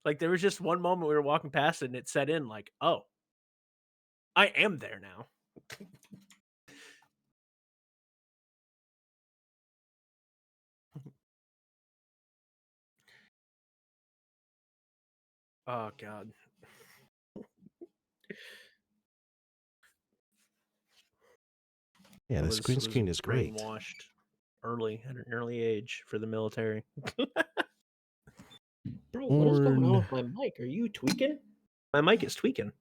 Like, there was just one moment we were walking past it and it set in like, "Oh, I am there now." Oh god. Yeah, I the was screen was screen is great. brainwashed early at an early age for the military. Bro, what is going on Porn. with my mic? Are you tweaking? My mic is tweaking.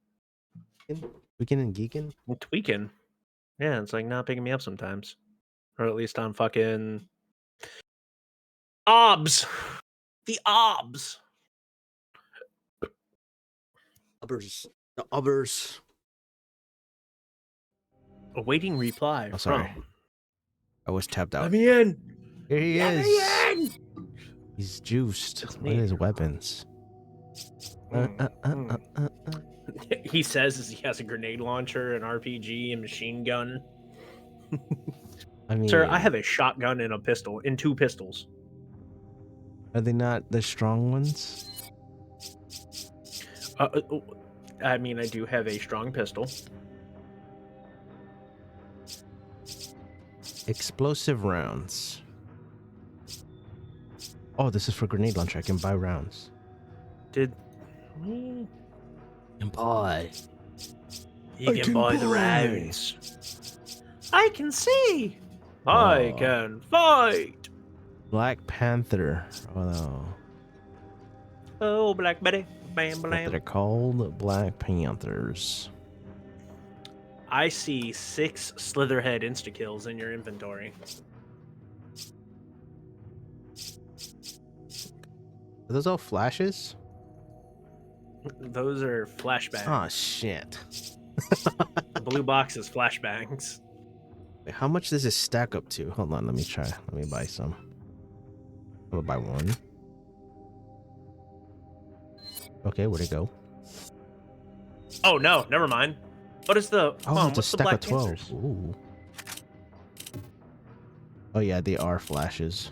Weekend and geeking. I'm tweaking. Yeah, it's like not picking me up sometimes. Or at least on fucking OBS. The OBS. Ubbers. The ubbers. Awaiting reply Oh, sorry. from. I was tapped Let out. me in. Here he Let is. me in. He's juiced. It's What are me. his weapons? Mm, mm. He says he has a grenade launcher, an RPG, and machine gun. I Sir, I mean, have a shotgun and a pistol, and two pistols. are they not the strong ones? I mean, I do have a strong pistol. Explosive rounds. Oh, this is for grenade launcher. I can buy rounds. Did we? And buy. You can buy the rounds. I can see. I Oh. can fight. Black Panther. Oh no. Oh, Black Betty. Bam, What bam. they're called? Black Panthers. I see 6 Slitherhead insta-kills in your inventory. Are those all flashes? Those are flashbangs. Oh shit. The blue box is flashbangs. Wait, how much does this stack up to? Hold on, let me try. Let me buy some. I'm gonna buy one. Okay, where'd it go? Oh no, never mind. What is the? Oh, it's a What's the stack Black of 12. Panthers? Ooh. Oh yeah, they are flashes.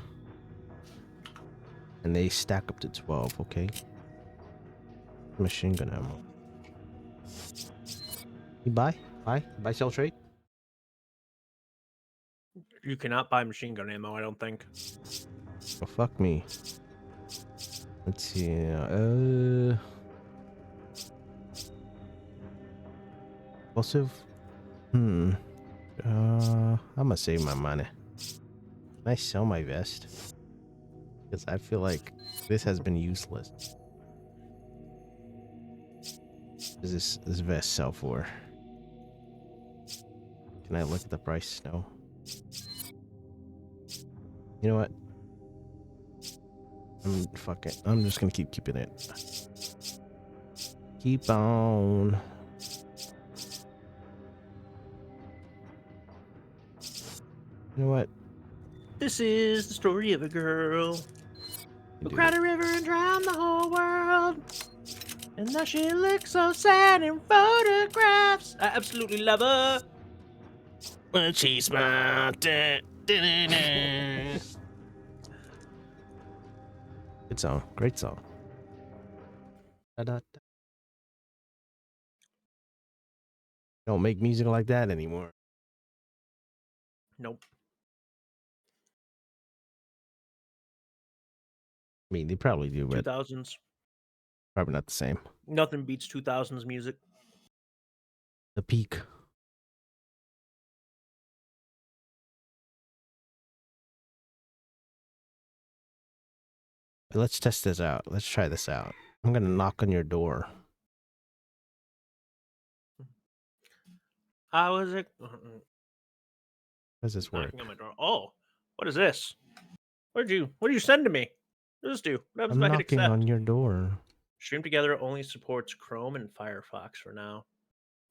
And they stack up to 12, okay. Machine gun ammo. You buy? Buy, sell, trade? You cannot buy machine gun ammo, I don't think. Oh, fuck me. Let's see. Explosive? I'm gonna save my money. Can I sell my vest? Because I feel like this has been useless. What does this vest sell for? Can I look at the price? No. You know what? Fuck it. I'm just gonna keeping it. Keep on. You know what? This is the story of a girl who Do cried a river and drowned the whole world. And now she looks so sad in photographs. I absolutely love her. When she smiled. Good song. Great song. Da-da-da. Don't make music like that anymore. Nope. I mean, they probably do, but 2000s. probably not the same. Nothing beats 2000s music. The peak. Let's test this out. Let's try this out. I'm gonna knock on your door. I was How does this work? knocking on my door. Oh, what is this? What did you send to me? What does this do? What happens I'm if I hit knocking on accept? your door. Stream Together only supports Chrome and Firefox for now.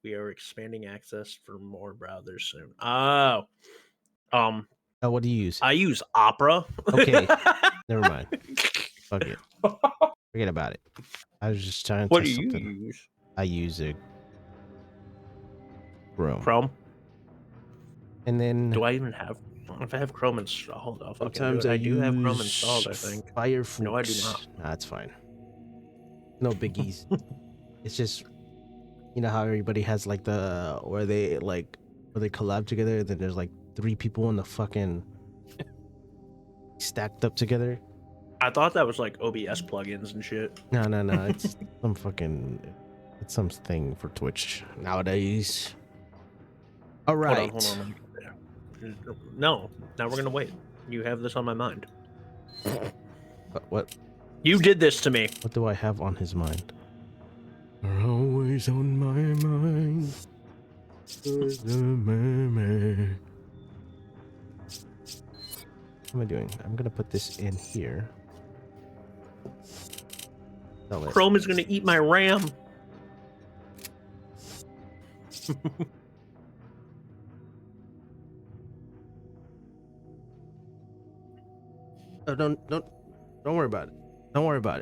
We are expanding access for more browsers soon. Oh. Oh, what do you use? I use Opera. Okay. Never mind. Fuck it. Forget about it. I was just trying to What do test you something. use? I use a Chrome. Chrome. And then Do I even have? If I have Chrome installed, I'll fucking Sometimes do it. I I do have Chrome use installed, I think. Firefox. No, I do not. Nah, it's fine. No biggies. It's just, you know how everybody has like the where they collab together. Then there's like 3 people in the fucking stacked up together. I thought that was like OBS plugins and shit. No. It's it's something for Twitch nowadays. All right. Hold on. No, now we're gonna wait. You have this on my mind. What? You did this to me. What do I have on his mind? Are always on my mind. What am I doing? I'm gonna put this in here. Sell it. Chrome is gonna eat my RAM. Oh, don't worry about it. Don't worry about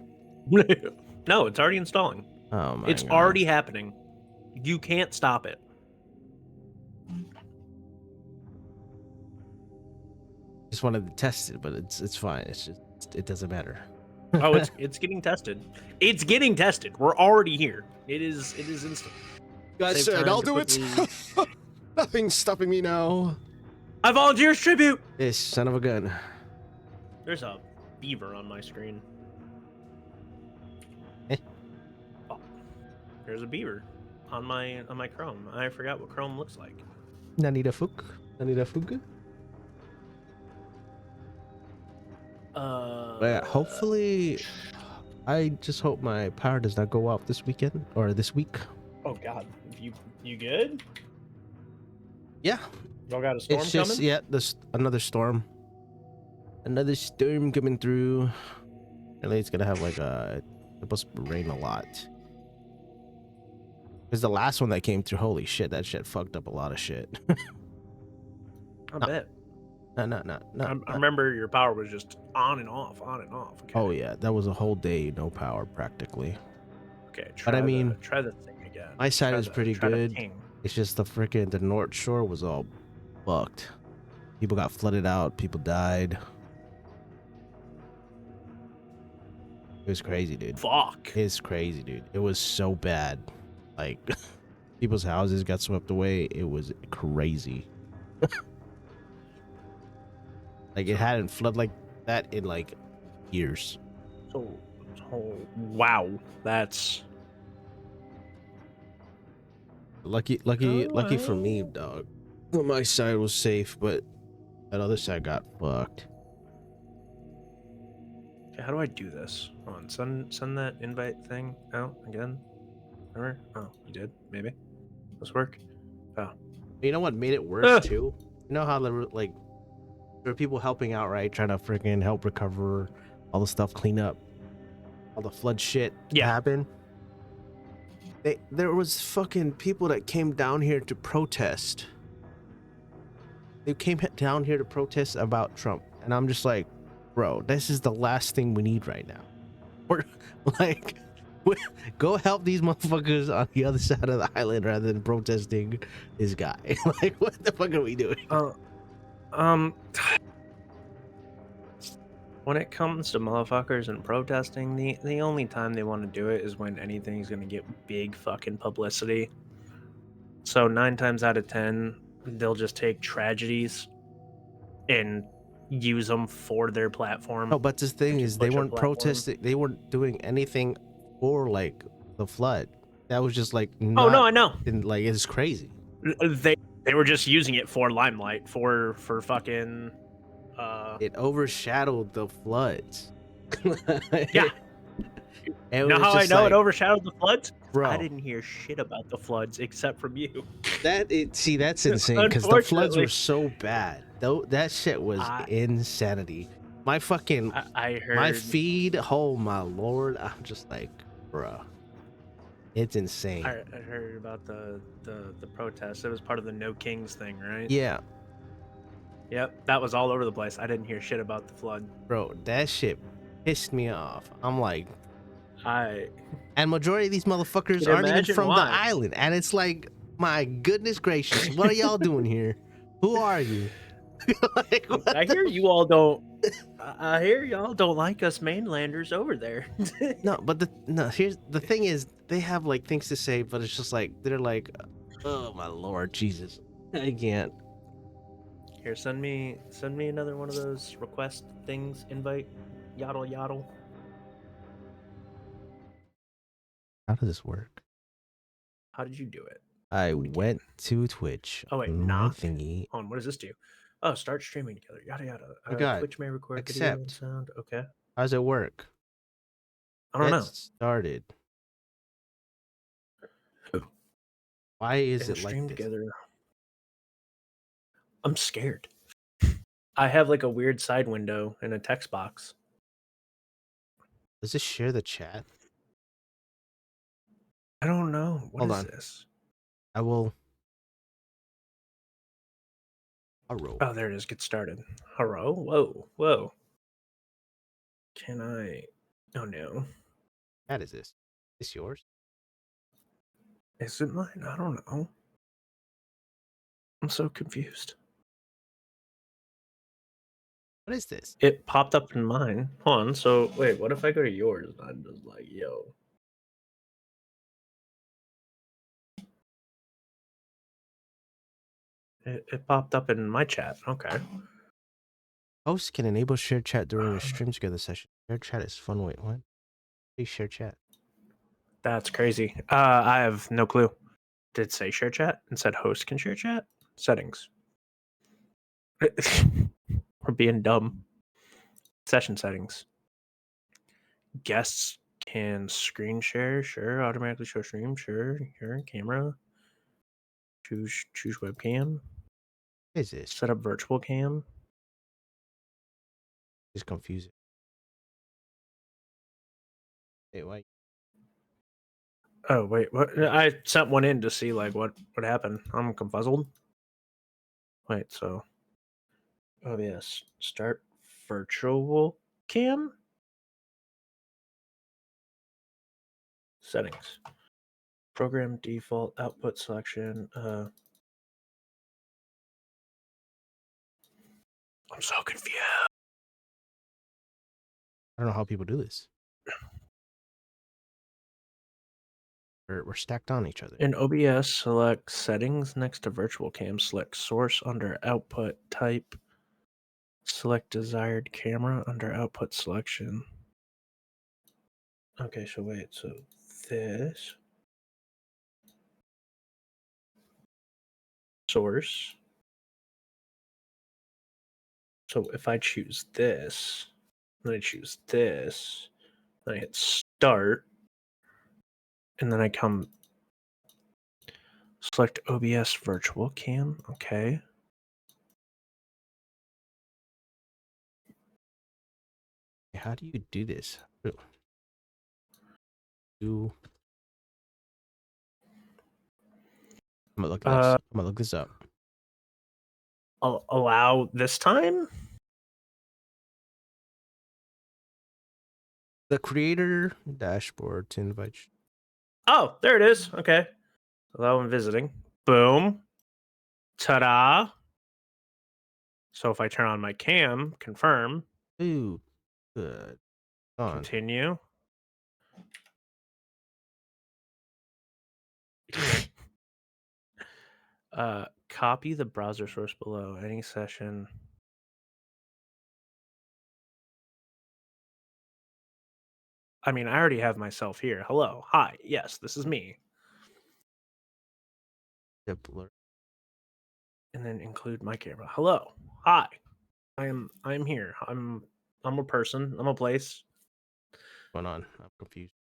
it. No, it's already installing. Oh my It's God. already happening. You can't stop it. Just wanted to test it, but it's fine. It's just it doesn't matter. Oh, it's getting tested. It's getting tested. We're already here. It is instant. I Save said time I'll to do it. quickly- Nothing's stopping me now. I volunteer as tribute. This son of a gun. There's a beaver on my screen. Eh. Oh, there's a beaver on my Chrome. I forgot what Chrome looks like. Nanita Fuk. But yeah, hopefully, I just hope my power does not go off this weekend or this week. Oh God, you good? Yeah, Y'all got a storm it's just coming? yeah, there's another storm coming through. And it's gonna have like it's supposed to rain a lot. Because the last one that came through, holy shit, that shit fucked up a lot of shit. I bet. No. I remember your power was just on and off. Okay. Oh yeah, that was a whole day no power practically. Okay. But I mean, try the thing again. My side Try is pretty try the good. ping. It's just the North Shore was all fucked. People got flooded out. People died. It was crazy, dude. Fuck. It's crazy, dude. It was so bad. Like, people's houses got swept away. It was crazy. Like, it hadn't flooded like that in like years. So wow, that's Lucky for me, dog. My side was safe, but that other side got fucked. okay. How do I do this? Hold on, send that invite thing out again. Remember? Oh, you did? Maybe. This work? You know what made it worse too? You know how there were people helping out, right? Trying to freaking help recover all the stuff, clean up all the flood shit happened. There was fucking people that came down here to protest. They came down here to protest about Trump, and I'm just like, bro, this is the last thing we need right now. We're like, go help these motherfuckers on the other side of the island rather than protesting this guy. Like, what the fuck are we doing? When it comes to motherfuckers and protesting, the only time they want to do it is when anything's gonna get big fucking publicity. So 9 times out of 10, they'll just take tragedies and use them for their platform. No, but the thing is, they Butcher weren't platform. protesting. They weren't doing anything for like the flood. That was just like, Oh no, I know. like it's crazy. They were just using it for limelight, for fucking. It overshadowed the floods. Yeah. It You know was how I just know like, it overshadowed the floods? bro, I didn't hear shit about the floods except from you. that's insane because the floods were Unfortunately. so bad. Though that shit was insanity. My fucking I heard. my feed. Oh my lord! I'm just like, bro, it's insane. I heard about the protest. It was part of the No Kings thing, right? Yeah, Yep, that was all over the place. I didn't hear shit about the flood. bro, that shit pissed me off. I'm like, I and majority of these motherfuckers Can aren't even imagine from why. the island, and it's like, my goodness gracious, what are y'all doing here? Who are you? Like, what I hear the you all don't. I hear y'all don't like us mainlanders over there. No, but here's the thing is they have like things to say, but it's just like they're like, oh my lord, Jesus, I can't. Here, send me another one of those request things. Invite, yaddle yaddle. How does this work? How did you do it? I Do it again. went to Twitch Oh wait, on my knock. thingy. Hold on, what does this do? Oh, start streaming together. Yada yada. My God, Twitch may record video and accept. sound. Okay. How does it work? I don't Get know. started. Why is And it like stream this? together. I'm scared. I have like a weird side window in a text box. Does this share the chat? I don't know. What Hold is on. this? I will. I'll roll. Oh, there it is. Get started. Hello? Whoa. Whoa. Can I? Oh no. What is this? Is this yours? Is it mine? I don't know. I'm so confused. What is this? It popped up in mine. Hold on. So wait, what if I go to yours and I'm just like, yo? It popped up in my chat. Okay. Hosts can enable shared chat during a stream together session. Shared chat is fun. Wait, what? Please share chat. That's crazy. I have no clue. Did it say share chat and said host can share chat? Settings. We're being dumb. Session settings. Guests can screen share, sure. Automatically show stream, sure. Here, camera. Choose webcam. What is this? Set up virtual cam. It's confusing. Hey, wait. Oh wait, what? I sent one in to see like what happened. I'm confuzzled. Wait, so oh yes, start virtual cam settings. Program default output selection. I'm so confused. I don't know how people do this. We're stacked on each other. In OBS, select settings next to virtual cam. Select source under output type. Select desired camera under output selection. Okay, so wait, so this source. So if I choose this, then I choose this, then I hit start, and then I come select OBS virtual cam. Okay. How do you do this? I'm gonna look it up. I'm gonna look this up. Allow this time? The creator dashboard to invite. Oh, there it is. Okay. Allow when visiting. Boom. Ta-da. So if I turn on my cam, confirm. Ooh, good. On. Continue. Copy the browser source below. Any session. I mean, I already have myself here. Hello. Hi. Yes, this is me. Blur. And then include my camera. Hello. Hi. I'm here. I'm a person. I'm a place. What's going on? I'm confused.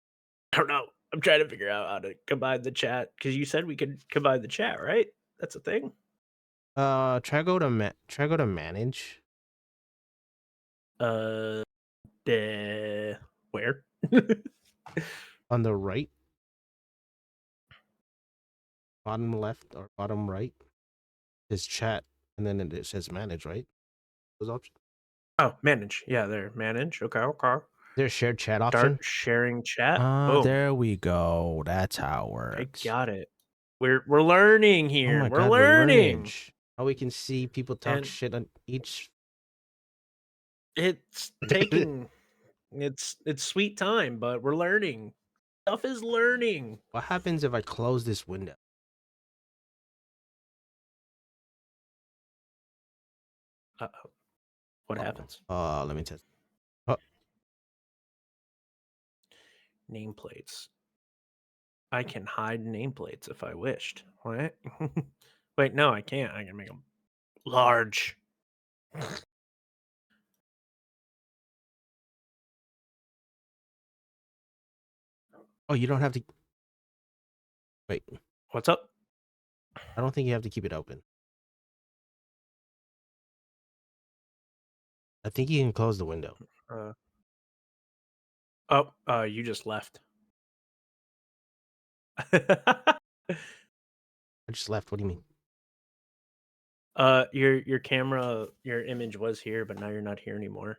I don't know. I'm trying to figure out how to combine the chat because you said we could combine the chat, right? That's a thing. Try go to manage. Where? On the right, bottom left or bottom right is chat, and then it says manage, right? Those options. Oh, manage. Yeah, there. Manage. Okay. There's shared chat option. Start sharing chat. Boom. There we go. That's how it I works. got it. We're learning Oh here. my We're God, learning. How we can see people talk And shit on each. it's taking it's sweet time, but we're learning. Stuff is learning. What happens if I close this window? Uh-oh. What happens? Let me test. Oh, Nameplates. I can hide nameplates if I wished. What? Wait, no, I can't. I can make them large. oh, you don't have to. Wait, What's up? I don't think you have to keep it open. I think you can close the window. You just left. I just left. What do you mean? Your camera, your image was here, but now you're not here anymore.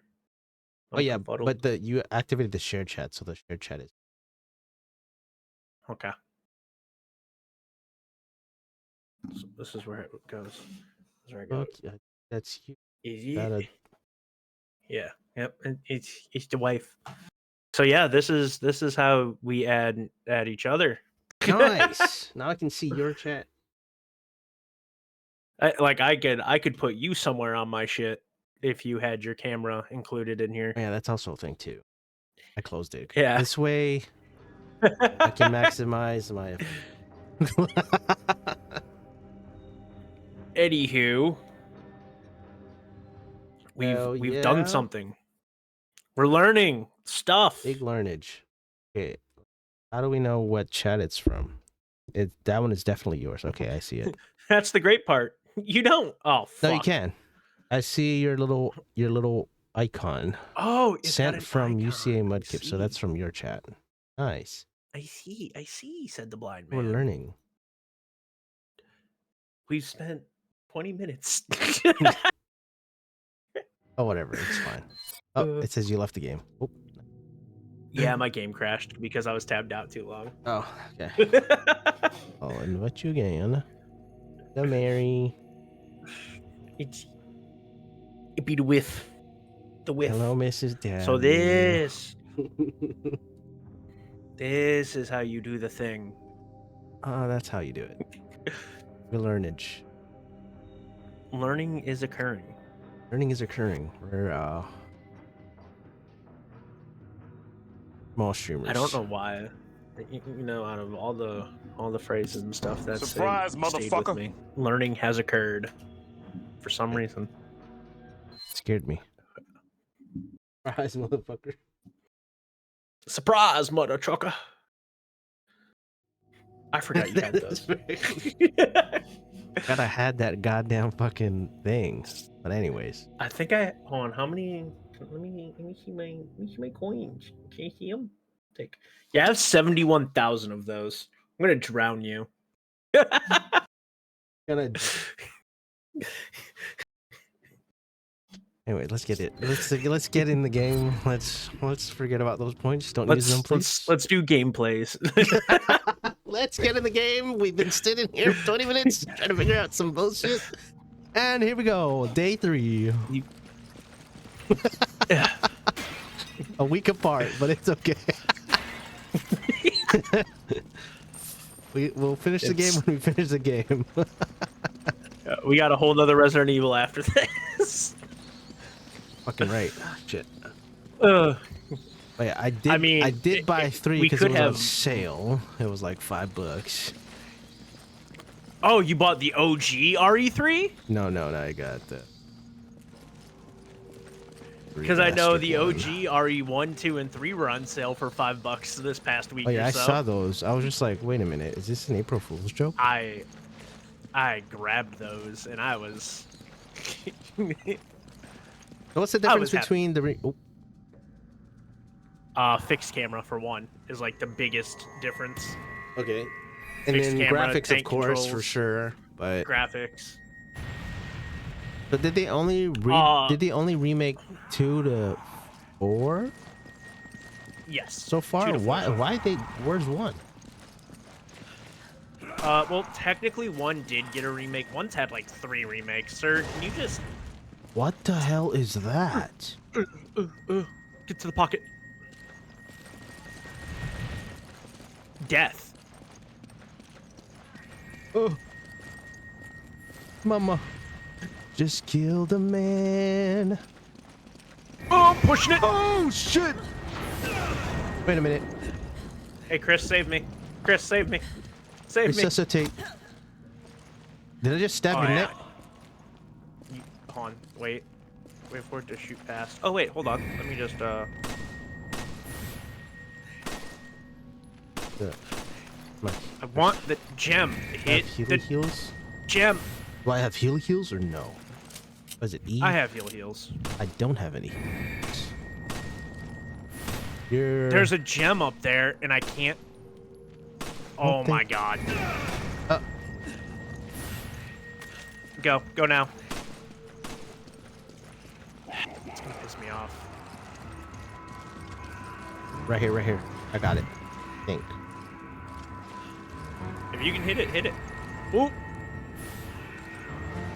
Oh yeah, Photo. but you activated the share chat, so the share chat is Okay. So this is where it goes. This is where I go. okay. That's you. Yeah. Yep. It's the wife. So yeah, this is how we add each other. Nice. Now I can see your chat. I could put you somewhere on my shit if you had your camera included in here. Yeah, that's also a thing too. I closed it. Yeah. This way I can maximize my. Anywho, we've done something. We're learning stuff. Big learnage. Okay, how do we know what chat it's from? That one is definitely yours. Okay, I see it. That's the great part. You don't. Oh, fuck. No, you can. I see your little icon. Oh, sent from UCA Mudkip, so that's from your chat. Nice. I see, said the blind man. We're learning. We've spent 20 minutes. Oh, whatever. It's fine. Oh, it says you left the game. Oh. Yeah, my game crashed because I was tabbed out too long. Oh, okay. I'll invite you again. The Mary. It be the whiff. The whiff. Hello, Mrs. Dad. So this is how you do the thing. Oh, that's how you do it. The learnage. Learning is occurring. Learning is occurring. We're small streamers. I don't know why. You know, out of all the phrases and stuff that surprise, motherfucker, with me, learning has occurred for some reason. Scared me. Surprise, motherfucker. Surprise, mother trucker. I forgot you had those. God, I had that goddamn fucking thing. But anyways, I think hold on. How many? Let me see my coins. Can you see them? Yeah, I have 71,000 of those. I'm gonna drown you. Anyway, let's get it. Let's get in the game. Let's forget about those points. Don't use them, please. Let's do gameplays. Let's get in the game. We've been sitting here for 20 minutes trying to figure out some bullshit. And here we go. Day 3. A week apart, but it's okay. We'll finish the game when we finish the game. We got a whole nother Resident Evil after this. Fucking right. Shit. Wait, I did buy 3 because it was on sale. It was like $5. Oh, you bought the OG RE3? No, I got the. Because I know the OG RE1, 2, and 3 were on sale for $5 this past week. Oh yeah, or so. I saw those. I was just like, wait a minute, is this an April Fool's joke? I grabbed those and I was. What's the difference between the? Fixed camera for one is like the biggest difference. Okay. And fixed then camera, graphics, of course, controls, for sure. But graphics. But did they only remake 2 to 4? Yes. So far, where's 1? Well, technically one did get a remake. One's had like 3 remakes. Sir, can you just What the hell is that? get to the pocket? Death. Oh, mama, just killed a man. Oh, I'm pushing it. Oh shit! Wait a minute. Hey, Chris, save me. Chris, save me. Save me. Resuscitate. Did I just stab your neck? Hold on. Wait. Wait for it to shoot past. Oh, wait. Hold on. Let me just, Yeah. I want the gem. Hit the heals? gem. Do I have heals or no? Was it E? I have heals. I don't have any. You're... There's a gem up there, and I can't. Oh my god. Go now. It's gonna piss me off. Right here. I got it. I think. If you can hit it, hit it. Ooh,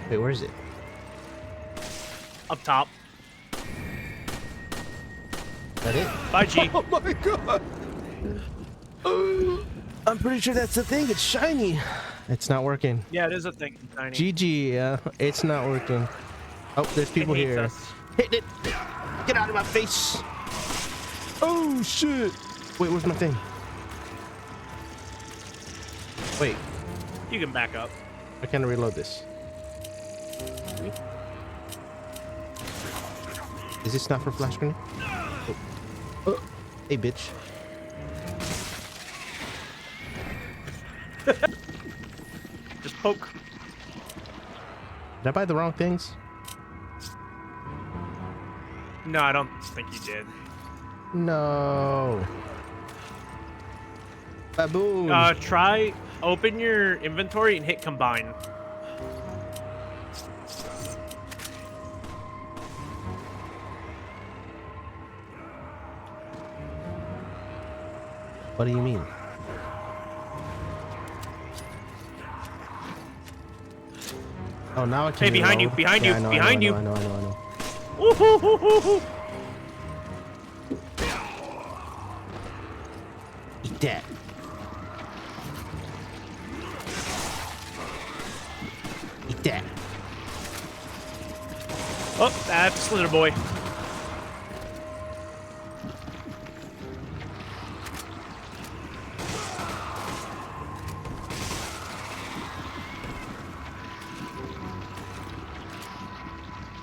Wait, where is it? up top. Is that it? Bye, G. Oh my god! I'm pretty sure that's the thing. It's shiny. It's not working. Yeah, it is a thing. Tiny. GG. It's not working. Oh, there's people It hates here. us. Hit it! Get out of my face! Oh shit! Wait, where's my thing? Wait, You can back up. I can't reload this. Is this not for flash grenade? Oh. Hey, bitch. Just poke. Did I buy the wrong things? No, I don't think you did. No. Baboon. Try open your inventory and hit combine. What do you mean? Oh, now I can. Hey, behind you, reload. behind Yeah, you, I know, behind you. I know. Woo-hoo-hoo-hoo-hoo. Eat that. Eat that. Oh, that's Slither Boy.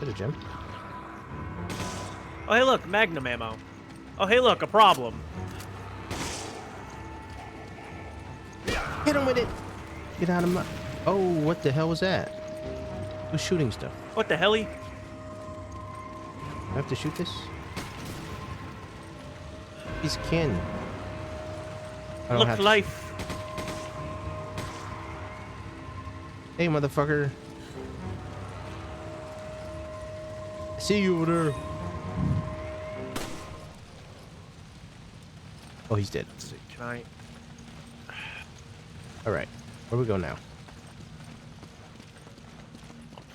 Get a gem. Oh, hey, look, Magnum ammo. Oh, hey, look, a problem. Hit him with it. Get out of my. Oh, what the hell was that? Who's shooting stuff? What the hell? I have to shoot this? He's kin. I don't Look, have to. life. Hey, motherfucker. I see you over there. Oh, he's dead. Let's see, can I? All right, where we go now?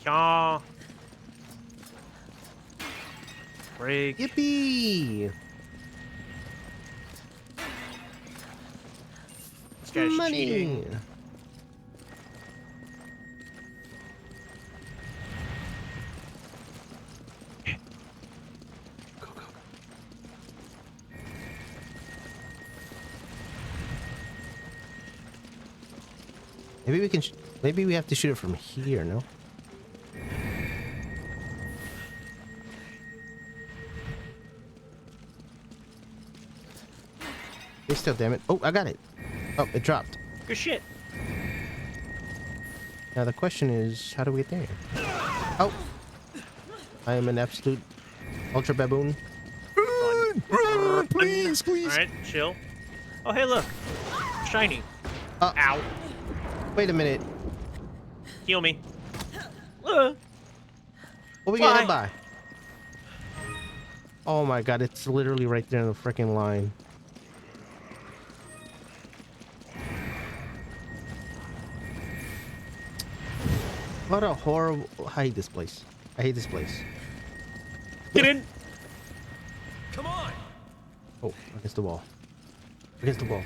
Yeah. Break. Yippee! This guy's Money. cheating. Maybe we can. Maybe we have to shoot it from here. No. Stay still, damn it! Oh, I got it. Oh, it dropped. Good shit. Now the question is, how do we get there? Oh, I am an absolute ultra baboon. Run, please, please. All right, chill. Oh, hey, look. Shiny. Ow. Wait a minute. Heal me. What we Why? getting by? Oh my god, it's literally right there in the freaking line. What a horrible... I hate this place. I hate this place. Get in. Come on. Oh, against the wall. Against the wall.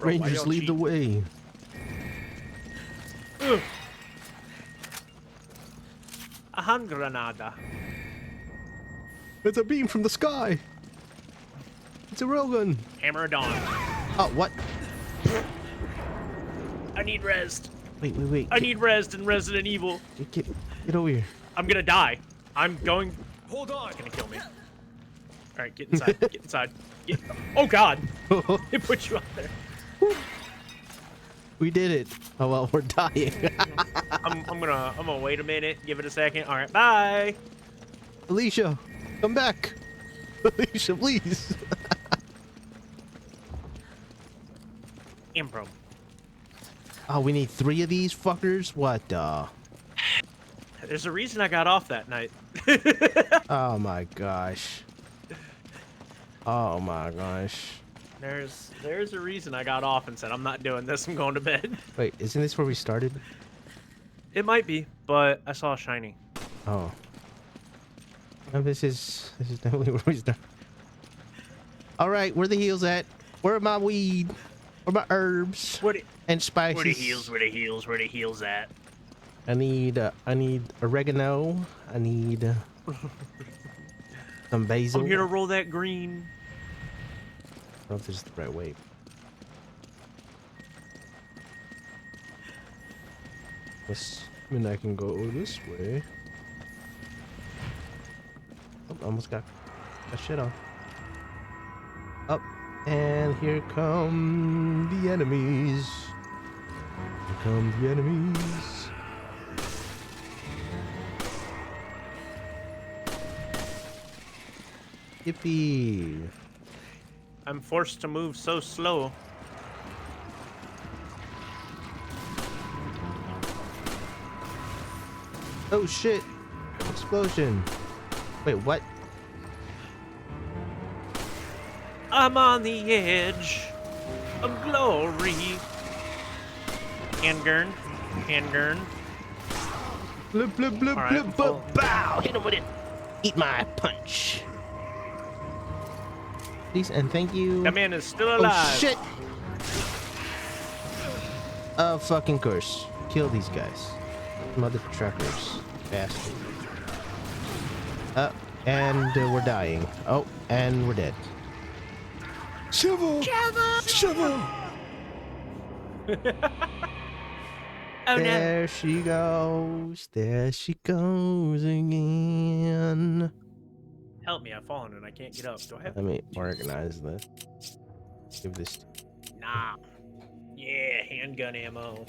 Bro, why Rangers, y'all lead the cheat? way. Ugh. A hand granada. It's a beam from the sky. It's a railgun. Hammer of dawn. Oh, what? I need rest. Wait. I need rest in Resident Evil. Get over here. I'm gonna die. I'm going. Hold on. It's gonna kill me. All right, get inside. Get inside. Oh God! It put you out there. We did it. Oh well, we're dying. I'm gonna wait a minute. Give it a second. All right, bye. Alicia, come back. Alicia, please. Impro. Oh, we need 3 of these fuckers? What the? There's a reason I got off that night. Oh my gosh. Oh my gosh. There's a reason I got off and said I'm not doing this. I'm going to bed. Wait, isn't this where we started? It might be, but I saw a shiny. Oh. No, this is definitely where we started. All right, where the heels at? Where my weed? Where my herbs and spices? Where the heels? Where the heels? Where the heels at? I need oregano. I need some basil. I'm here to roll that green. I don't know if this is the right way. I can go this way. Oh, almost got shit on. Up, and here come the enemies. Here come the enemies. Yippee! I'm forced to move so slow. Oh shit! Explosion! Wait, what? I'm on the edge of glory. Handgun. Blip blip blip All right, blip full. blip! Bow! Hit him with it! Eat my punch! Please and thank you. That man is still alive. Oh shit! Fucking course. Kill these guys. Mother truckers. Bastard. And we're dying. Oh, and we're dead. Shovel! Shovel! Oh no. There she goes. There she goes again. Help me, I've fallen and I can't get up. Do I have? Let me organize this. Give this. Nah. Yeah, handgun ammo.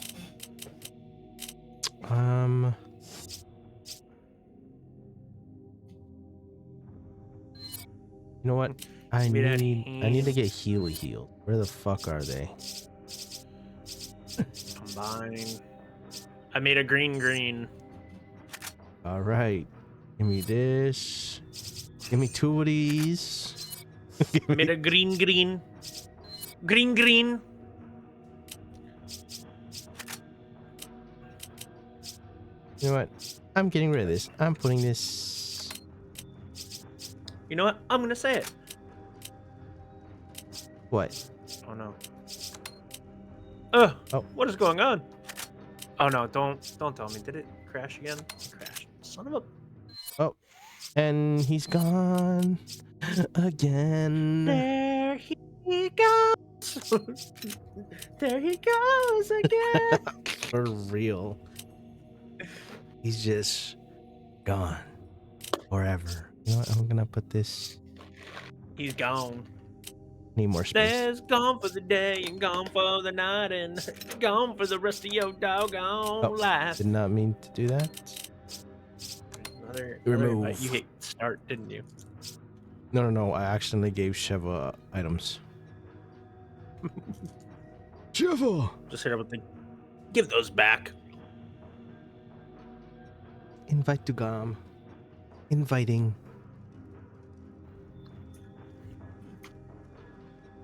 You know what? I Me that need to get Healy healed. Where the fuck are they? Combine. I made a green. All right. Give me this. Give me 2 of these. I made a green. Green. You know what? I'm getting rid of this. I'm putting this. You know what? I'm gonna say it. What? Oh no. Oh. What is going on? Oh no! Don't tell me. Did it crash again? It crashed. Son of a. Oh. And he's gone again. There he goes. There he goes again. For real. He's just gone forever. You know what? I'm gonna put this. He's gone. Need more space. There's gone for the day and gone for the night and gone for the rest of your doggone life. Did not mean to do that. Another Remove. invite. You hit start, didn't you? No. I accidentally gave Sheva items. Sheva! Just hit up with the. Give those back. Invite to Gam. Inviting.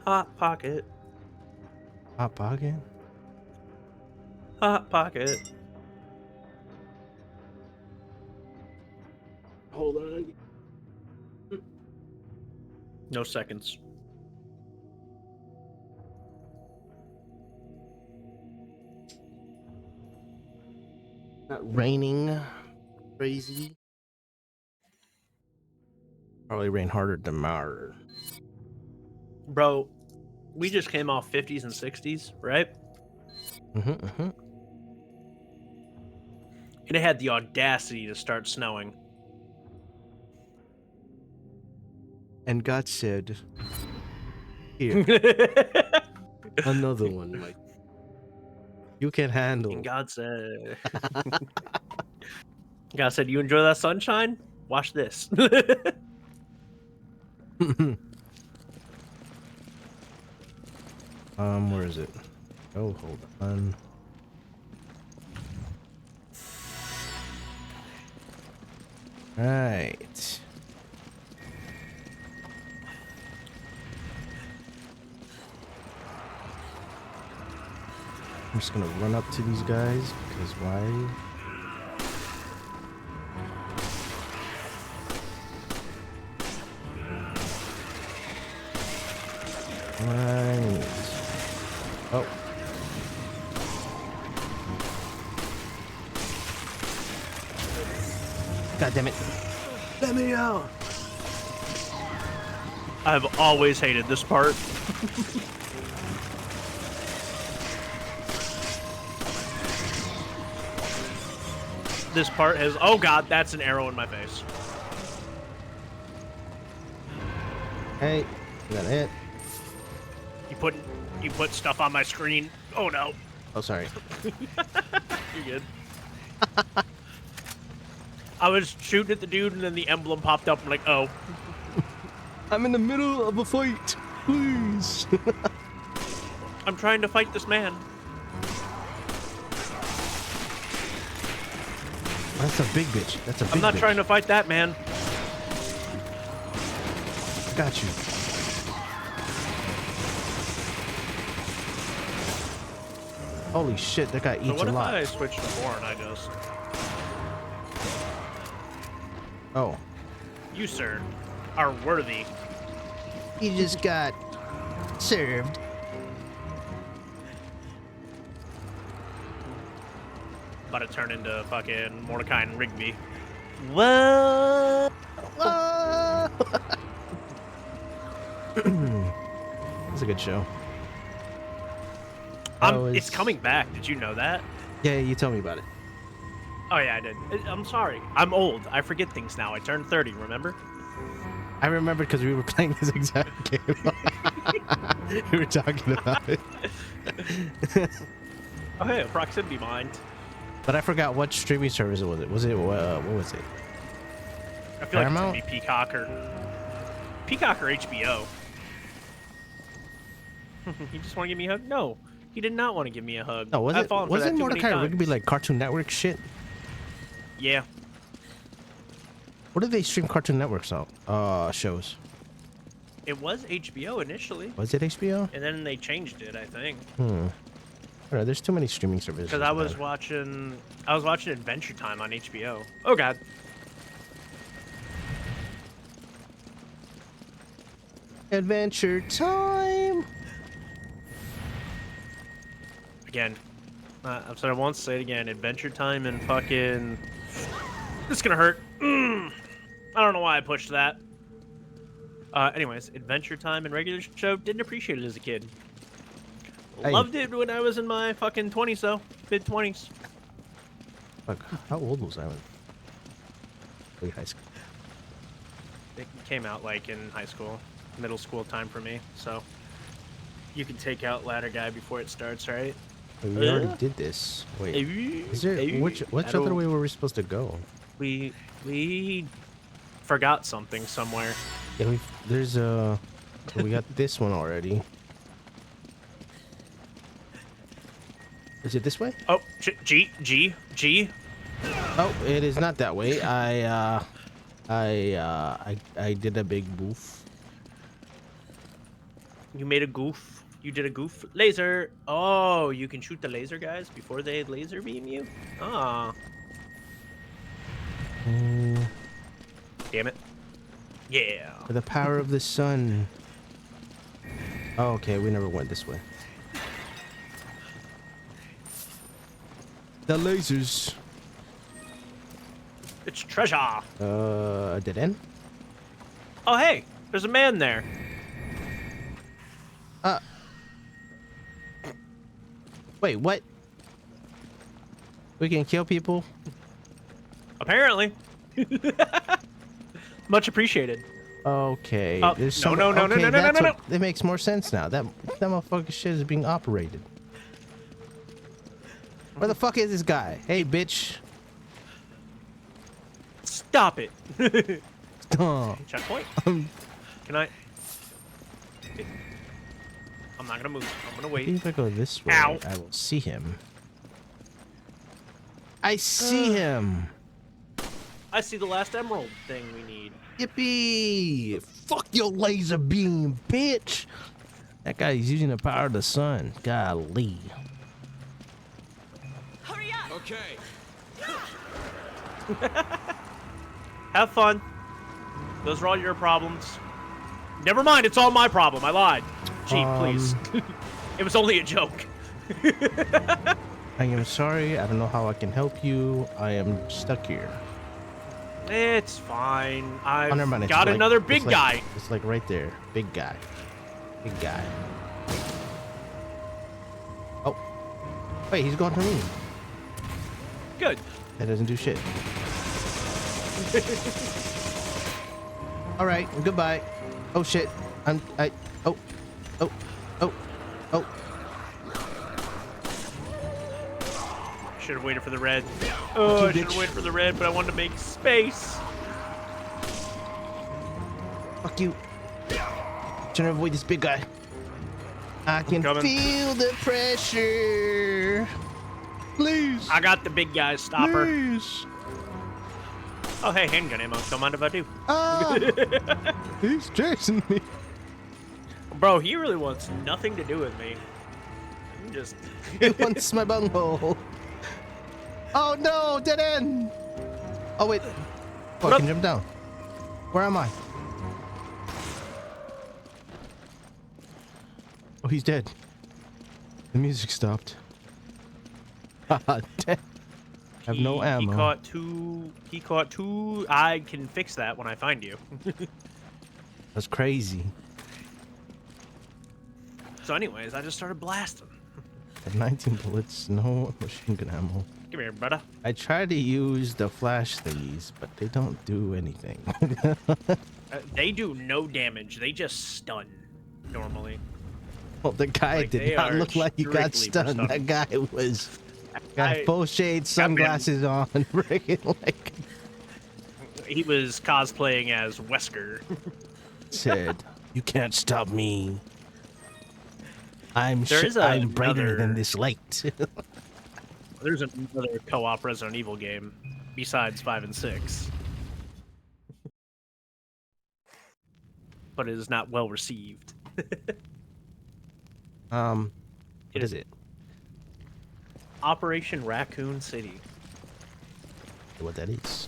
Hot pocket. Hot pocket? Hot pocket. Hold on. No seconds. Not raining. Crazy. Probably rain harder than Mar. Bro, we just came off 50s and 60s, right? Mm-hmm. And it had the audacity to start snowing. And God said, "Here, another one, Mike. You can handle." And God said, God said, you enjoy that sunshine? Watch this. Where is it? Oh, hold on. Right. I'm just gonna run up to these guys because why? Right. Oh. God damn it. Let me out. I've always hated this part. This part has... Oh god, that's an arrow in my face. Hey, you got it. You put stuff on my screen. Oh no. Oh, sorry. You're good. I was shooting at the dude and then the emblem popped up. I'm like, oh. I'm in the middle of a fight. Please. I'm trying to fight this man. That's a big bitch. That's a big bitch. I'm not trying to fight that man. I got you. Holy shit, that guy eats So what a if lot. I switch to four and I just... Oh. You, sir, are worthy. You just got served. About to turn into fucking Mordecai and Rigby. What? That's a good show. It's coming back. Did you know that? Yeah, you told me about it. Oh yeah, I did. I'm sorry. I'm old. I forget things now. I turned 30, remember? I remember because we were playing this exact game. We were talking about it. Oh hey, a proximity mine. But I forgot what streaming service it was. What was it? I feel Paramount? like it's gonna be Peacock or HBO. He just want to give me a hug? No, he did not want to give me a hug. No, wasn't Mordecai Rigby like Cartoon Network shit? Yeah. What did they stream Cartoon Network shows? It was HBO initially. Was it HBO? And then they changed it, I think. I don't know, there's too many streaming services. Because I was watching Adventure Time on HBO. Oh god. Adventure Time. Again, I've said it once, say it again. Adventure Time and fucking... This is gonna hurt. I don't know why I pushed that. Anyways, Adventure Time and regular show, didn't appreciate it as a kid. Loved it when I was in my fucking 20s, though. Mid-20s. Fuck, how old was I when? Like high school. It came out, like, in high school. Middle school time for me, so... You can take out Ladder Guy before it starts, right? We already did this. Wait, is there... Which other way were we supposed to go? We forgot something somewhere. Yeah, we got this one already. Is it this way? Oh, G. Oh, it is not that way. I did a big boof. You made a goof. You did a goof laser. Oh, you can shoot the laser guys before they laser beam you? Ah, damn it. Yeah. For the power of the sun. Oh, okay, we never went this way. The lasers. It's treasure. Dead end? Oh, hey, there's a man there. Wait, what? We can kill people? Apparently. Much appreciated. Okay. Oh, there's no, some- no, no, no, okay, no, no, that's no, what- That makes more sense now. That motherfucking shit is being operated. Where the fuck is this guy? Hey, bitch. Stop it. Oh. Checkpoint? Can I? I'm not gonna move. I'm gonna I wait. think if I go this way, Ow. I will see him. I see him. I see the last emerald thing we need. Yippee! Fuck your laser beam, bitch! That guy is using the power of the sun. Golly. Hurry up! Okay. Have fun. Those are all your problems. Never mind, it's all my problem. I lied. Gee, please. It was only a joke. I am sorry. I don't know how I can help you. I am stuck here. It's fine. Oh, never mind. I've It's got like- another it's big like- guy. It's like right there. Big guy. Big guy. Oh. Wait, he's going to me. Good. That doesn't do shit. All right. Goodbye. Oh shit. Oh. Oh. Oh. Oh. Should have waited for the red. Oh, I you, should have bitch. waited for the red, but I wanted to make space. Fuck you. Trying to avoid this big guy. I can coming. feel the pressure. Please. I got the big guy stopper. Please. Oh, hey, handgun ammo. Don't mind if I do. Ah, he's chasing me. Bro, he really wants nothing to do with me. I'm just... He wants my bunghole. Oh no, dead end. Oh wait. Oh, I up? can jump down. Where am I? Oh, he's dead. The music stopped. Haha, dead. Have no ammo. He caught two. He caught two. I can fix that when I find you. That's crazy. So, anyways, I just started blasting. At 19 bullets, no machine gun ammo. Come here, brother. I tried to use the flash thingies, but they don't do anything. They do no damage. They just stun normally. Well, the guy Like, they did not are look like he got strictly for stunned. That guy was got I- full shade sunglasses on, freaking like He was cosplaying as Wesker. said, "You can't stop me. There is I'm brighter another- than this light." There's another co-op Resident Evil game besides 5 and 6, but it is not well received. What is it? Operation Raccoon City. What that is?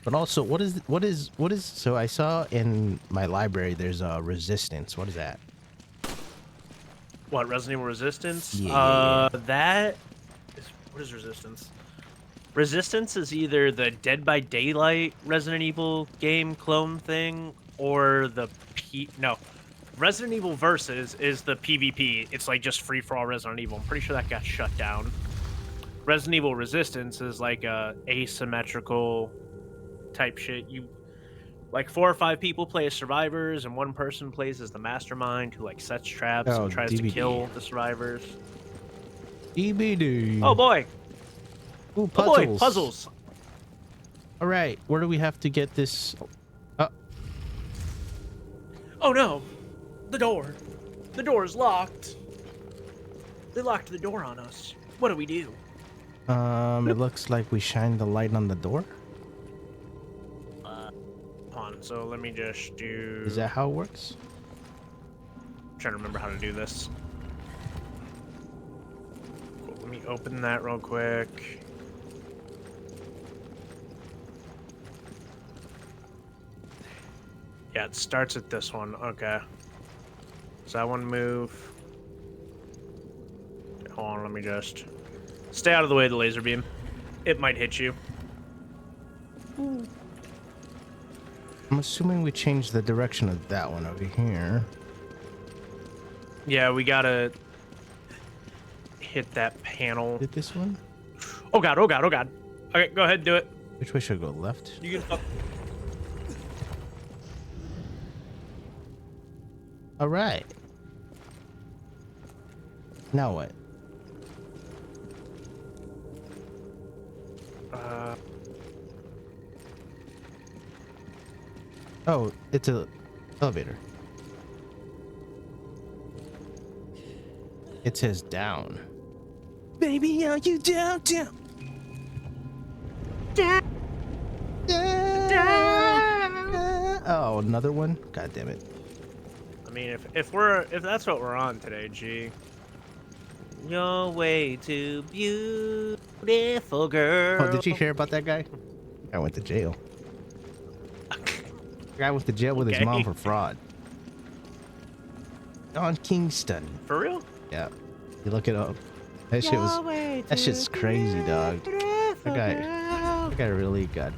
But also, what is? So I saw in my library there's a Resistance. What is that? What, Resident Evil Resistance? Yeah. That is, what is Resistance? Resistance is either the Dead by Daylight Resident Evil game clone thing, or the no. Resident Evil Versus is the PvP. It's like just free for all Resident Evil. I'm pretty sure that got shut down. Resident Evil Resistance is like a asymmetrical type shit. You like 4 or 5 people play as survivors, and one person plays as the mastermind who like sets traps Oh, and tries DVD. to kill the survivors. EBD. Oh boy! Ooh, Oh puzzles. boy! Puzzles. All right, where do we have to get this? Oh no! The door. The door is locked. They locked the door on us. What do we do? It looks like we shine the light on the door. Hold on. So let me just do. Is that how it works? trying to remember how to do this. Cool, let me open that real quick. Yeah, it starts at this one. Okay. Does that one move? Hold on, let me just stay out of the way of the laser beam. It might hit you. I'm assuming we changed the direction of that one over here. Yeah, we gotta hit that panel. Did this one? Oh god, oh god, oh god. Okay, go ahead, do it. Which way should I go? Left? You can. All right. Now what? Oh, it's a elevator. It says down. Baby, are you down? Oh, another one? God damn it. I mean, if that's what we're on today, G. You're way too beautiful, girl. Oh, did you hear about that guy? I went to jail. Guy went to jail with his mom for fraud. Don Kingston. For real? Yeah. You look it up. That shit was. That shit's crazy, dog. That guy really got.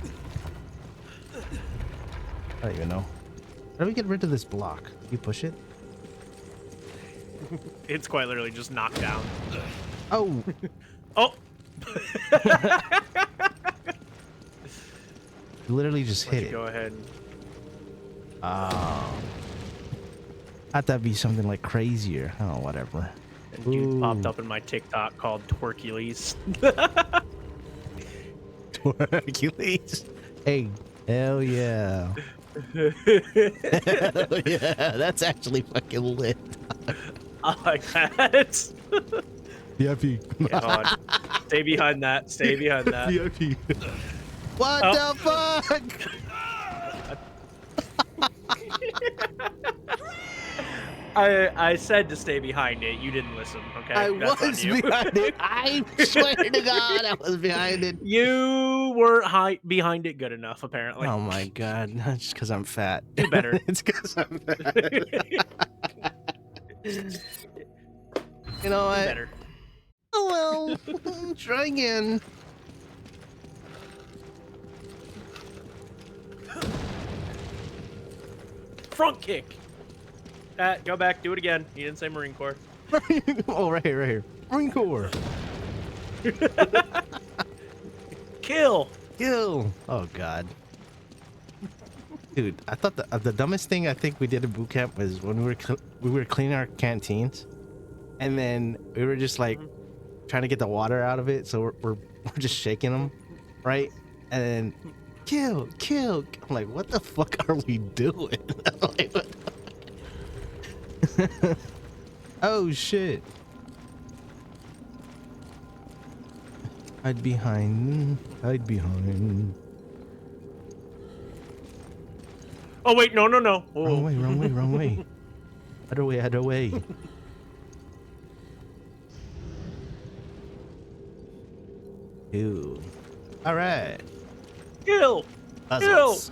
I don't even know. How do we get rid of this block? You push it? It's quite literally just knocked down. Oh. Oh. You literally just hit it. Go ahead. Oh. Thought that'd be something like crazier. Oh, whatever. And dude popped up in my TikTok called Twerkules. Hercules. Hey, hell yeah. Hell yeah, that's actually fucking lit. I like that. VIP. Yeah, hold on. Stay behind that. Stay behind that. VIP. What the fuck? I said to stay behind it. You didn't listen, okay? I That's on was you. behind it. I swear to God, I was behind it. You weren't behind it good enough, apparently. Oh my God, not just because I'm fat. Do better. It's because I'm fat. You know what? Better. Oh well, try again. Front kick. Go back. Do it again. You didn't say Marine Corps. Oh, right here, right here. Marine Corps. Kill. Kill. Oh God. Dude, I thought the dumbest thing I think we did in boot camp was when we were cleaning our canteens, and then we were just like trying to get the water out of it, so we're just shaking them, right? And then kill. I'm like, what the fuck are we doing? Like, what the fuck? Oh shit. Hide behind. Oh wait, no. Oh. Wrong way. Other way. Ew. All right. Kill. Puzzles.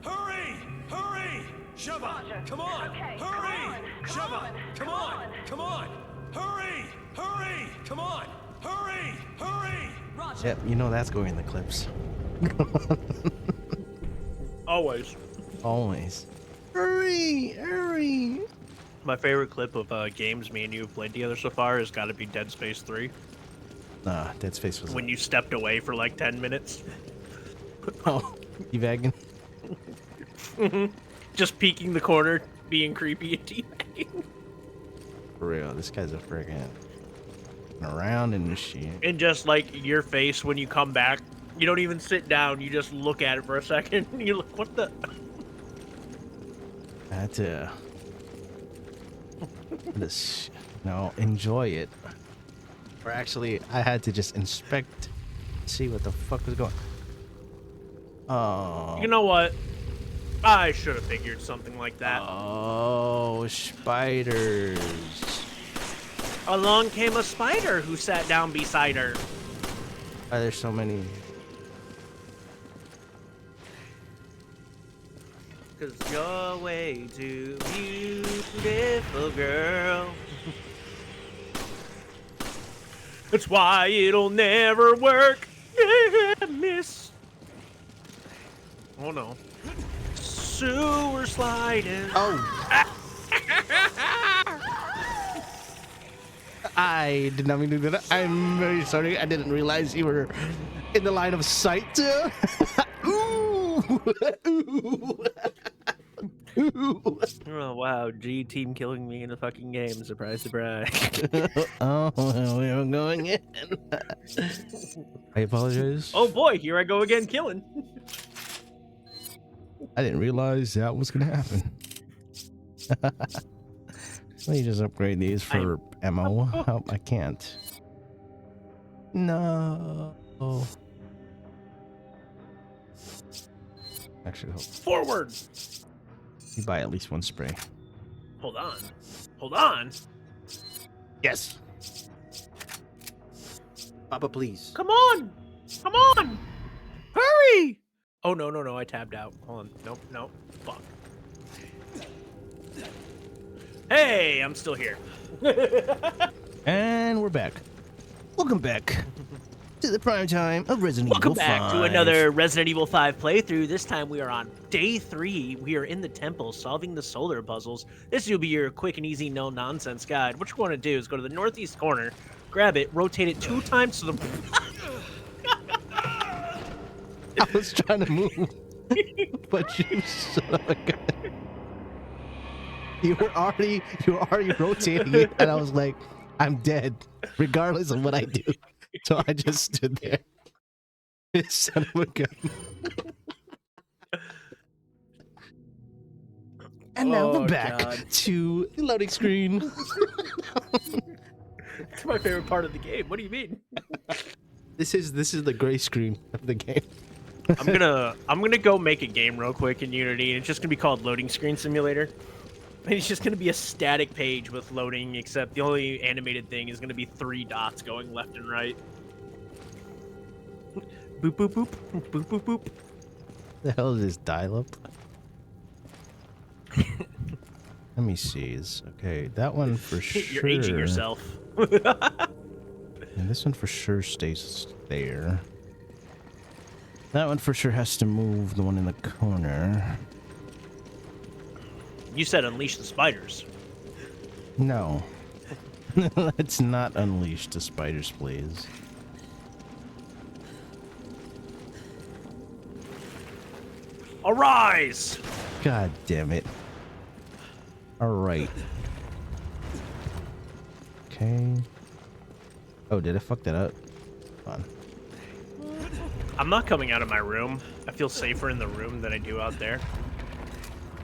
Hurry! Sheva, come on! Okay, Hurry! come on, Sheva, come on! Hurry! Come on! Hurry! Roger. Yep, you know that's going in the clips. Always. Always. Hurry! My favorite clip of games me and you have played together so far has got to be Dead Space 3. Nah, Dead Space was When you stepped away for like 10 minutes. Oh, teabagging. Just peeking the corner, being creepy and teabagging. For real, this guy's a friggin' around and shit. And just like your face when you come back, you don't even sit down, you just look at it for a second. You look, what the? I had to enjoy it. Or actually, I had to just see what the fuck was going. Oh. You know what? I should have figured something like that. Oh, spiders. Along came a spider who sat down beside her. Why there's so many? Cause you're way too beautiful, girl. That's why it'll never work. Miss. Oh no. Sewer sliding. Oh. I did not mean to do that. I'm very sorry. I didn't realize you were in the line of sight. Ooh. Ooh. Oh wow, G team killing me in a fucking game. Surprise, surprise. Oh, we are going in. I apologize. Oh boy, here I go again killing. I didn't realize that was gonna happen. Let me just upgrade these for ammo. Oh, I can't. No. Actually, Forward. you buy at least one spray. Hold on. Hold on. Yes. Papa, please. Come on. Come on. Hurry. Oh no, no, no, I tabbed out. Hold on. Nope, nope. Fuck. Hey, I'm still here. And we're back. Welcome back to the prime time of Resident Welcome Evil back 5. to another Resident Evil 5 playthrough. This time we are on day 3. We are in the temple solving the solar puzzles. This will be your quick and easy no nonsense guide. What you want to do is go to the northeast corner, grab it, rotate it 2 times to the I was trying to move, but you son of a gun. You were already rotating it, and I was like, I'm dead, regardless of what I do. So I just stood there. Son of a gun. And now Oh, we're back God. to the loading screen. It's my favorite part of the game. What do you mean? This is the gray screen of the game. I'm gonna go make a game real quick in Unity, and it's just gonna be called Loading Screen Simulator. And it's just gonna be a static page with loading, except the only animated thing is gonna be 3 dots going left and right. Boop boop boop boop boop boop. The hell is this dial-up? Let me see. Okay, that one for sure. You're aging yourself. And this one for sure stays there. That one for sure has to move. The one in the corner. You said unleash the spiders. No. Let's not unleash the spiders, please. Arise! God damn it. Alright. Okay. Oh, did I fuck that up? Hold on. I'm not coming out of my room. I feel safer in the room than I do out there.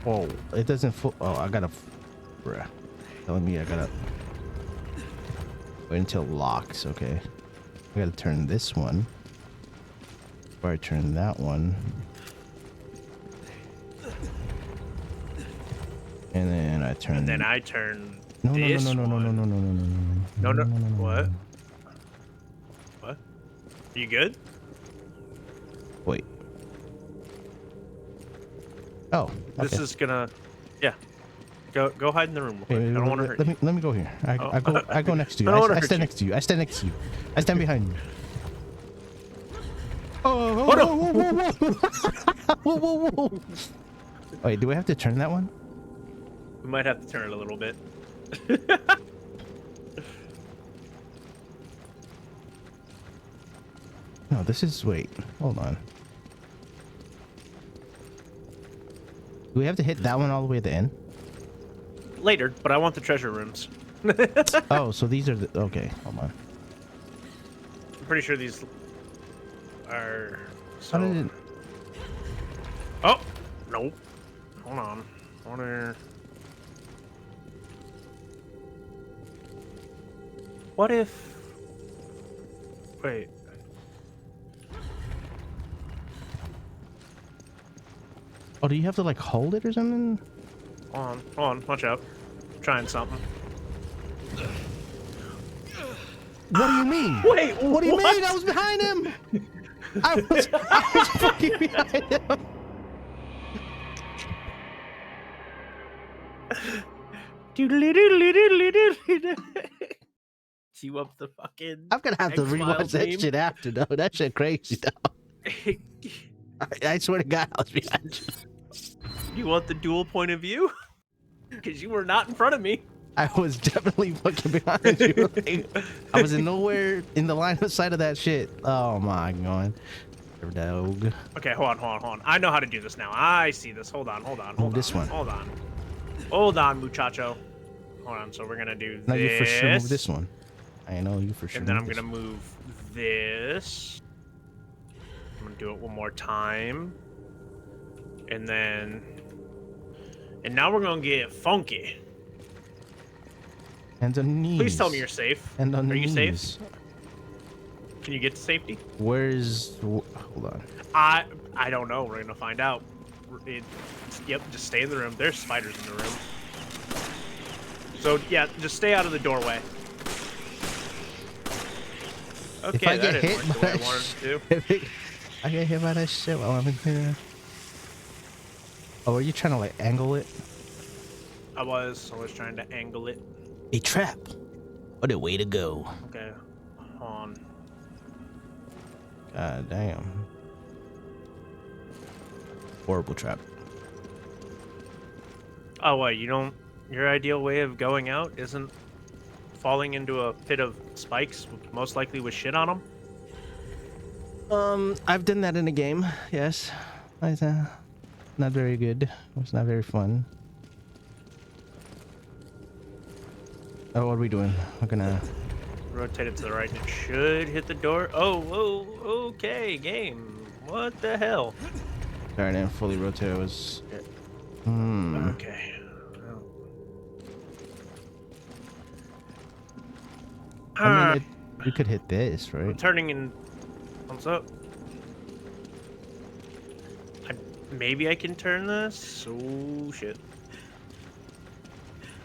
Whoa, it doesn't oh, I gotta... Bruh. Telling me I gotta... Wait until it locks, okay. I gotta turn this one. Before I turn that one. And then I turn... And then I turn No, this no, no, no, no, no, one. no, no, no, no, No, no, no. What? What? You good? Wait. Oh, okay. This is gonna... Yeah. Go hide in the room real quick. Wait, I don't want to hurt you. let me go here. Oh. I go next to you. I don't wanna I hurt stand you. next to you. I stand next to you. I stand behind you. Oh, Oh, no. whoa, whoa, whoa. Wait, do we have to turn that one? We might have to turn it a little bit. No, this is... Wait, hold on. Do we have to hit that one all the way at the end? Later, but I want the treasure rooms. Oh, so these are the... Okay, hold on. I'm pretty sure these are... How did So... it... Oh! Nope. Hold on. Wonder... What if... Wait. Oh, do you have to like hold it or something? Hold on, watch out. Trying something. What do you mean? Wait, What do you what? mean? I was behind him. I was fucking behind him. Cue up the fucking. I'm gonna have to rewatch X-Files that meme. shit after though. That shit crazy though. I swear to God, I was behind you. You want the dual point of view? Because you were not in front of me. I was definitely fucking behind you. Like, I was in nowhere in the line of sight of that shit. Oh my god. Dog. Okay, hold on. I know how to do this now. I see this. Hold on. this one. Hold on, muchacho. Hold on. So we're gonna do No, this. you for sure move this one. I know you for sure. And then move I'm this gonna move this. I'm gonna do it one more time. And then. And now we're gonna get funky. Hands on knees. Please tell me you're safe. And on Are you knees. safe? Can you get to safety? Where's? Hold on. I don't know. We're gonna find out. Yep, just stay in the room. There's spiders in the room. So yeah, just stay out of the doorway. Okay, If I that get didn't hit work the by way I that wanted it to. shit, I get hit by that shit while I'm in here. Oh, are you trying to like angle it? I was trying to angle it. A trap. What a way to go. Okay, hold on. God damn. Horrible trap. Oh wait, you don't. Your ideal way of going out isn't falling into a pit of spikes, most likely with shit on them. I've done that in a game. Yes. It's not very good. It's not very fun. Oh, what are we doing? We're gonna Rotate it to the right, and it should hit the door. Oh, okay, game. What the hell? Sorry, I didn't fully rotate. I was. Okay. I mean, you could hit this, I'm right? turning in. What's up? Maybe I can turn this. Oh shit!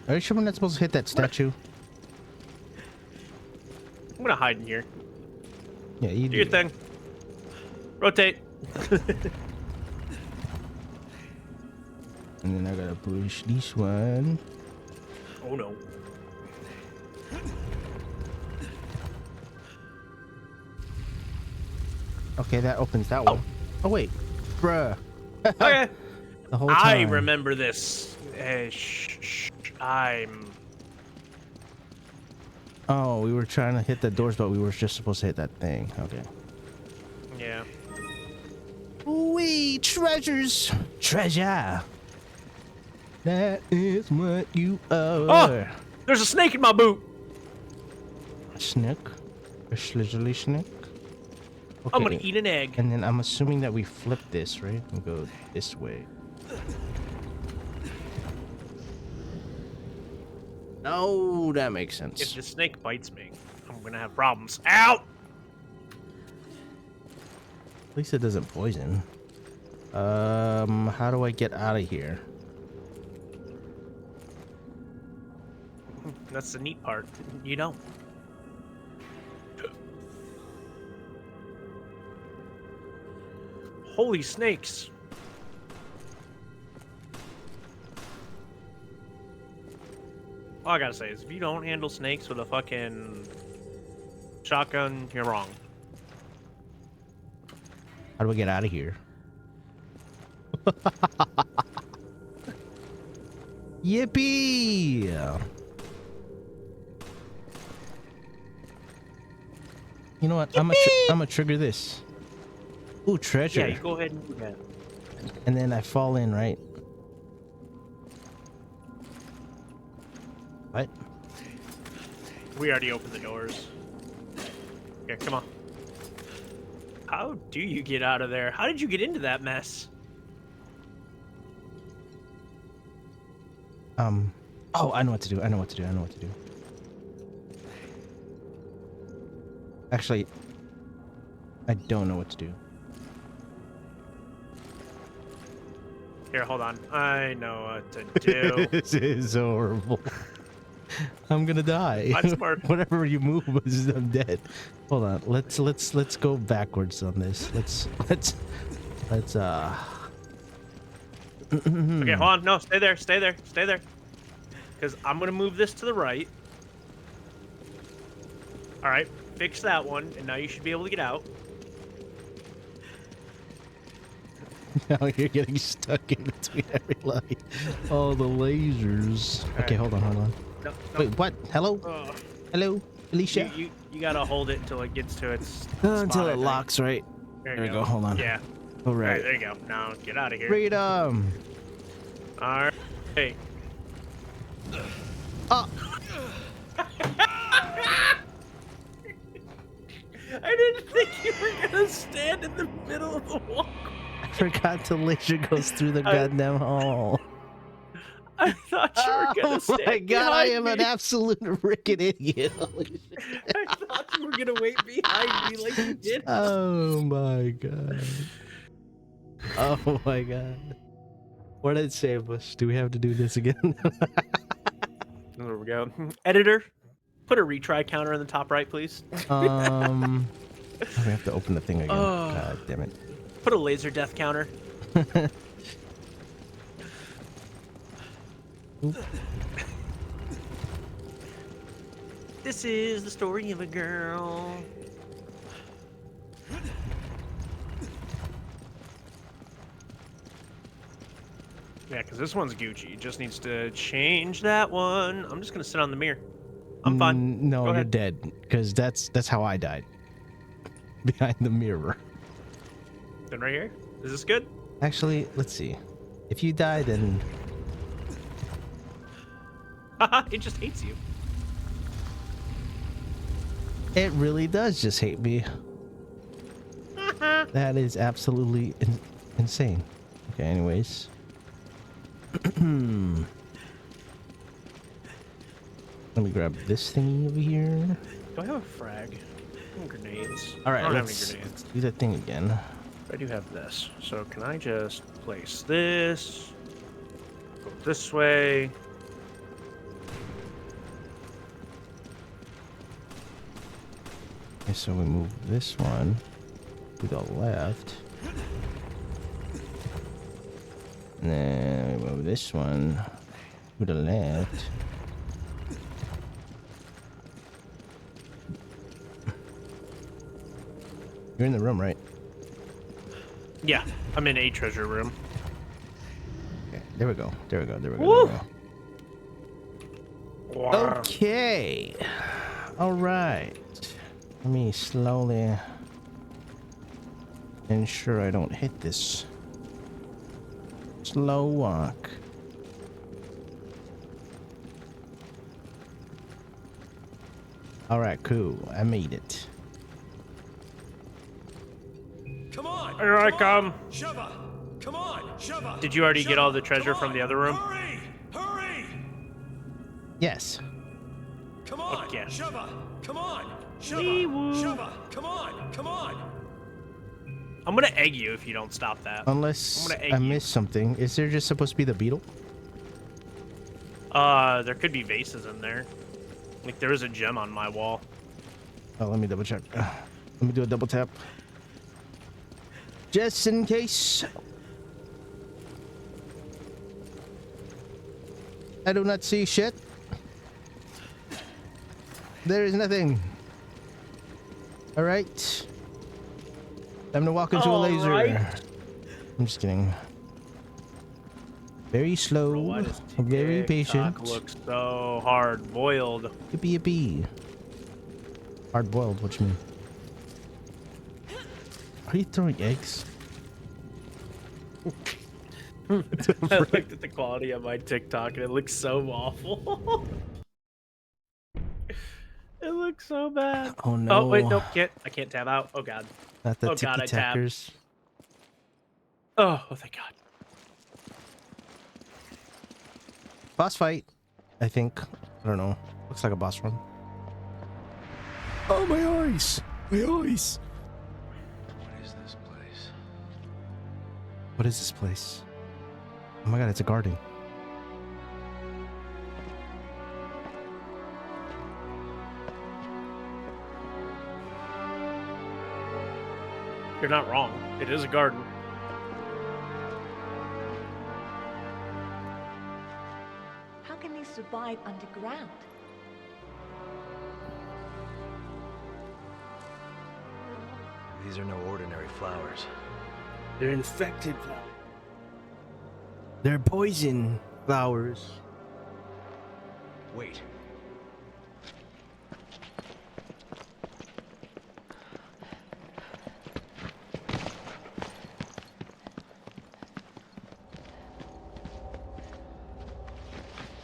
Are you sure we're not supposed to hit that statue? I'm gonna hide in here. Yeah, you Do your thing. Rotate. And then I gotta push this one. Oh no. Okay, that opens that one. Oh wait, bruh. Okay. The whole I time. remember this. I'm. Oh, we were trying to hit the doors, but we were just supposed to hit that thing. Okay. Yeah. Wee treasures, treasure. That is what you are. Oh! There's a snake in my boot. Snake, a slizzly snake. Okay. I'm gonna eat an egg. And then I'm assuming that we flip this, right? And go this way. Oh, that makes sense. If the snake bites me, I'm gonna have problems. Ow! At least it doesn't poison. How do I get out of here? That's the neat part. You don't. Holy snakes. All I gotta say is if you don't handle snakes with a fucking shotgun, you're wrong. How do I get out of here? Yippee! You know what? I'm gonna trigger this. Ooh, treasure. Yeah, you go ahead and do that. And then I fall in, right? What? We already opened the doors. Here, come on. How do you get out of there? How did you get into that mess? Oh, I know what to do. Actually, I don't know what to do. Here, hold on. I know what to do. This is horrible. I'm gonna die. Mine's smart. Whatever you move, I'm dead. Hold on. Let's go backwards on this. Let's Okay, hold on. No, stay there. Stay there. Stay there. Because I'm going to move this to the right. All right. Fix that one. And now you should be able to get out. Now you're getting stuck in between everybody. Oh, the lasers. All Okay, right. hold on. No, no. Wait, what? Hello? You, Alicia? you got to hold it until it gets to its Until spot, I it think. locks, right? There There you we go. Hold on. Yeah. All All right, right. there you go. Now get out of here. Freedom. All right. Hey. Oh, I didn't think you were going to stand in the middle of the wall. I forgot the laser goes through the goddamn hall. I thought you were going to stand Oh my god, I am behind an me. absolute freaking idiot. I thought you were gonna wait behind me like you did. Oh my god. Oh my god. What did it save us? Do we have to do this again? There we go. Editor, put a retry counter in the top right, please. Oh, we have to open the thing again. Oh. God damn it. Put a laser death counter. This is the story of a girl. Yeah, because this one's Gucci. It just needs to change that one. I'm just gonna sit on the mirror. I'm fine. No, Go you're ahead. dead. Because that's how I died. Behind the mirror. Then right here. Is this good? Actually, let's see. If you die, then Haha, it just hates you. it really does just hate me. That is absolutely insane. Okay, anyways. Let me grab this thingy over here. Do I have a frag? And grenades. All right, I don't have let's any grenades. do that thing again. I do have this. So can I just place this? Go this way. Okay, so we move this one to the left. And then we move this one to the left. You're in the room, right? Yeah, I'm in a treasure room. Okay, there we go. There we go. There we go. Woo! There we go. Wow. Okay. All right. Let me slowly ensure I don't hit this. Slow walk. All right, cool. I made it. Come on! Here I on. come. Sheva! Come on! Sheva! Did you already get all the Sheva, treasure come from on. the other room? Hurry! Hurry! Yes. Come on! Okay. Sheva! Come on! Wee-woo. Sheva! Sheva! Come on! Come on! I'm gonna egg you if you don't stop that. Unless I'm gonna egg I you. missed something. Is there just supposed to be the beetle? There could be vases in there. Like there is a gem on my wall. Oh, let me double check. Let me do a double tap. Just in case. I do not see shit. There is nothing. All right. Time to walk into a laser. Alright. I'm just kidding. Very slow, Why does very patient. TikTok look so hard boiled? Yippee yippee. Hard boiled, what you mean? Are you throwing eggs? I looked at the quality of my TikTok and it looks so awful. It looks so bad. Oh no. Oh wait, nope, I can't tab out. Oh god. Not the Oh, God, I ticky tabbed. tackers. Oh thank God. Boss fight, I think. I don't know. Looks like a boss run. Oh, my eyes! My eyes! What is this place? What is this place? Oh my god, it's a garden. You're not wrong. It is a garden. How can they survive underground? These are no ordinary flowers. They're infected flowers. They're poison flowers. Wait.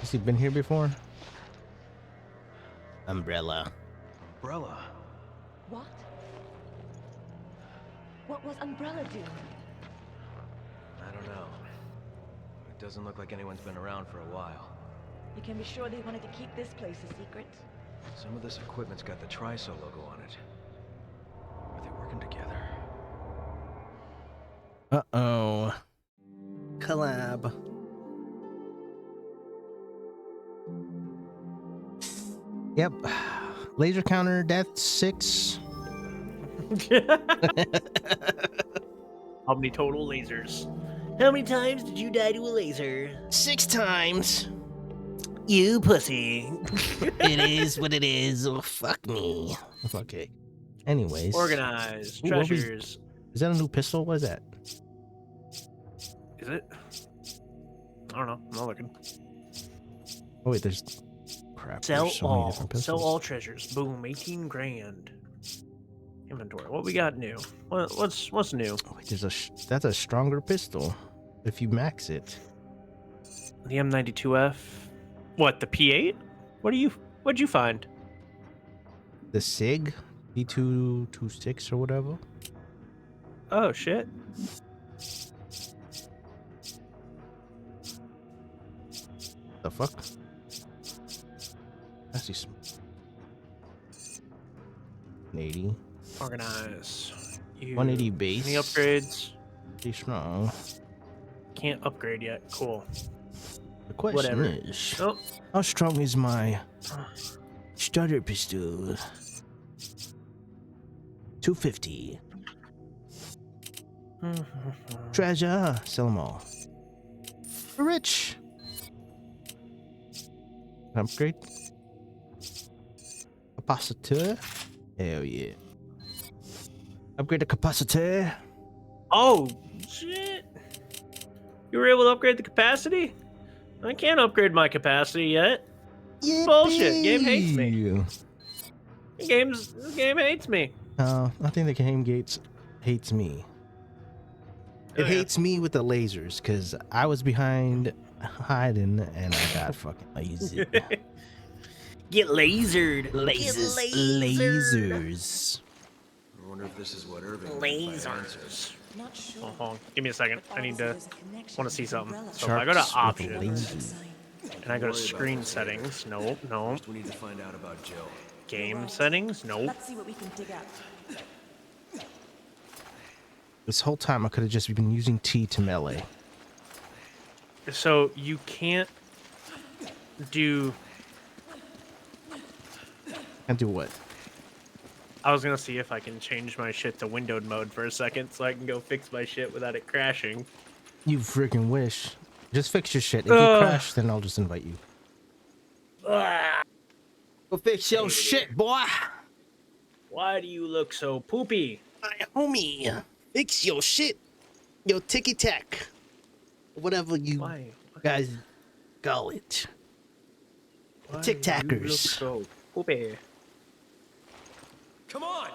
Has he been here before? Umbrella. Umbrella. What? What was Umbrella doing? I don't know. It doesn't look like anyone's been around for a while. You can be sure they wanted to keep this place a secret. Some of this equipment's got the Triso logo on it. Are they working together? Uh-oh. Collab. Yep. Laser counter death 6. How many total lasers? How many times did you die to a laser? 6 times. You pussy. It is what it is. Oh, fuck me. Okay. Anyways. Organized. Ooh, what we- Treasures. Is that a new pistol? What is that? Is it? I don't know. I'm not looking. Oh wait, there's crap. Sell There's so many all. different Sell pistols. all treasures. Boom. 18 grand. Inventory. What we got new? What's new? Oh, wait, there's that's a stronger pistol if you max it. The M92F. What? The P8? What'd you find? The SIG B226 or whatever. Oh shit. The fuck? I see some 180. Organize. 180 base. Any upgrades? Pretty strong. Can't upgrade yet. Cool. The question Whatever. is, Oh. how strong is my starter pistol? 250. Treasure. Sell them all. We're rich. Upgrade. Capacitor. Hell yeah. Upgrade the capacitor. Oh shit! You were able to upgrade the capacity? I can't upgrade my capacity yet. Bullshit, game hates me. The game hates me. I think the game hates me. It Oh, yeah. hates me with the lasers because I was behind hiding and I got fucking lazy. Get lasered. Lasers. I wonder if this is what Irving meant by answers. Lasers. Not sure. Oh, hold on. Give me a second. I need to. There's a connection Want to to see the something. umbrella. So if I go to Sharks with options lasers. and I go to Worry about screen this settings. Nope. Nope. First, we need to find out about Jill. Game settings. Nope. Let's see what we can dig up. This whole time I could have just been using T to melee. So you can't do. Can't do what? I was gonna see if I can change my shit to windowed mode for a second so I can go fix my shit without it crashing. You freaking wish. Just fix your shit. If you Ugh. crash, then I'll just invite you. Go fix your shit, boy. Why do you look so poopy? My homie, fix your shit. Your ticky tack. Whatever you Why? guys call it. Why Tic do you look Tackers. so poopy? Come on!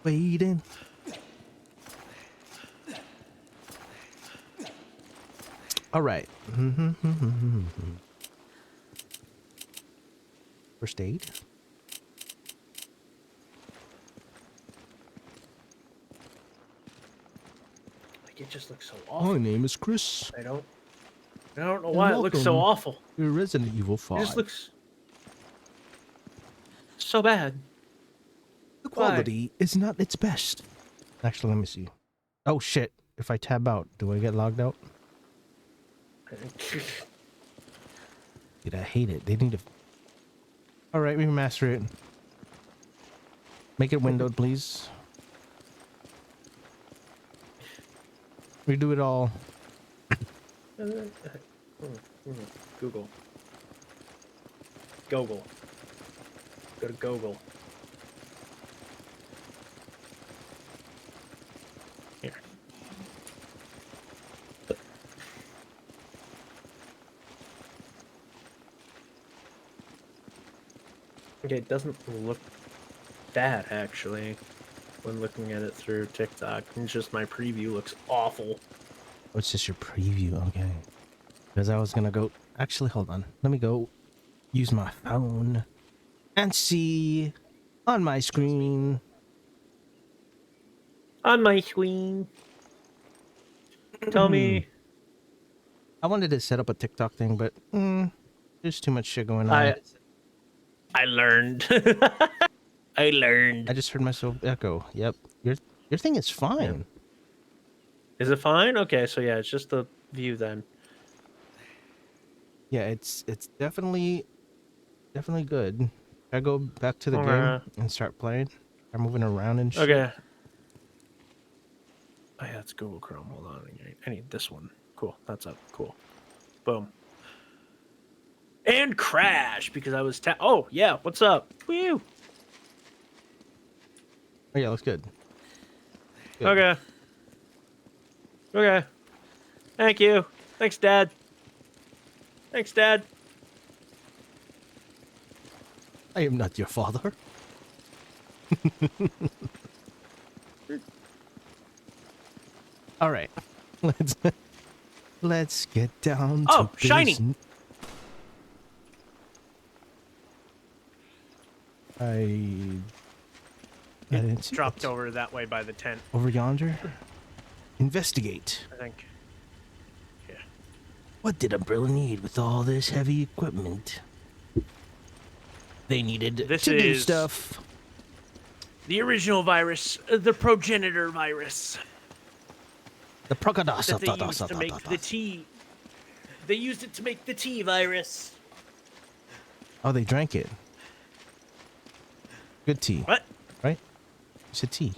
Waiting. All right. First aid. Like it just looks so My awful. name is Chris. I don't. I don't know why it looks so welcome. awful. Your Resident Evil It 5. just looks so bad. The quality is not its best. Actually, let me see. Oh shit! If I tab out, do I get logged out? Dude, I hate it. They need to. All right, remaster it. Make it windowed, please. Redo it all. Google. Google. Go to Google. Here. Okay, it doesn't look bad actually when looking at it through TikTok. It's just my preview looks awful. Oh, it's just your preview, okay. Because I was gonna go. Actually, hold on. Let me go use my phone and see on my screen. On my screen. Tell me. I wanted to set up a TikTok thing, but there's too much shit going on. I learned. I learned. I just heard myself echo. Yep, your thing is fine. Is it fine? Okay, so yeah, it's just the view then. Yeah, it's definitely good. I go back to the Okay. game and start playing. I'm moving around and shit. Okay. Oh yeah, it's Google Chrome. Hold on. I need this one. Cool. That's up. Cool. Boom. And crash because I was oh yeah, what's up? Woo. Oh yeah, looks good. Good. Okay. Okay. Thank you. Thanks, Dad. Thanks, Dad. I am not your father. All right, let's get down to Oh, shiny. business. I didn't see Dropped it. over that way by the tent, Over yonder. Investigate. I think. Yeah. What did Umbrella need with all this heavy equipment? They needed This to do is- stuff. The original virus, the progenitor virus. The Procadas. That they used to make the T. They used it to make the T virus. Oh, they drank it. Good tea, What? right? It's a tea.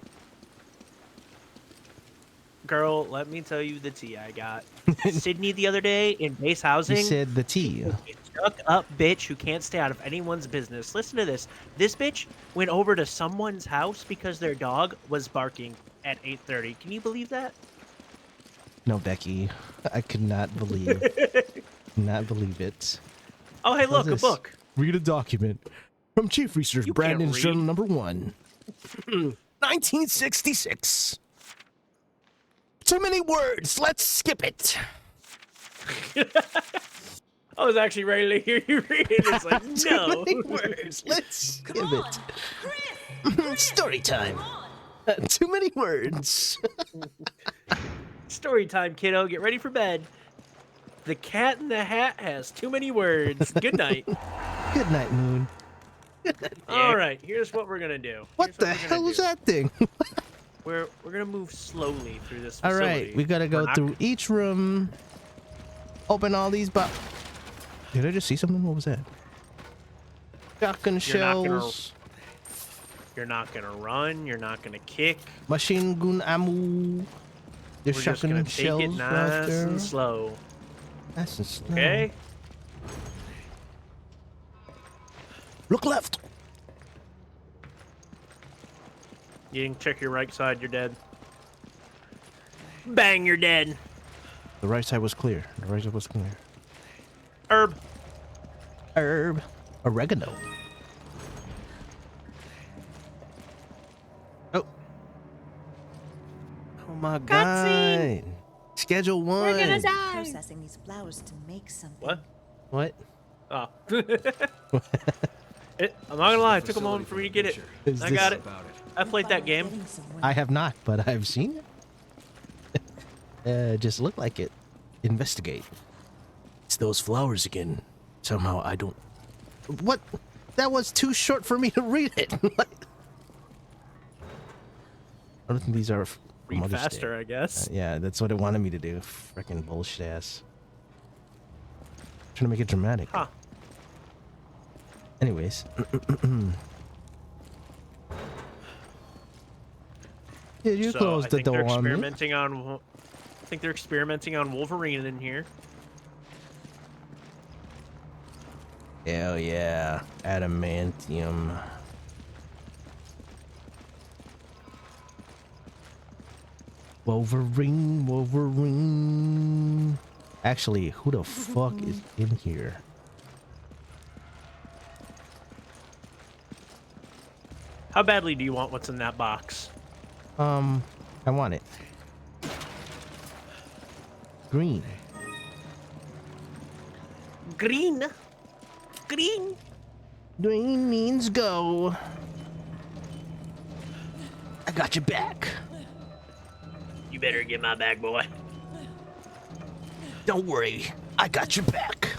Girl, let me tell you the tea I got. Sydney the other day in base housing. You said the tea. A stuck up bitch who can't stay out of anyone's business. Listen to this. This bitch went over to someone's house because their dog was barking at 8:30. Can you believe that? No, Becky, I could not believe it. Oh, hey, look, a this? book. Read a document from Chief Research You can't Brandon's read. Journal Number 1, 1966. Too many words. Let's skip it. I was actually ready to hear you read it. It's like, Too no. many words. Let's skip it. Story time. Too many words. Story time, kiddo. Get ready for bed. The Cat in the Hat has too many words. Good night. Good night, Moon. All right, here's what we're gonna do. What Here's the we're gonna hell is do. that thing? We're gonna move slowly through this All facility. right, we gotta We're go not- through each room. Open all these Did I just see something? What was that? Shotgun You're not gonna- shells. You're not gonna run. You're not gonna kick. Machine gun ammo. There's We're just gonna shotgun take shells it right nice there. and slow. Nice and slow. Okay. Look left. You didn't check your right side. You're dead. Bang! You're dead. The right side was clear. The right side was clear. Herb. Herb. Oregano. Oh. Oh my god. Schedule 1. We're gonna die. Processing these flowers to make something. What? What? Oh. I'm not gonna lie. It took a moment for me to get it. Is I this- got it. I played that game. Getting somewhere. I have not, but I've seen it. Just look like it. Investigate. It's those flowers again. Somehow I don't... What? That was too short for me to read it. I don't think these are... Read Mother's Day. faster, I guess. Yeah, that's what it wanted me to do. Freaking bullshit ass. Trying to make it dramatic. Huh. Anyways. Did you So, close I the think they're door on me? experimenting on. I think they're experimenting on Wolverine in here. Hell yeah. Adamantium. Wolverine, Wolverine. Actually, who the fuck is in here? How badly do you want what's in that box? I want it. Green. Green. Green. Green means go. I got your back. You better get my bag, boy. Don't worry, I got your back.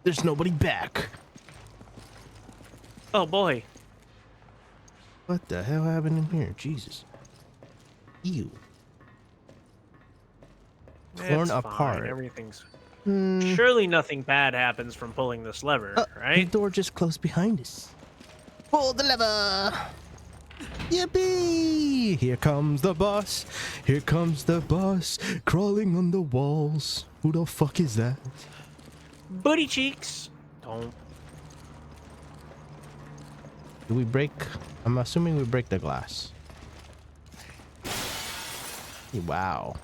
There's nobody back. Oh boy. What the hell happened in here? Jesus. Ew. Torn It's fine, apart. Everything's. Hmm. Surely nothing bad happens from pulling this lever, The right? door just closed behind us. Pull the lever. Yippee! Here comes the bus. Here comes the bus. Crawling on the walls. Who the fuck is that? Booty cheeks. Don't. Do we break? I'm assuming we break the glass. Wow.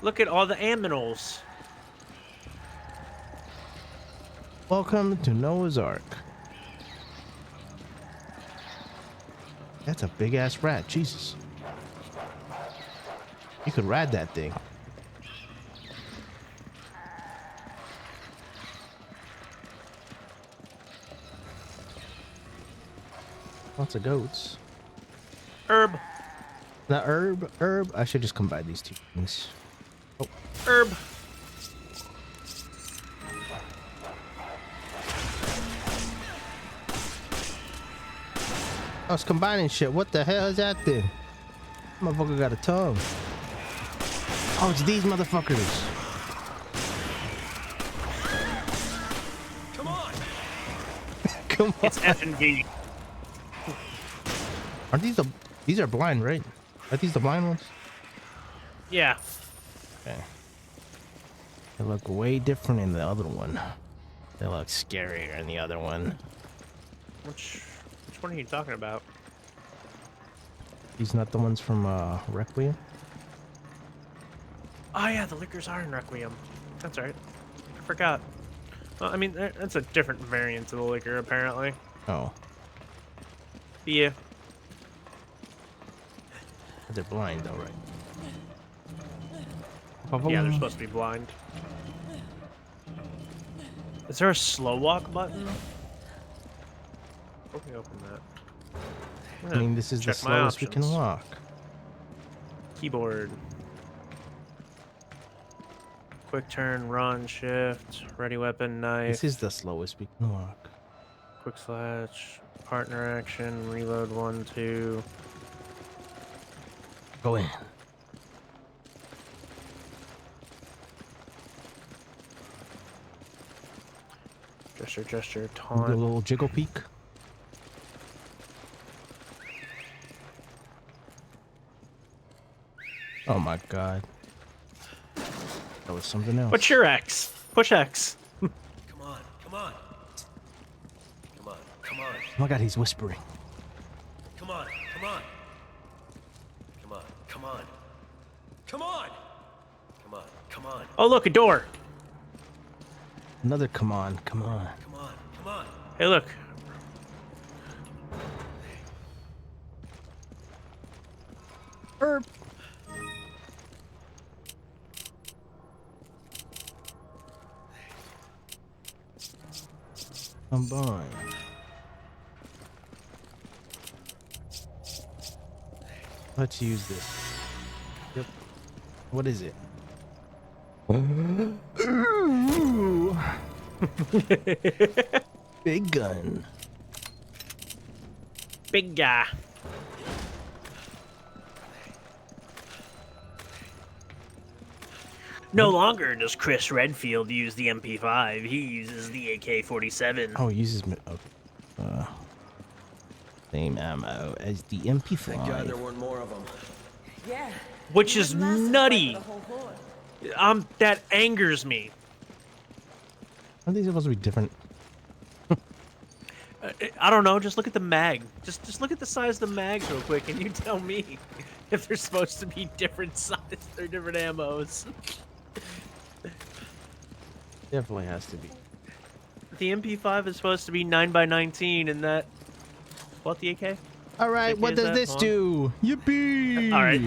Look at all the aminals. Welcome to Noah's Ark. That's a big ass rat. Jesus. You could ride that thing. Lots of goats. Herb. Now herb. I should just combine these two things. Herb. I was combining shit. What the hell is that thing? Motherfucker got a tongue. Oh, it's these motherfuckers. Come on! Come on. It's F and V. Aren't these are blind, right? Are these the blind ones? Yeah. Okay. They look way different in the other one. They look scarier in the other one. Which one are you talking about? These not the ones from Requiem? Oh yeah, the liquors are in Requiem. That's right. I forgot. Well, I mean, that's a different variant of the liquor, apparently. Oh, Yeah. they're blind though, right? Yeah, they're supposed to be blind. Is there a slow walk button? Let me open that. I mean, this is the Check my slowest we can options. walk. Keyboard. Quick turn, run, shift, ready weapon, knife, This is the slowest we can walk. quick slash, partner action, reload 1, 2. Go in. Gesture, Do a taunt. little jiggle peek. Oh my god. That was something else. What's your X? Push X. Come on, come on. Come on, come on, Oh my god, he's whispering. come on, come on. Come on, come on. Come on! Come on, come on, Oh, look, a door. Another come on, come on. come on, come on. Hey, look. Herb. Combine. Let's use this. Yep. What is it? Big gun. Big guy. No longer does Chris Redfield use the MP5. He uses the AK-47. Oh, it uses same ammo as the MP5. Thank God there weren't more of them. Yeah. Which is nutty. That angers me. Aren't these supposed to be different? I don't know. Just look at the mag. Just look at the size of the mags real quick, and you tell me if they're supposed to be different size or different ammos. Definitely has to be. The MP5 is supposed to be 9x19, and that. What, the AK? All right, what does this do? Yippee! All right.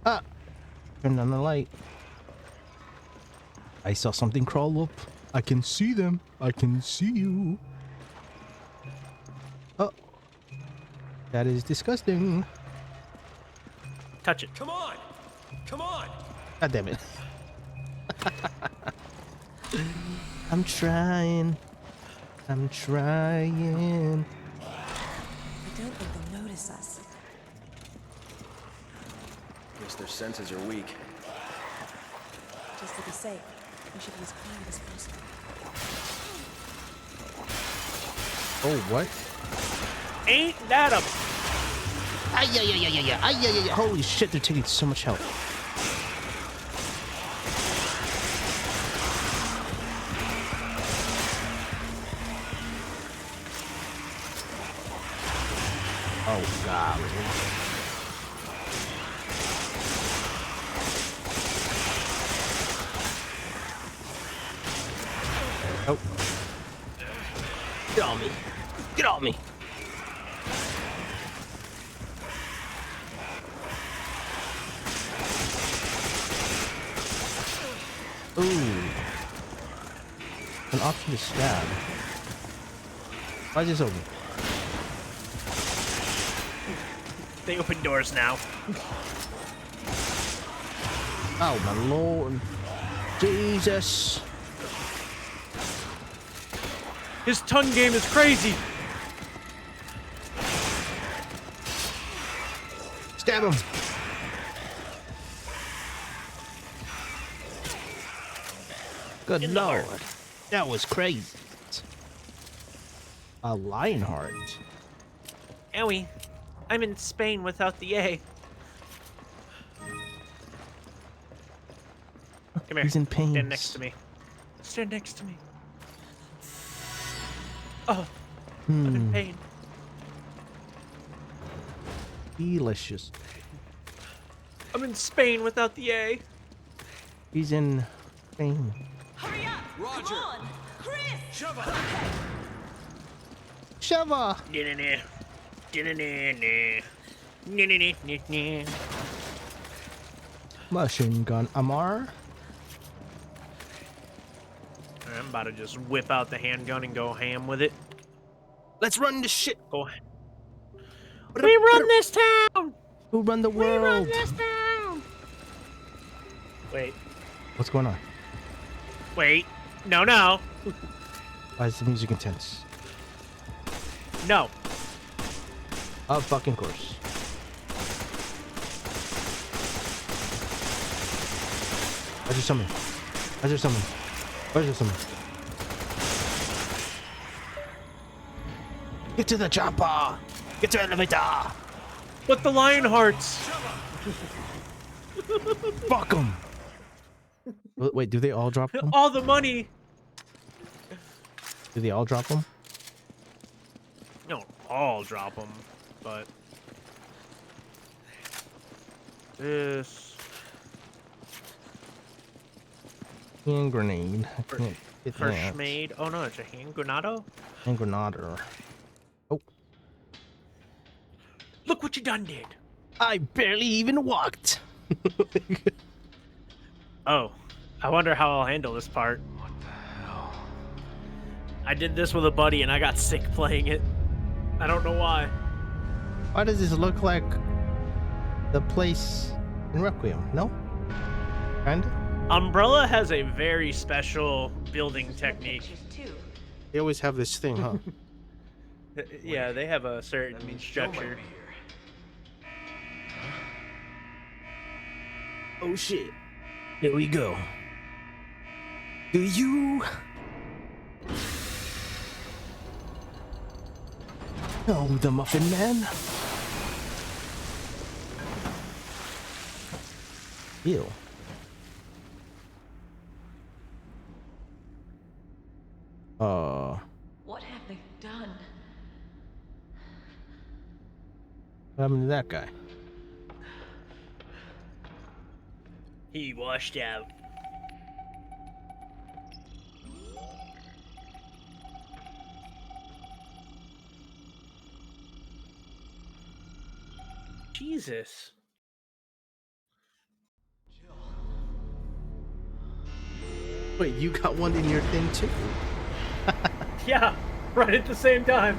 Ah, turn on the light. I saw something crawl up. I can see them. I can see you. Oh, that is disgusting. Touch it. Come on! Come on! God damn it. I'm trying. I'm trying. I don't think they'll notice us. Guess their senses are weak. Just to be safe, we should be as quiet as possible. Oh, what? Ain't that a... Yeah. Holy shit, they're taking so much health. Oh, God. Oh. Get on me. Get on me. Ooh. An option to stab. Why is this open? They open doors now. Oh, my Lord. Jesus. His tongue game is crazy. Stab him. Good In the Lord. heart. That was crazy. A lion heart. Owie. I'm in Spain without the A. Come here. He's in pain. Stand next to me. Stand next to me. Oh, I'm in pain. Delicious. I'm in Spain without the A. He's in pain. Hurry up! Roger. Come on! Chris! Shove up! Sheva. Da-na-na. Da-na-na-na. Na-na-na-na-na. Machine gun Amar. I'm about to just whip out the handgun and go ham with it. Let's run this shit. Go. We run this town. Who run the We run world? this town. Wait. What's going on? Wait. No, no. Why is the music intense? No. Of fucking course. Where's your summon? Where's your summon? Where's your summon? Get to the chopper! Get to the elevator! But the lion hearts. Fuck them! Wait, do they all drop them? All the money. Do they all drop them? No, all drop them, but this Hand grenade. I can't get first that. made. Oh no, it's a hand granado. Hand grenader. Oh, Look what you done did. I barely even walked. Oh, I wonder how I'll handle this part. What the hell? I did this with a buddy and I got sick playing it. I don't know why. Why does this look like the place in Requiem. No, kinda. Umbrella has a very special building technique. Pictures too. They always have this thing, huh? Yeah, they have a That certain means Joe might structure. be here. Oh shit! Here we go. Do you know the Muffin Man? Ew. What have they done? What happened to that guy? He washed out. Jesus. Wait, you got one in your thing too? Yeah, right at the same time.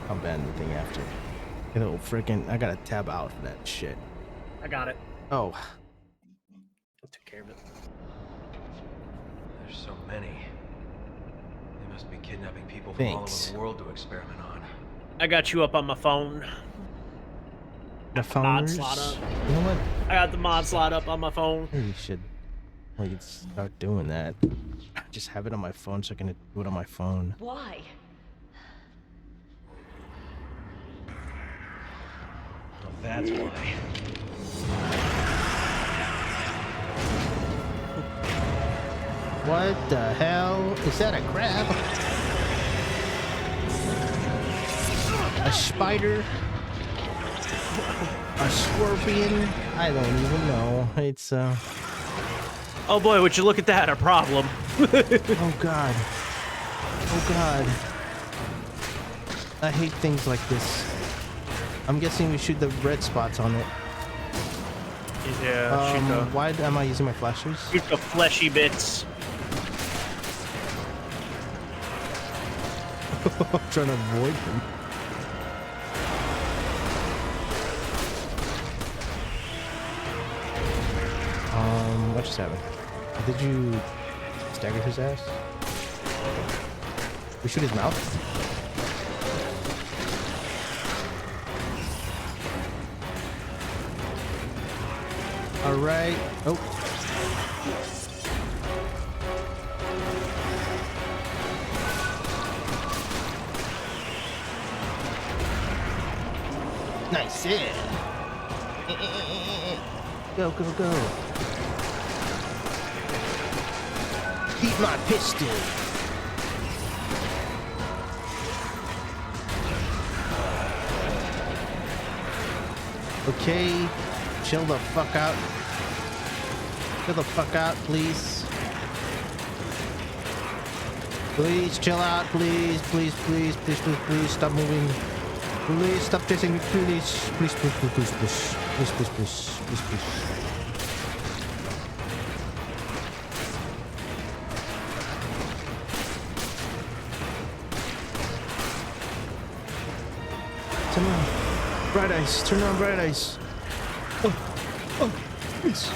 I'll ban the thing after. You know, freaking, I gotta tab out for that shit. I got it. Oh, I took care of it. There's so many. They must be kidnapping people from all Thanks. over the world to experiment on. I got you up on my phone. the Mod founders. slot up. You know what? I got the mod slot up on my phone. Maybe you should like start doing that. Just have it on my phone so I can do it on my phone. Why? Well, that's why. What the hell? Is that a crab? A spider? A scorpion? I don't even know. It's Oh boy, would you look at that? A problem. oh god. Oh god. I hate things like this. I'm guessing we shoot the red spots on it. Yeah, Why am I using my flashers? shoot the fleshy bits. I'm trying to avoid them. What just happened? Did you stagger his ass? We shoot his mouth? Alright. Oh. Nice, yeah. Go, go, go. Keep my pistol. Okay, chill the fuck out. Chill the fuck out, please. Please chill out, please, please, please, please, please, please, stop moving. Please stop chasing me, please. Please, please, please, please, please, please, please, please, please, please. Turn on. Bright eyes. Turn on bright eyes. Oh, oh, please.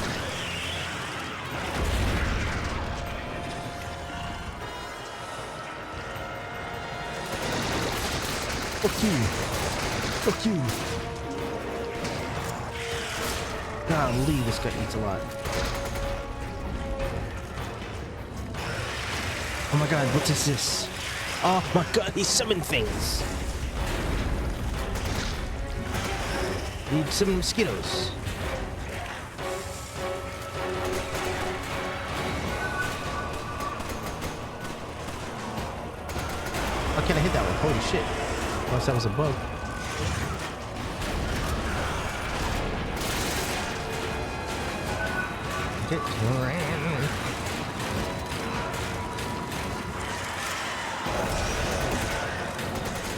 Fuck you. Fuck you. Golly, this guy eats a lot. Oh my god, what is this? Oh my god, he summoned things. Need some mosquitoes. How can I hit that one? Holy shit. Unless that was a bug. Get around.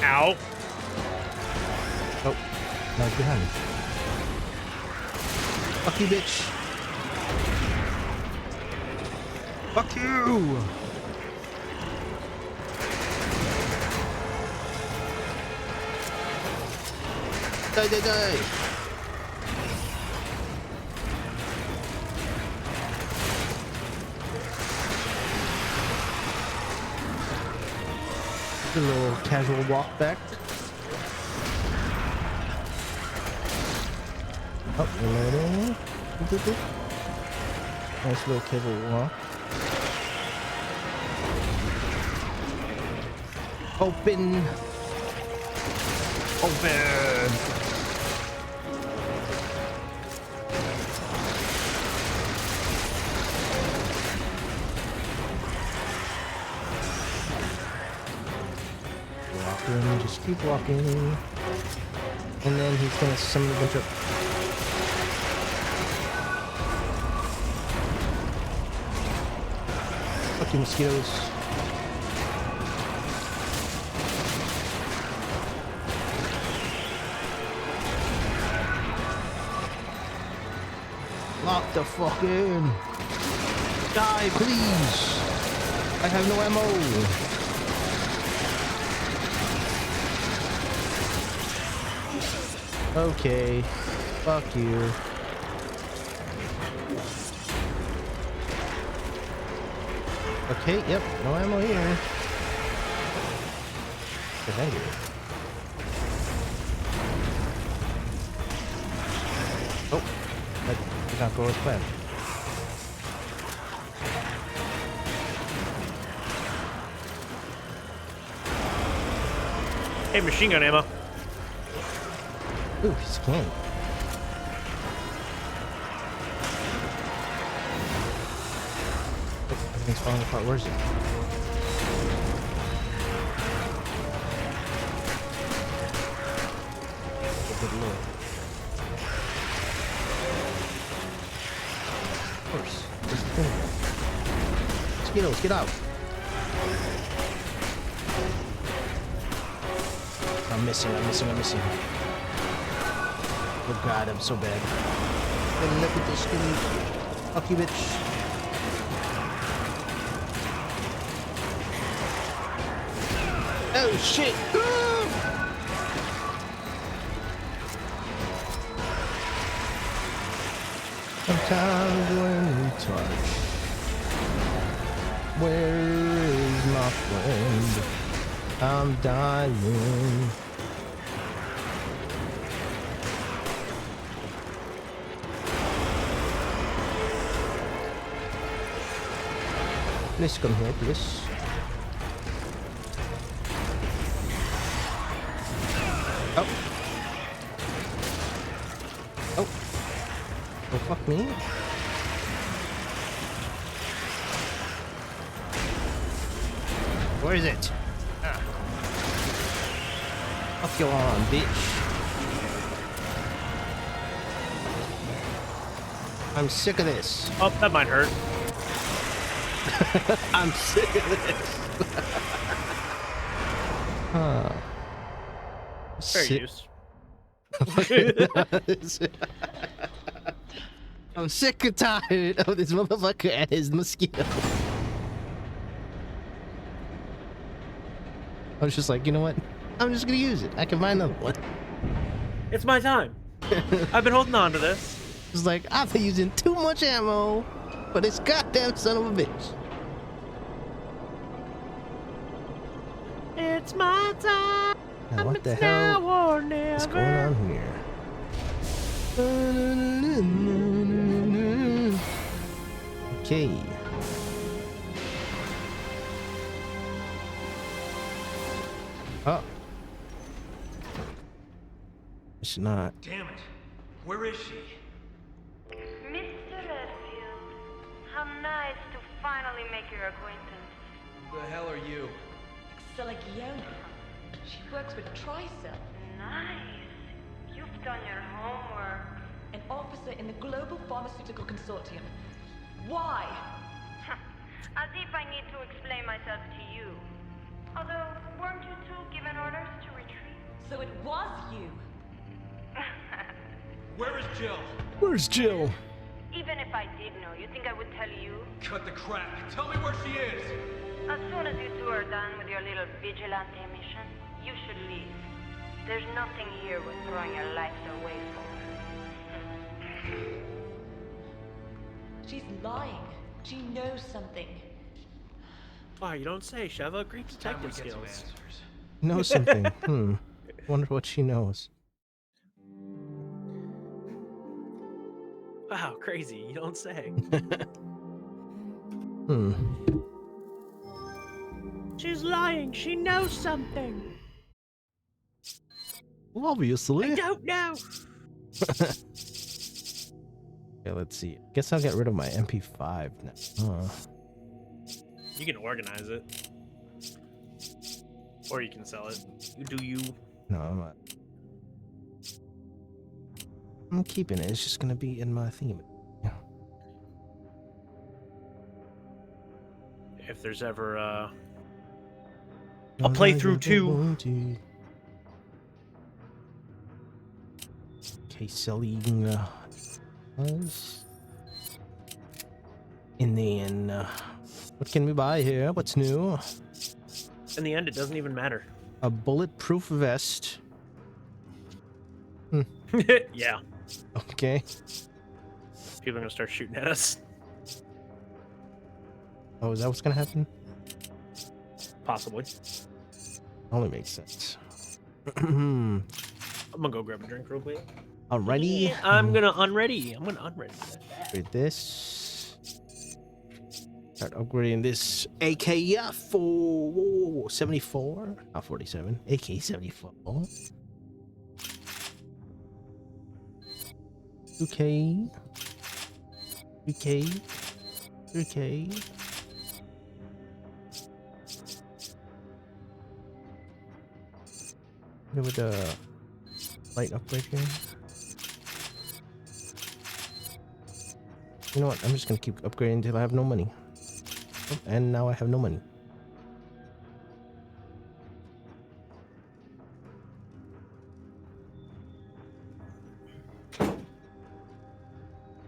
Ow. Oh, no, it's behind me. Fuck you, bitch. Fuck you. Die, die, die! A little casual walk back. Oh, reloading. Nice little casual walk. Open. Open. Walking, just keep walking. And then he's gonna summon a bunch of fucking mosquitoes. Lock the fuck in. Die, please. I have no ammo. Okay. Fuck you. Okay, yep, no ammo here. Get angry. Oh, that did not go as planned. Hey, machine gun ammo. Ooh, he's candy. Oh, everything's falling apart. Where is it? Oh, good lord. Of course. Where's the thing? Mosquitoes, get out! I'm missing. Oh god, I'm so bad. Then look at this skinny. Fuck you, bitch. Oh shit! Sometimes when we touch, where is my friend? I'm dying. Please come here, please. Oh. Oh. Oh, fuck me. Where is it? Ah. Fuck you on, bitch. I'm sick of this. Oh, that might hurt. I'm sick of this. Fair use. I'm sick and tired of this motherfucker and his mosquito. I was just like, you know what? I'm just gonna use it. I can buy another one. It's my time. I've been holding on to this. It's like, I've been using too much ammo for this goddamn son of a bitch. It's my time. Now what the It's hell now or never. is going on here? Okay. Oh. It's not. Damn it. Where is she? Mr. Redfield, how nice to finally make your acquaintance. Who the hell are you? Selagiona. She works with Tricell, Nice. You've done your homework. an officer in the Global Pharmaceutical Consortium. Why? As if I need to explain myself to you. Although, weren't you two given orders to retreat? So it was you. Where is Jill? Where's Jill? Even if I did know, you think I would tell you? Cut the crap. Tell me where she is. As soon as you two are done with your little vigilante mission, you should leave. There's nothing here worth throwing your lives away for. She's lying. She knows something. Oh, you don't say. Sheva, great Time we detective get some skills. answers. Knows something. Wonder what she knows. Wow, crazy. You don't say. She's lying. She knows something. Well, obviously. I don't know. Okay, let's see. Guess I'll get rid of my MP5 now. You can organize it. Or you can sell it. You do you. No, I'm not. I'm keeping it. It's just gonna be in my theme. If there's ever a playthrough 2. Okay, selling us. And then what can we buy here? What's new? In the end, it doesn't even matter. A bulletproof vest. Yeah. Okay. People are gonna start shooting at us. Oh, is that what's gonna happen? Possibly. Only makes sense. I'm gonna go grab a drink real quick. Alrighty. I'm gonna unready. I'm gonna unready. Upgrade this. Start upgrading this AK for 74. Not 47. AK 74. 2K. 3K. 3K. Go with the light upgrade here. You know what? I'm just gonna keep upgrading until I have no money. Oh, and now I have no money.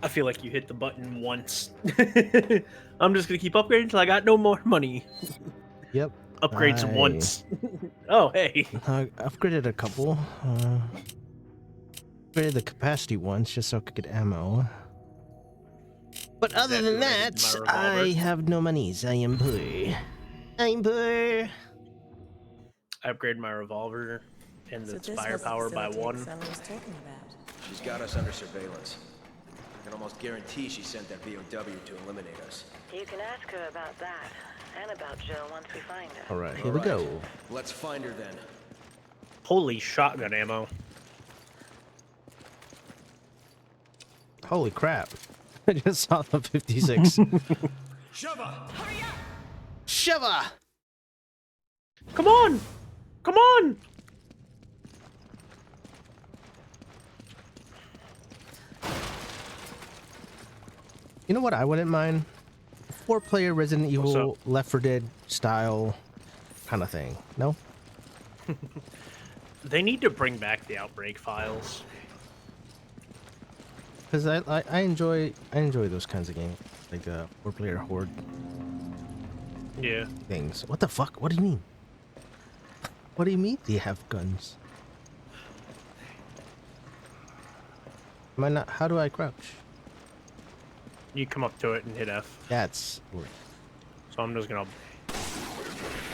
I feel like you hit the button once. I'm just gonna keep upgrading until I got no more money. Yep. Upgrades Aye. once. Oh, hey. I upgraded a couple. Upgraded the capacity once just so I could get ammo. But other than Exactly what I did that, with my revolver. I have no monies. I am poor. I'm poor. I upgraded my revolver and So its this was the firepower by facility 1. Excella was talking about. She's got us under surveillance. I can almost guarantee she sent that VOW to eliminate us. You can ask her about that, and about Jill once we find her. Alright, here we go. Let's find her then. Holy shotgun ammo. Holy crap. I just saw the 56. Sheva! Shiva! Come on! Come on! You know what I wouldn't mind? 4-player Resident What's Evil up? Left 4 Dead style kind of thing. No? They need to bring back the Outbreak files. Because I enjoy those kinds of games. Like 4-player horde Yeah. things. What the fuck? What do you mean? What do you mean they have guns? Am I not? How do I crouch? You come up to it and hit F. That's So I'm just gonna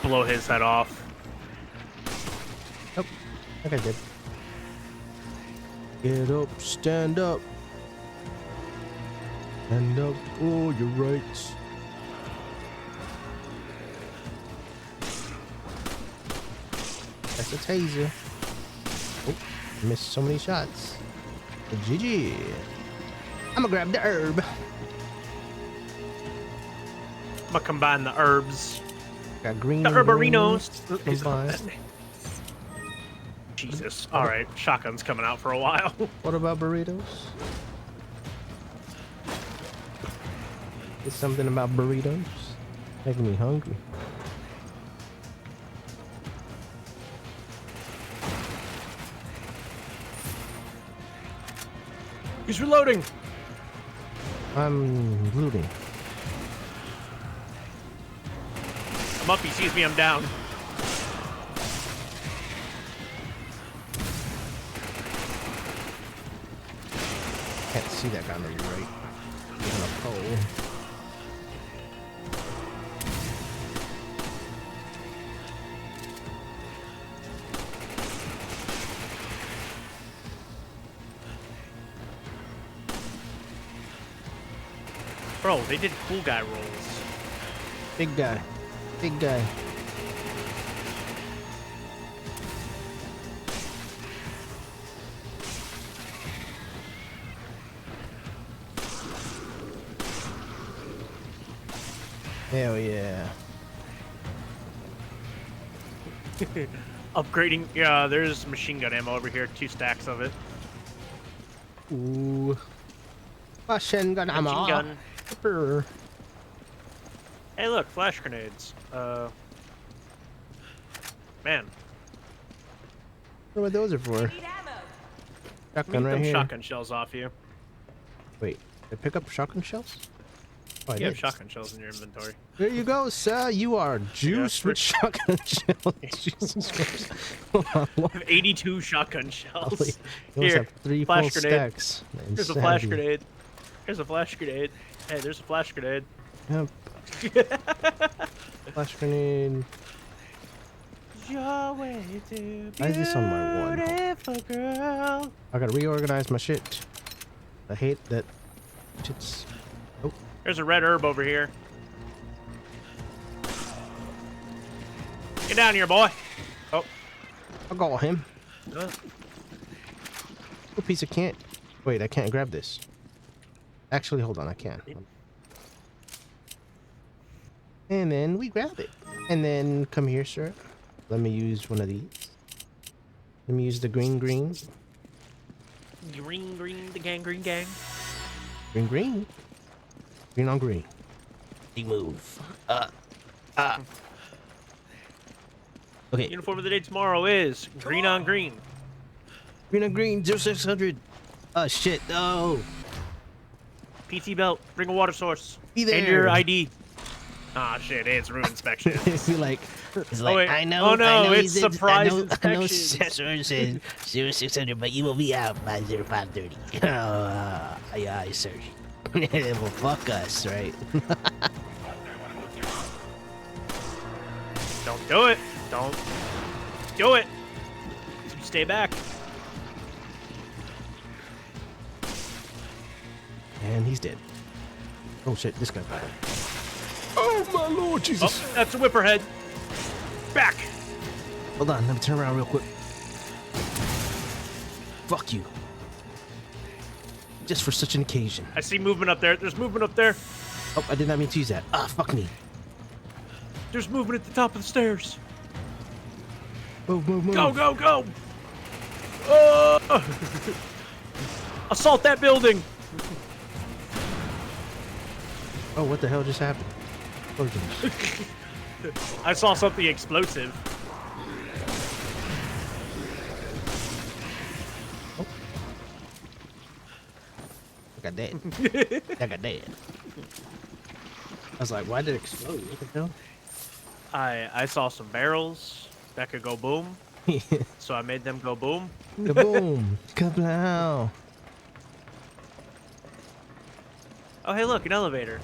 blow his head off. oh, like I did. Get up, stand up. Stand up for your rights. That's a taser. Oh, missed so many shots. GG. I'm gonna grab the herb. I'm gonna combine the herbs. Got green. The and green. herbarinos. Combine. Jesus. Alright, shotgun's coming out for a while. What about burritos? It's something about burritos. Making me hungry. He's reloading. I'm looting. I'm up, he sees me, I'm down. see that guy on the right. He's on a pole. Bro, they did cool guy rolls. Big guy. Big guy. Hell yeah. Upgrading. Yeah, there's machine gun ammo over here. 2 stacks of it. Ooh. Machine gun ammo. Machine gun. Brr. Hey, look, flash grenades. Man. What those are for? Need ammo. Shotgun Get right them here. shotgun shells off you. Wait, I pick up shotgun shells? Oh, I You have did. shotgun shells in your inventory. There you go, sir. You are juiced with shotgun shells. Jesus Christ. Hold on, I have 82 shotgun shells. you almost Here, have 3 flash full grenade. stacks. Here's a flash grenade. Here's a flash grenade. Hey, there's a flash grenade. Yep. Flash grenade. Your way to Why is this on my one? beautiful girl. I gotta reorganize my shit. I hate that shit's... Oh, There's a red herb over here. Get down here, boy. Oh. I'll go him. Uh, A piece of can't... Wait, I can't grab this. Actually, hold on, I can. And then we grab it. And then come here, sir. Let me use one of these. Let me use the green. green, the gang, green gang. Green. Green on green. He move. Okay, Uniform of the day tomorrow is green on green. green on green, 0600. Oh shit, no. PT belt, bring a water source. Be And your there. ID. Ah, shit, it's room inspection. It's like, it's like, wait. I know. Oh, no, I know it's you did- surprise I know inspections. Sensor said 0600, but you will be out by 0530. Yeah, sir. Well, fuck us, right? Don't do it. Don't do it. Stay back. And he's dead. Oh shit, this guy got him. Oh my lord Jesus! Oh, that's a whipperhead. Back. Hold on, let me turn around real quick. Fuck you. Just for such an occasion. I see movement up there. There's movement up there. Oh, I did not mean to use that. Ah, fuck me. There's movement at the top of the stairs. Move. Go, go, go. Assault that building. Oh, what the hell just happened? Oh, I saw something explosive. I got dead. I got dead. I was like, why did it explode? What the hell? I saw some barrels that could go boom, so I made them go boom. Kaboom! Kablow! Oh, hey, look, an elevator.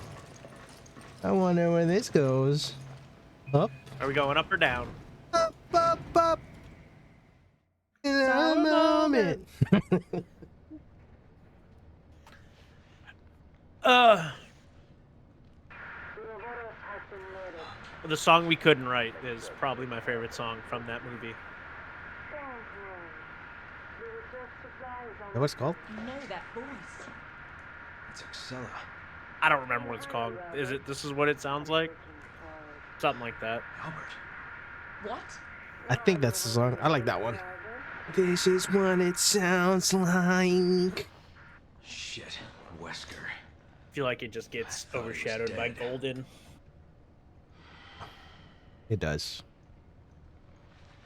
I wonder where this goes. Up, Are we going up or down? up, up, up. In a moment. The song we couldn't write is probably my favorite song from that movie. What's it called? You know that voice. It's Excella. I don't remember what it's called. Is it? This is what it sounds like? Something like that. Albert. What? I think that's the song. I like that one. This is what it sounds like. Shit. Wesker. I feel like it just gets I thought he was overshadowed by dead. Golden. It does.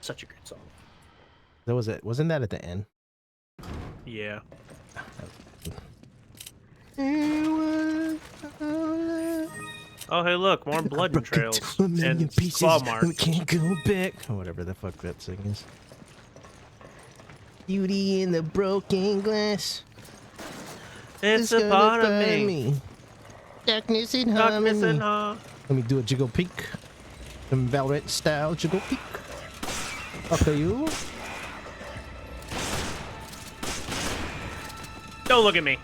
Such a good song. That was it. Wasn't that at the end? Yeah. Oh, hey, look, more blood and trails A million and pieces. claw We marks. can't go back. Or whatever the fuck that thing is. Beauty in the broken glass. It's a gonna part of burn me. Darkness and Darkness harmony. and harm. Let me do a jiggle peek. Some Valorant style jiggle peek. Okay, you. Don't look at me.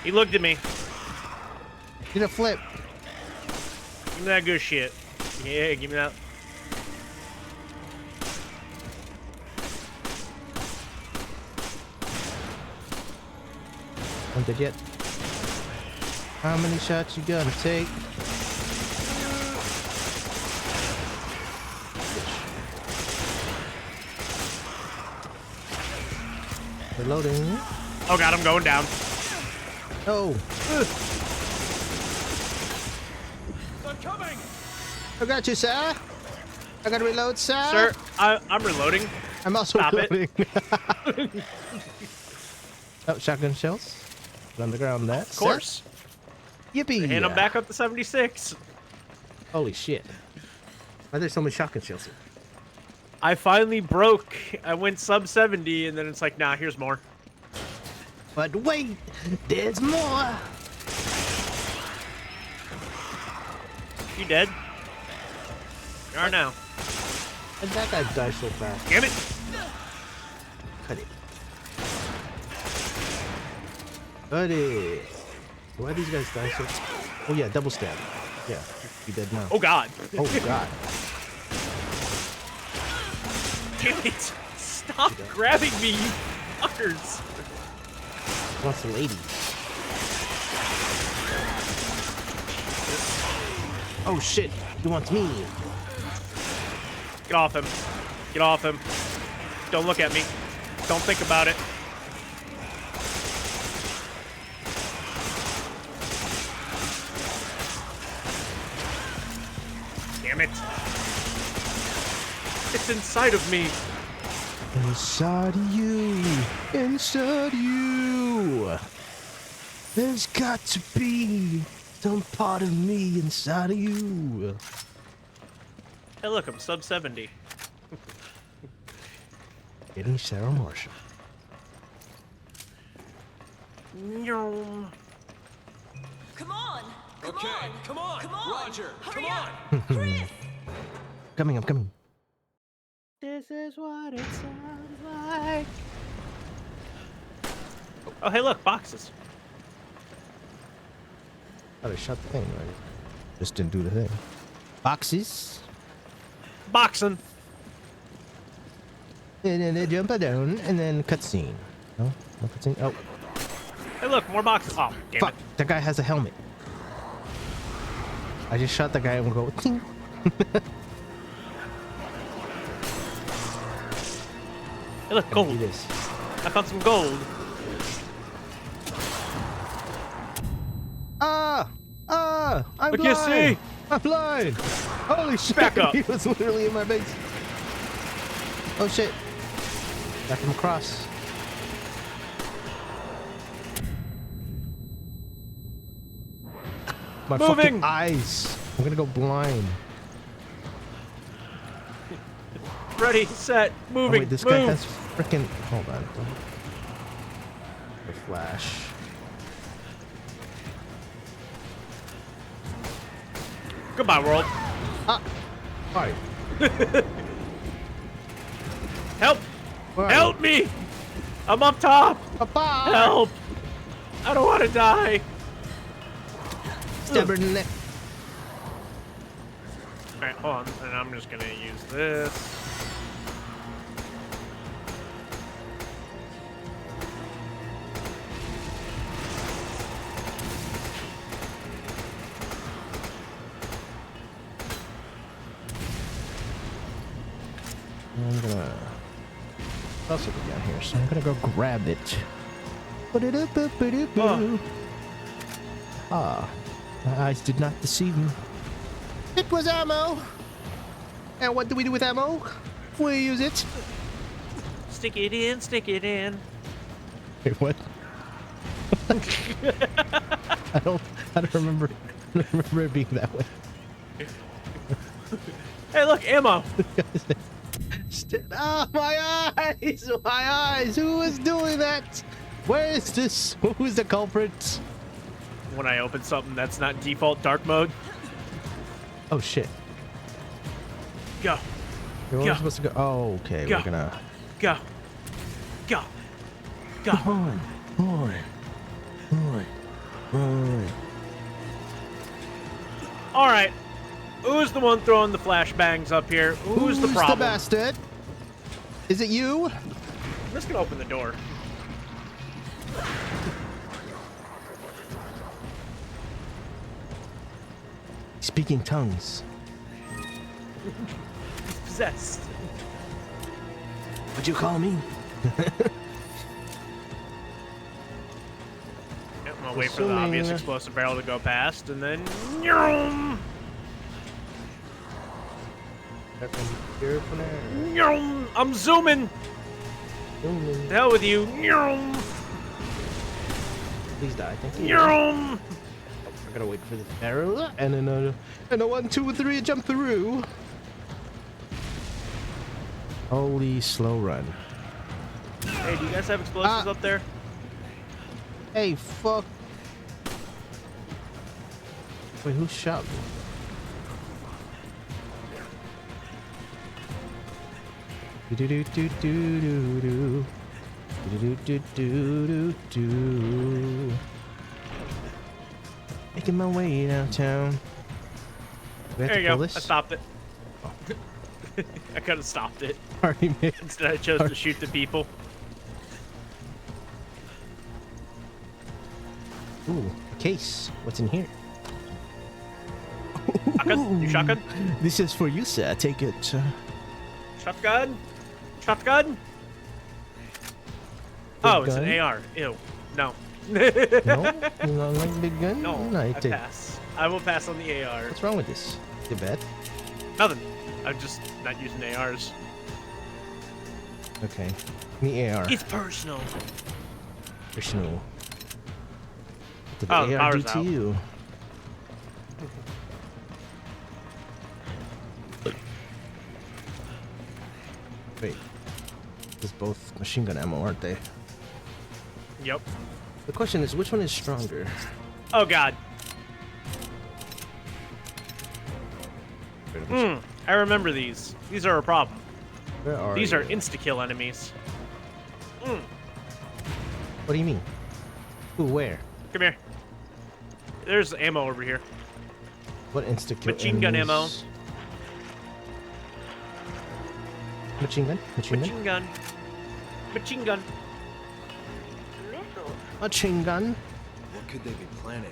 He looked at me. Did a flip. Give me that good shit. Yeah, give me that. I'm dead yet. How many shots you gonna take? Reloading. Oh god, I'm going down. No. I'm coming! I got you, sir. I gotta reload, sir. Sir, I'm reloading. I'm also Stop it. reloading. Oh, shotgun shells. On the ground, that. Of course. Yippee! And I'm back up to 76. Holy shit! Why are there so many shotgun shells here? I finally broke. I went sub 70, and then it's like, nah, here's more. But wait, there's more. You dead? You are now. And that guy died so fast. Damn it! Cut it. Cut it. Why are these guys die so? Oh yeah, double stab. Yeah, you dead now. Oh god. Oh god. Damn it! Stop grabbing me, you fuckers! What's the lady? Oh shit! He wants me. Get off him. Get off him. Don't look at me. Don't think about it. Damn it. It's inside of me. Inside of you. Inside of you. There's got to be some part of me inside of you. Hey, look, I'm sub 70. Getting Sarah Marshall. Nyom. Come on! Come Okay, on! come on! Come on! Roger, Hurry come up! on! Chris! Coming, I'm coming. This is what it sounds like. Oh, hey, look, boxes. Oh, they shot the thing, right? Just didn't do the thing. Boxes. Boxing. And then they jump down, and then cutscene. No? No cutscene? Oh, Hey, look, more boxes. Oh, damn fuck. it. That guy has a helmet. I just shot the guy and we'll go, ting. Hey, look, Do gold. this. I found some gold. I'm I can't blind. see. I'm blind. Holy shit. Back up. He was literally in my face. Oh shit. Back him across. My Moving. fucking eyes. I'm gonna go blind. Ready, set, Oh moving, wait, this move. guy has freaking. Hold on. The flash. Goodbye, world. Alright. Help! Where are you? Help me! I'm up top! Papa! Help! I don't want to die! Stab her in the neck. Alright, hold on. And I'm just gonna use this. I'm gonna. What else have we got here? So I'm gonna go grab it. Ba-da-da-ba-ba-da-boo. Ah, my eyes did not deceive me. It was ammo. And what do we do with ammo? We use it. Stick it in, stick it in. Wait, what? I don't remember it being that way. Hey, look, ammo! Ah, my eyes! My eyes! Who is doing that? Where is this? Who's the culprit? When I open something that's not default dark mode, Oh shit. go, Where are we Go. supposed to go? Oh, okay. Go. We're gonna. go, go, go. On. All right. Who's the one throwing the flashbangs up here? Who's the problem? bastard? Is it you? I'm just gonna open the door. Speaking tongues. Possessed. What'd you call me? Yep, I'm gonna wait for the obvious Assuming- explosive barrel to go past, and then. Nyum! Nyum! I'm zooming. The hell with you. Nyum! Please die. Thank you. Nyum! I gotta wait for the barrel and another and a 1, 2, 3 jump through. Holy slow run. Hey, do you guys have explosives Ah. up there? Hey, fuck. Wait, who shot me? Do do do do do do do do do do. Making my way downtown. We have There to you pull go. this? I stopped it. I could have stopped it. Already made. Instead, I chose to shoot the people. Ooh, a case. What's in here? Shotgun? You shotgun? This is for you, sir. Take it. Shotgun? Shotgun? Oh, it's an gun? AR. Ew. No. No, you don't like big gun. No, I take. pass. I will pass on the AR. What's wrong with this? You bad? Nothing. I'm just not using ARs. Okay. The AR. It's personal. Personal. What did Oh, the the AR do power's to out. you? Wait. This is both machine gun ammo, aren't they? Yep. The question is, which one is stronger? Oh, God. I remember these. These are a problem. Where are These you? are insta-kill enemies. What do you mean? Who, where? Come here. There's ammo over here. What insta-kill Machine gun ammo. enemies? Machine gun? Machine gun? Machine gun. Machine gun. Missiles? Machine gun? What could they be planning?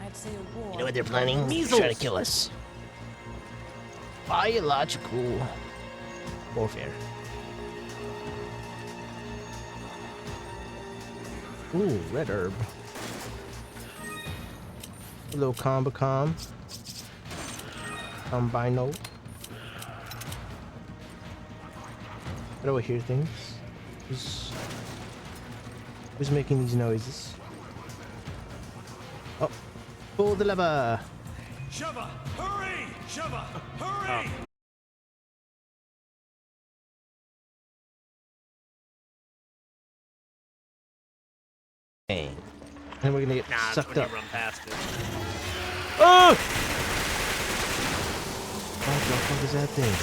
I'd say a war. You know what they're planning? Measles. Try to kill us. Biological warfare. Ooh, red herb. Hello, Combicom. Combino. How do I hear things? Who's making these noises? Oh, pull the lever. Sheva! Hurry! Sheva! Hurry! Bang. And we're gonna get Nah, it's sucked when up. you run past it. Oh! What the fuck is that thing?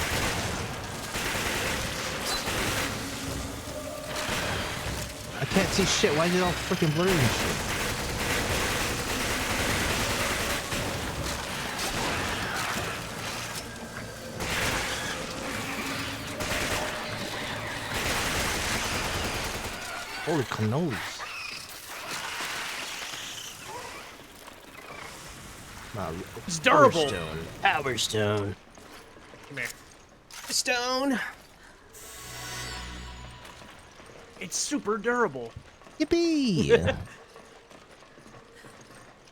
I can't see shit. Why is it all freaking blurry and shit? Holy cannolis. Wow, It's durable. Power Stone. Power Stone. Come here. Stone. It's super durable. Yippee!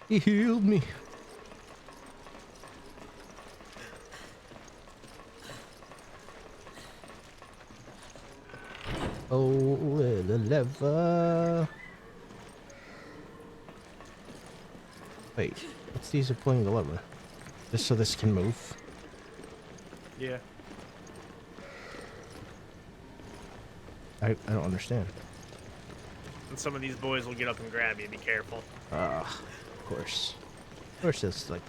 He healed me. Oh, the lever. Wait, what's these are pulling the lever? Just so this can move. Yeah. I don't understand. And some of these boys will get up and grab you. Be careful. Of course. Of course, it's like.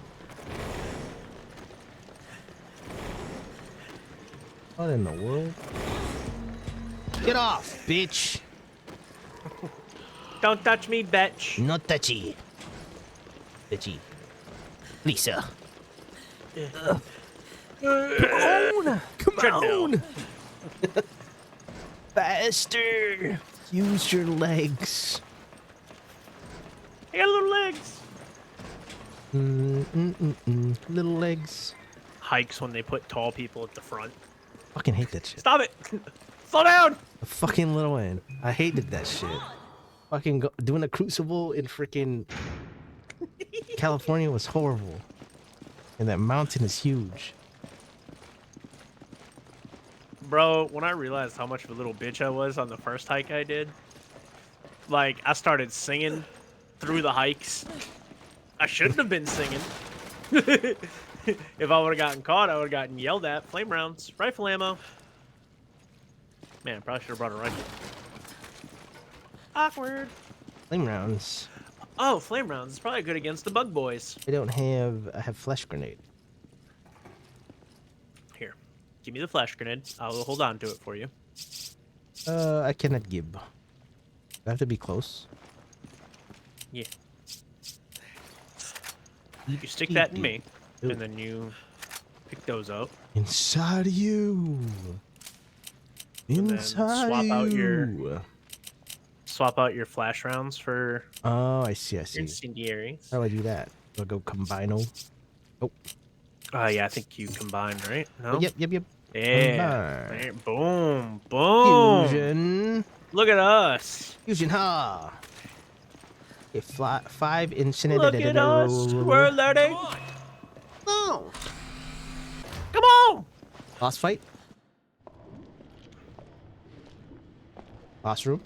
What in the world? Get off, bitch! Don't touch me, bitch. Not touchy. Bitchy. Lisa. Come on! Come Treadmill. on! Faster! Use your legs. I got little legs. Little legs. Hikes when they put tall people at the front. Fucking hate that shit. Stop it! Slow down! A fucking little man. I hated that shit. Fucking doing a crucible in freaking California was horrible. And that mountain is huge. Bro, when I realized how much of a little bitch I was on the first hike I did, like, I started singing through the hikes. I shouldn't have been singing. If I would have gotten caught, I would have gotten yelled at. Flame rounds, rifle ammo. Man, probably should have brought a rifle. Awkward. Flame rounds. Oh, flame rounds. It's probably good against the bug boys. I have flash grenade. Here, give me the flash grenade. I'll hold on to it for you. I cannot give. I have to be close. Yeah. You stick that in me, and then you pick those up. Inside you. And then Inside swap out your flash rounds for Oh, I see. incendiaries. How do I do that? Do I go combino? Oh. Yeah, I think you combine, right? No. Yep. Yeah. Combine. There- Boom. Boom. Fusion. Look at us. Fusion, ha! Okay, 5 incinerated. Look at us. We're learning. No! Come on. Boss fight? Boss room?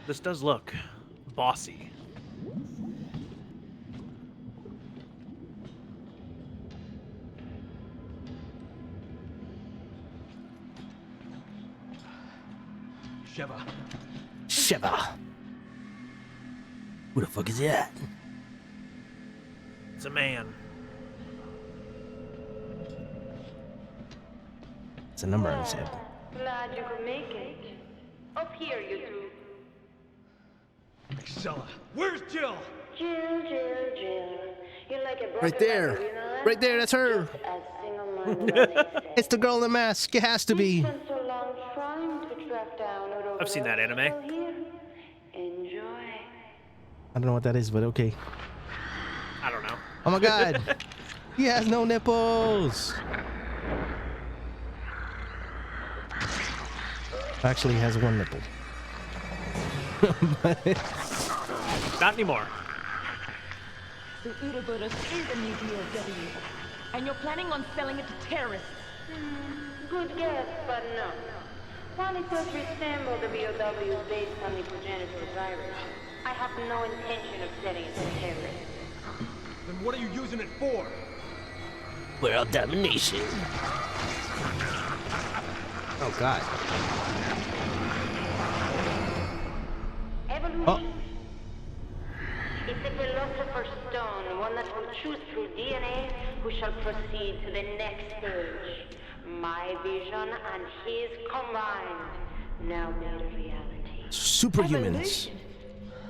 This does look bossy. Sheva. Who the fuck is that? It's a man. It's a number on his head. Glad you could make it. Up here, you two. Excella, where's Jill? Jill. You're like a broken Right there. record, you know that? Right there, that's her. As single-minded as they say. It's the girl in the mask. It has to be. Spent so long trying to track down Udo I've seen that anime. Here. Enjoy. I don't know what that is, but okay. I don't know. Oh my god. He has no nipples. Actually, he has one nipple. Not anymore. The Uroboros is a new DOW, and you're planning on selling it to terrorists. Good guess, but no. While it does resemble the BOWs based on the progenitor virus, I have no intention of selling it to terrorists. Then what are you using it for? World domination. Oh god. Evolution. Oh. It's a philosopher's stone, one that will choose through DNA who shall proceed to the next stage. My vision and his combined, now made a reality. Superhumans. Evolution?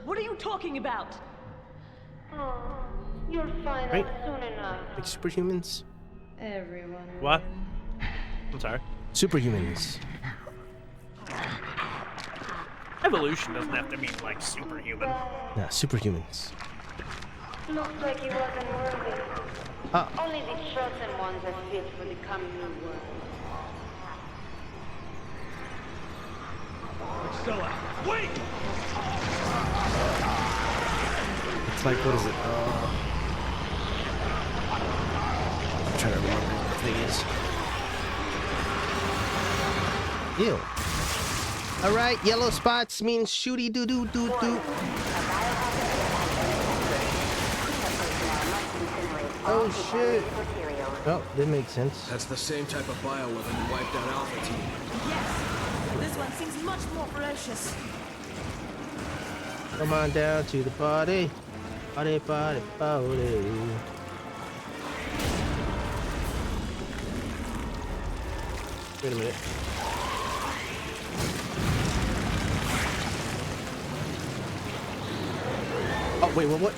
What are you talking about? Oh, you'll find Right. out soon enough. Like superhumans? Everyone. What? I'm sorry. Superhumans. Evolution doesn't have to mean like superhuman. Nah, superhumans. Looks like he wasn't worthy. Ah. Only the chosen ones are fit for the coming new world. Excella, wait! It's like, what is it? I'm trying to remember what the thing is. Ew. Alright, yellow spots means shooty doo doo doo doo. Oh shit. Oh, that makes sense. That's the same type of bioweapon that wiped out Alpha Team. Yes, but this one seems much more ferocious. Come on down to the party. Party, party, party. Wait a minute. Oh, wait, what?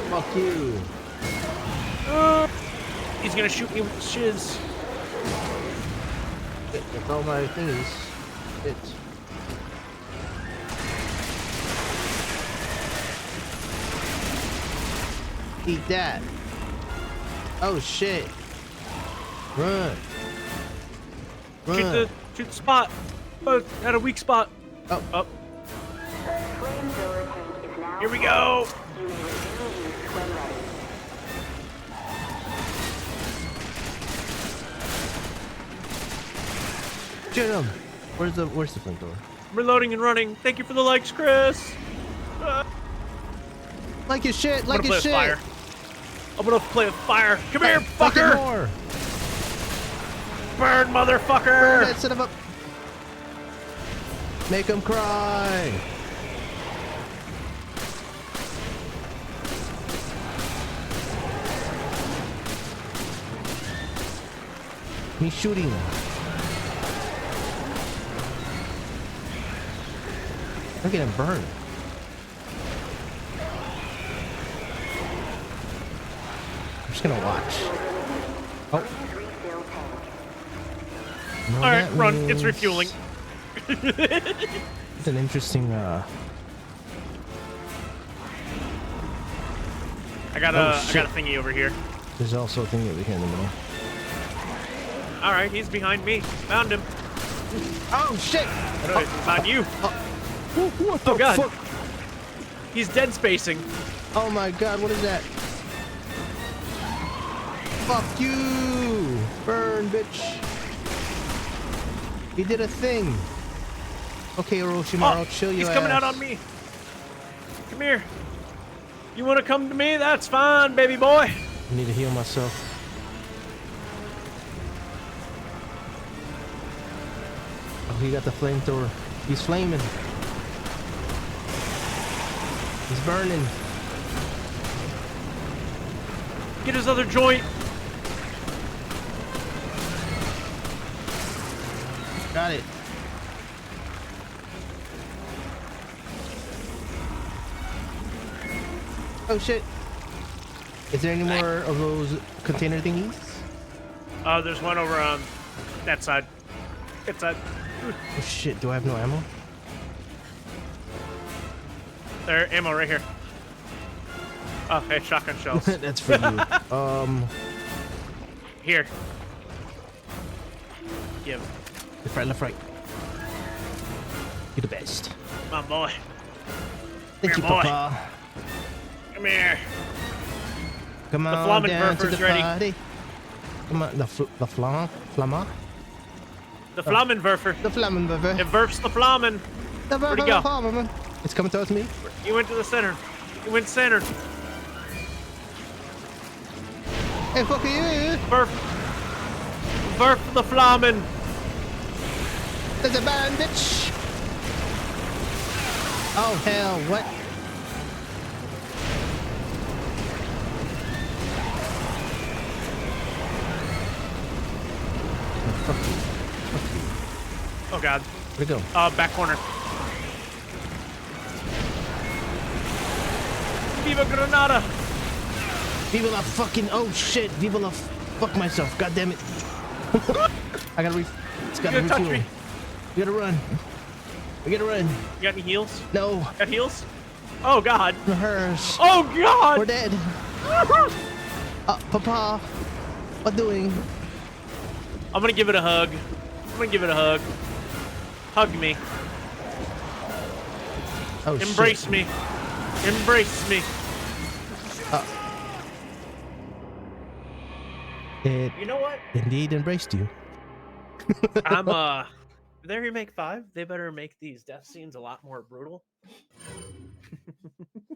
Fuck you. He's gonna shoot me with shiz. That's all my thingies. It's. Eat that. Oh shit. Run. Run. Shoot the spot. At a weak spot. Oh. Up. Flamethrower tank is now Here we go. You may resume use when ready. Shoot him. Where's the flamethrower? Reloading and running. Thank you for the likes, Chris. Like your shit. I'm Like gonna your play shit. with fire. I'm gonna play with fire. Come here, Fucking fucker. more. Burn, motherfucker. That son of a. Make him cry. He's shooting. Look at him burn. I'm just gonna watch. Oh. No, All right, that run. It's means- refueling. It's an interesting. I got Oh, a shit. thingy over here. There's also a thing over here in the middle. All right, he's behind me. Found him. Oh shit! Oh, he's on you. What the Oh, God. fuck? He's dead spacing. Oh my god, what is that? Fuck you! Burn, bitch! He did a thing. Okay, Orochimaru, chill your He's coming out ass. on me. Come here. You want to come to me? That's fine, baby boy. I need to heal myself. Oh, he got the flamethrower. He's flaming. He's burning. Get his other joint. Got it. Oh shit. Is there any more of those container thingies? There's one over on that side. That side. Oh shit, do I have no ammo? There, ammo right here. Oh, hey, shotgun shells. That's for you. Here. Give. Left, right, left, right. You're the best. My boy. Thank Here, you, boy. Papa. Come here. Come on Flamen down to Werfer's the ready. party. Come on, the Flamma? The Flammenwerfer. The Flammenwerfer. It verfs the Flammen. The Where'd he go? Flammen. It's coming towards me. You went to the center. You went center. Hey, fuck you. Verf. Verf the Flammen. There's a bandage. Oh, hell, what? Fuck you. Fuck you. Oh, God. Where'd it go? Back corner. Viva Granada. Viva la fucking. Oh shit. Viva la. Fuck myself. God damn it. I gotta It's gotta You gonna touch refuel. me? We gotta run. We gotta run. You got any heals? No. Got heals? Oh, God. Hers. Oh, God. We're dead. Papa. What doing? I'm gonna give it a hug. I'm gonna give it a hug. Hug me. Oh Embrace shit. me. Embrace me. It You know what? indeed embraced you. I'm If they remake 5, they better make these death scenes a lot more brutal.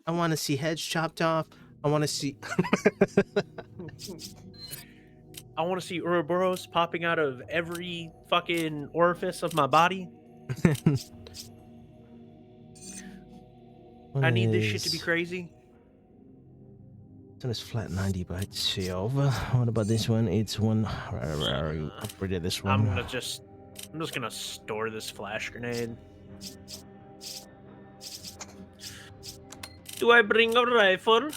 I want to see heads chopped off. I want to see. I want to see Ouroboros popping out of every fucking orifice of my body. I need this shit to be crazy. This one is flat 90 by itself. What about this one? It's one. You upgraded this one. I'm just gonna store this flash grenade. Do I bring a rifle? I'm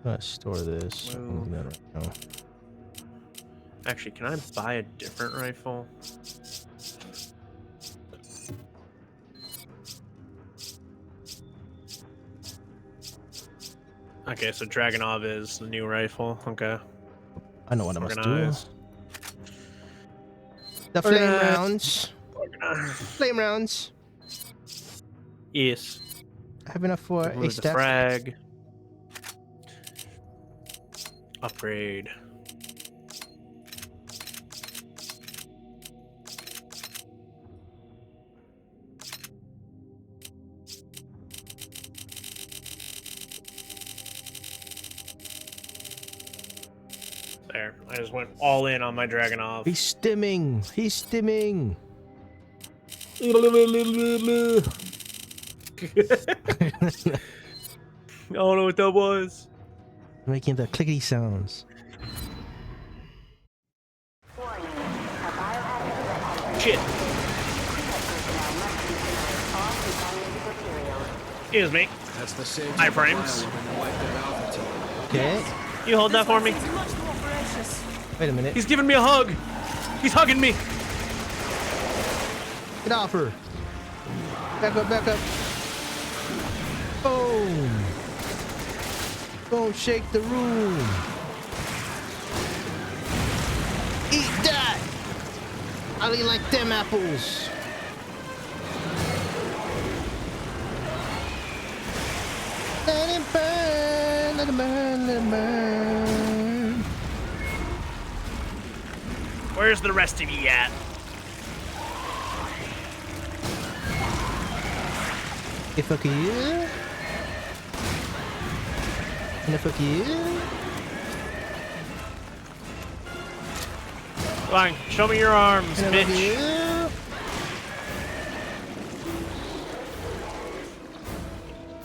gonna store this. I'm gonna do that right now. Actually, can I buy a different rifle? Okay, so Dragunov is the new rifle. Okay. I know what I must do. Organize. The flame Organize. rounds. Flame rounds. Yes. I have enough for a Remove the stack. frag. Upgrade. There. I just went all in on my Dragunov. He's stimming. He's stimming. I don't know what that was. Making the clickety sounds. Shit. Excuse me. That's the same Iframes. when they wiped out Alpha Team. Okay. You hold that for me. Seems much more ferocious. Wait a minute. He's giving me a hug. He's hugging me. Get off her. Back up, back up. Boom. Don't shake the room. Eat that. How do you like them apples? Let it burn, let it burn, let it burn. Where's the rest of you at? If fuck you. And if fuck you. Come on, show me your arms, And if fuck bitch. you.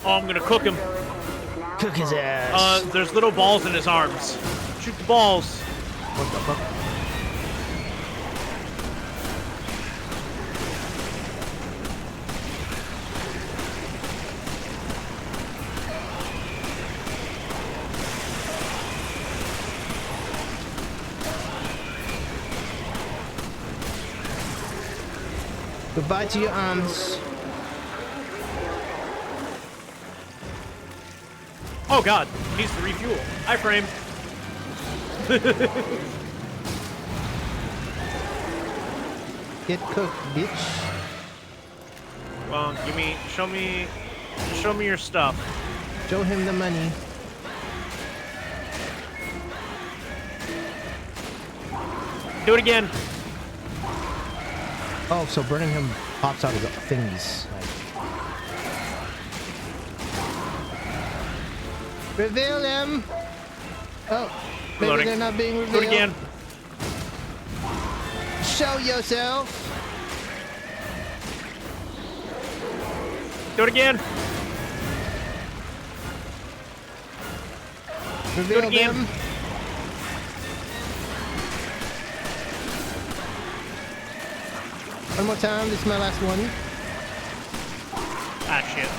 Oh, I'm gonna cook him. Cook his ass. There's little balls in his arms. Shoot the balls. What the fuck? Goodbye to your arms. Oh god, he needs to refuel. Iframe. Get cooked, bitch. Well, show me your stuff. Show him the money. Do it again. Oh, so burning him pops out of the thingies. Like... Reveal them. Oh, maybe Loading. they're not being Do revealed. it again. Show yourself. Do it again. Reveal again. them. One more time. This is my last one. Ah, shit.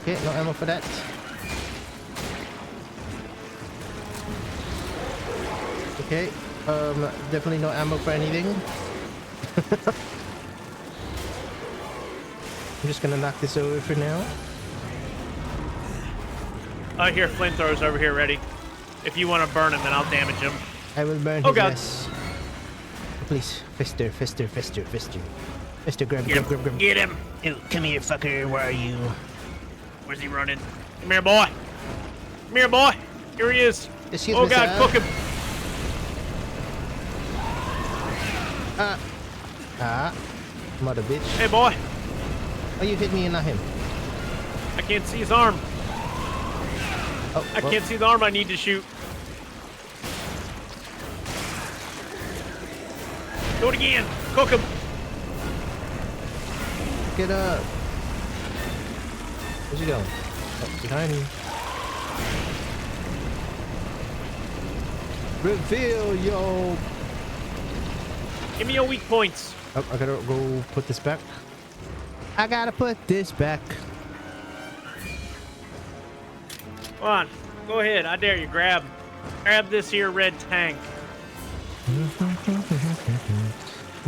Okay, no ammo for that. Okay, definitely no ammo for anything. I'm just gonna knock this over for now. I hear flamethrowers over here ready. If you want to burn him, then I'll damage him. I will burn Oh, his God. ass. Please, Fister, Fister, Fister, Fister. Fister, grab, Get grab, grab, him. grab. Get him. Ew, come here, fucker. Where are you? Where's he running? Come here, boy. Come here, boy. Here he is. Excuse Oh me, God, sir. cook him. Mother bitch. Hey, boy. Oh, you hit me and not him. I can't see his arm. Oh, I can't see the arm I need to shoot. Do it again. Cook him. Get up. Where's he going? Oh, behind me. Reveal yo. Give me your weak points. Oh, I gotta go put this back. I gotta put this back. Come on. Go ahead. I dare you. Grab this here red tank.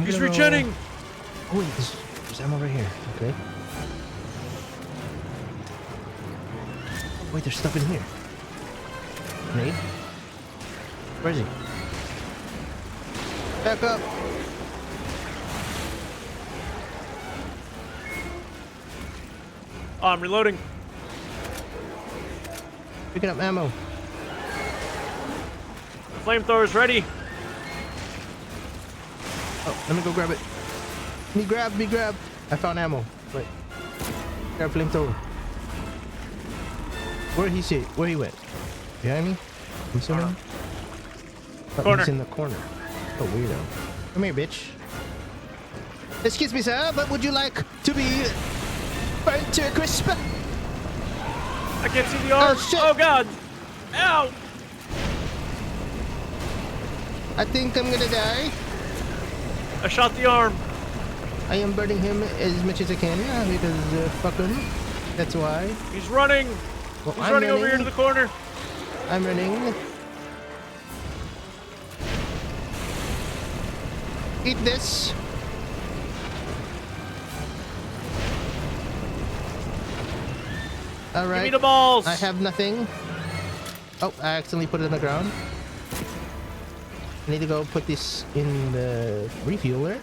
He's regenerating. Oh wait, there's ammo right here. Okay. Wait, there's stuff in here. Grenade? Where is he? Back up. Oh, I'm reloading. Picking up ammo. Flamethrower's ready. Oh, let me go grab it. Me grab. I found ammo. Wait. Grab flamethrower. Where he went? Behind me? I'm assuming? Oh, Corner. he's in the corner. Oh, weirdo. Come here, bitch. Excuse me, sir, but would you like to be burnt to a crisp? I can't see the arm. Oh, shit. Oh God. Ow. I think I'm gonna die. I shot the arm. I am burning him as much as I can because fuck him. That's why. He's running. Well, He's running over here to the corner. I'm running. Eat this. All right. Give me the balls. I have nothing. Oh, I accidentally put it on the ground. I need to go put this in the refueler.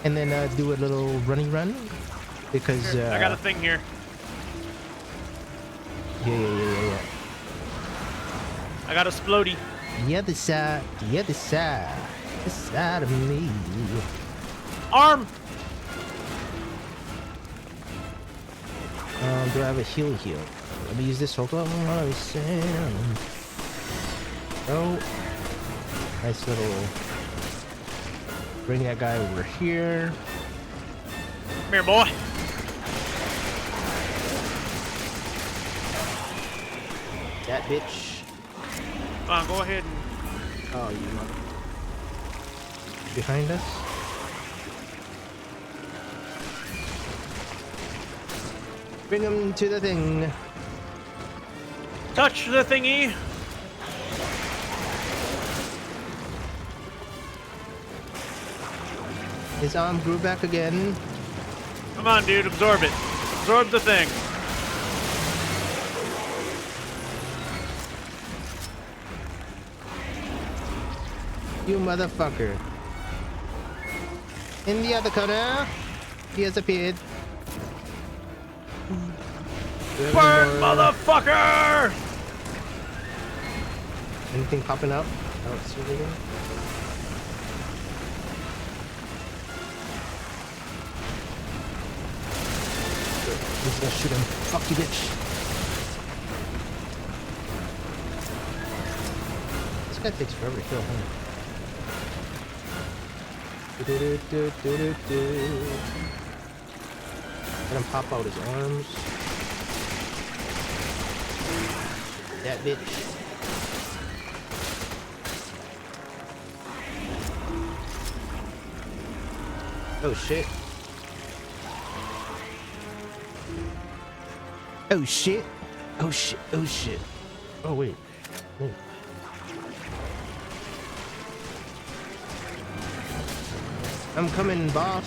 And then do a little running run. Because Here, I got a thing here. Yeah. I got a splody. The other side. The side of me. Arm. Do I have a heal? Let me use this. Hold on. Oh. Nice little. Bring that guy over here. Come here, boy. That bitch. Come on, go ahead and. Oh, you mother. Behind us. Bring him to the thing. Touch the thingy. His arm grew back again. Come on, dude. Absorb it. Absorb the thing. You motherfucker. In the other corner, he has appeared. Burn, motherfucker! Anything popping up? I don't see anything. He's gonna shoot him. Fuck you, bitch. This guy takes forever to kill, huh? Let him pop out his arms. That bitch. Oh shit. Oh shit. Oh shit. Oh shit. Oh wait. Wait. I'm coming, boss.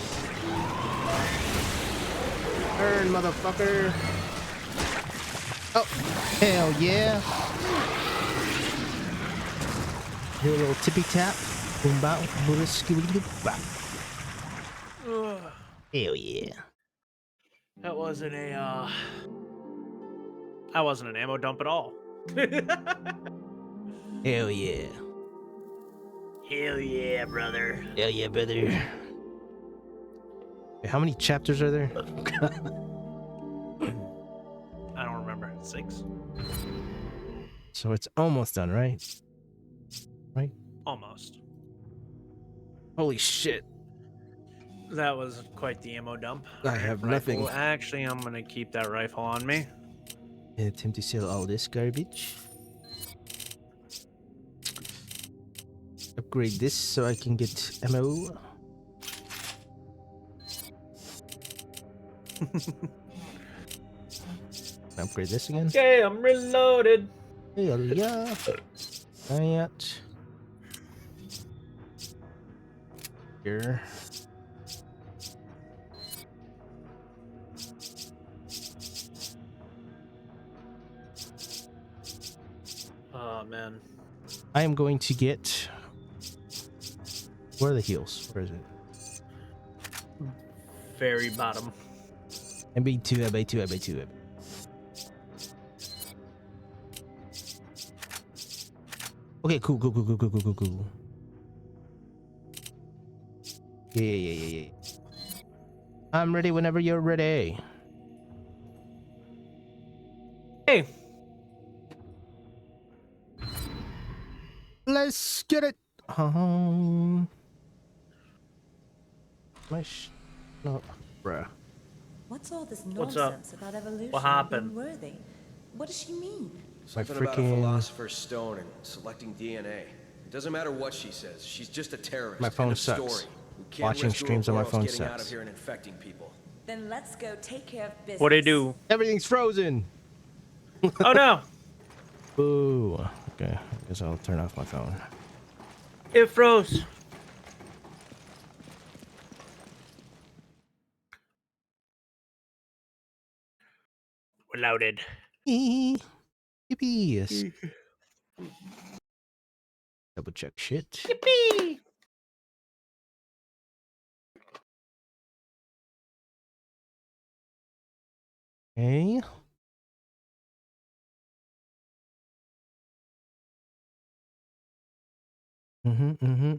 Turn, motherfucker. Oh, hell yeah. Do a little tippy tap. Boom bow. Boom skibidi bop. Hell yeah. That wasn't a I wasn't an ammo dump at all. Hell yeah. Hell yeah, brother. Hell yeah, brother. Wait, how many chapters are there? I don't remember. 6? So it's almost done, right? Right? Almost. Holy shit. That was quite the ammo dump. I have Rifle. nothing. Actually, I'm gonna keep that rifle on me. Attempt to sell all this garbage. Upgrade this so I can get ammo. Upgrade this again. Okay, I'm reloaded. Hell yeah. That. Here. Oh man. I am going to get. Where are the heals? Where is it? Very bottom. MB2, MB2, MB2. Okay, cool. Yeah. I'm ready whenever you're ready. Hey. Let's get it. No, bruh. What's all this What's up? nonsense about evolution? What happened? Being worthy? What does she mean? My Something about a freaking philosopher's stone and selecting DNA. It doesn't matter what she says. She's just a terrorist. My phone End of sucks. story. We can't Watching risk streams on my Ouroboros phone getting out sucks. of here and infecting people. Then let's go take care of business. What'd I do? everything's frozen. Oh no! Ooh. Okay, I guess I'll turn off my phone. It froze. We're loaded. Yippee! Yes. Double check shit. Yippee! Okay. Mm-hmm.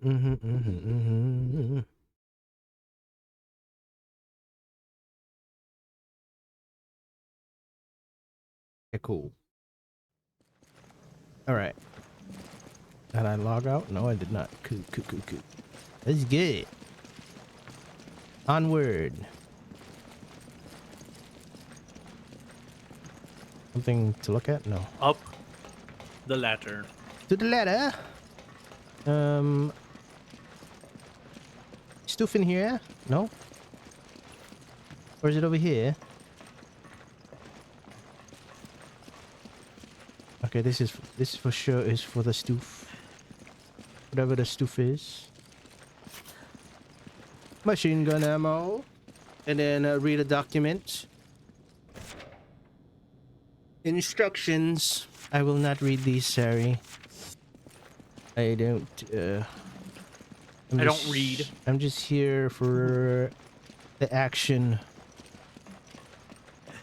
Okay, cool. All right. Did I log out? No, I did not. Cool. Let's get it. Onward. Something to look at? No. Up the ladder. To the ladder. Stuff in here? No? Or is it over here? Okay, this for sure is for the stoof. Whatever the stoof is. Machine gun ammo. And then read a document. Instructions. I will not read these, sorry. I don't I don't read. I'm just here for the action.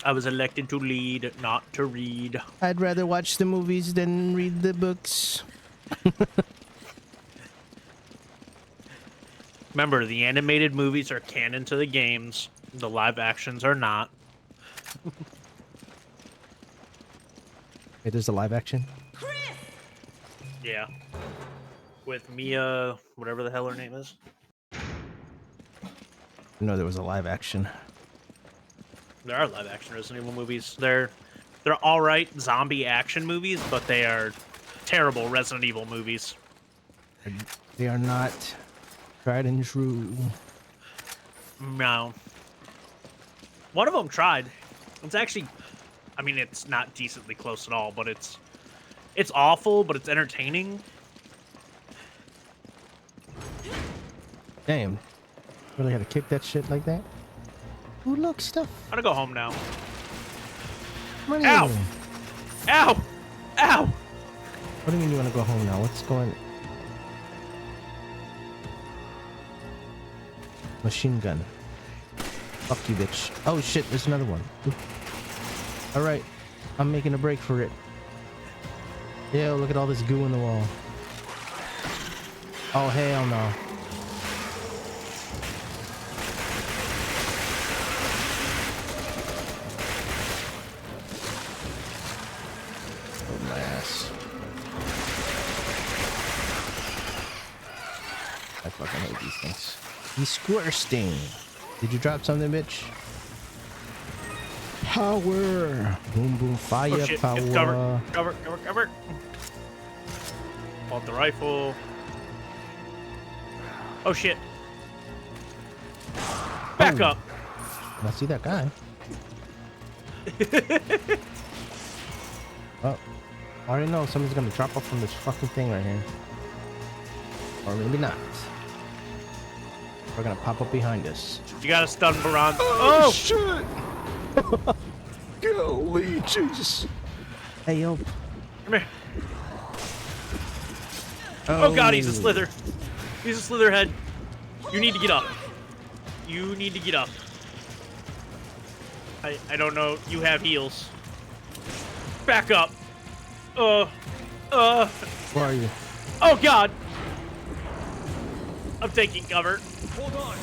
I was elected to lead, not to read. I'd rather watch the movies than read the books. Remember, the animated movies are canon to the games. The live actions are not. Wait, there's a live action? Yeah. With Mia, whatever the hell her name is. No, there was a live action. There are live action Resident Evil movies. They're all right zombie action movies, but they are terrible Resident Evil movies. They are not tried and true. No. One of them tried. It's actually, I mean, it's not decently close at all, but it's awful, but it's entertaining. Damn. Really had to kick that shit like that? Ooh, look, stuff. I'm gonna go home now. Money. Ow! Ow! Ow! What do you mean you want to go home now? What's going... Machine gun. Fuck you, bitch. Oh shit, there's another one. Alright. I'm making a break for it. Yo, look at all this goo in the wall. Oh, hell no. Oh, my ass. I fucking hate these things. You squirt sting. Did you drop something, bitch? Power. Boom, boom, fire, Oh shit, power. get cover. Pull out the rifle. Oh shit. Back Oh. up. I see that guy. Oh, I already know somebody's gonna drop off from this fucking thing right here. Or maybe not. We're gonna pop up behind us. You got a stun Baron. Oh shit! Golly Jesus! Hey, yo. Come here. Oh god, he's a slither. He's a slither head. You need to get up. You need to get up. I don't know. You have heals. Back up. Where are you? Oh god. I'm taking cover. Hold on.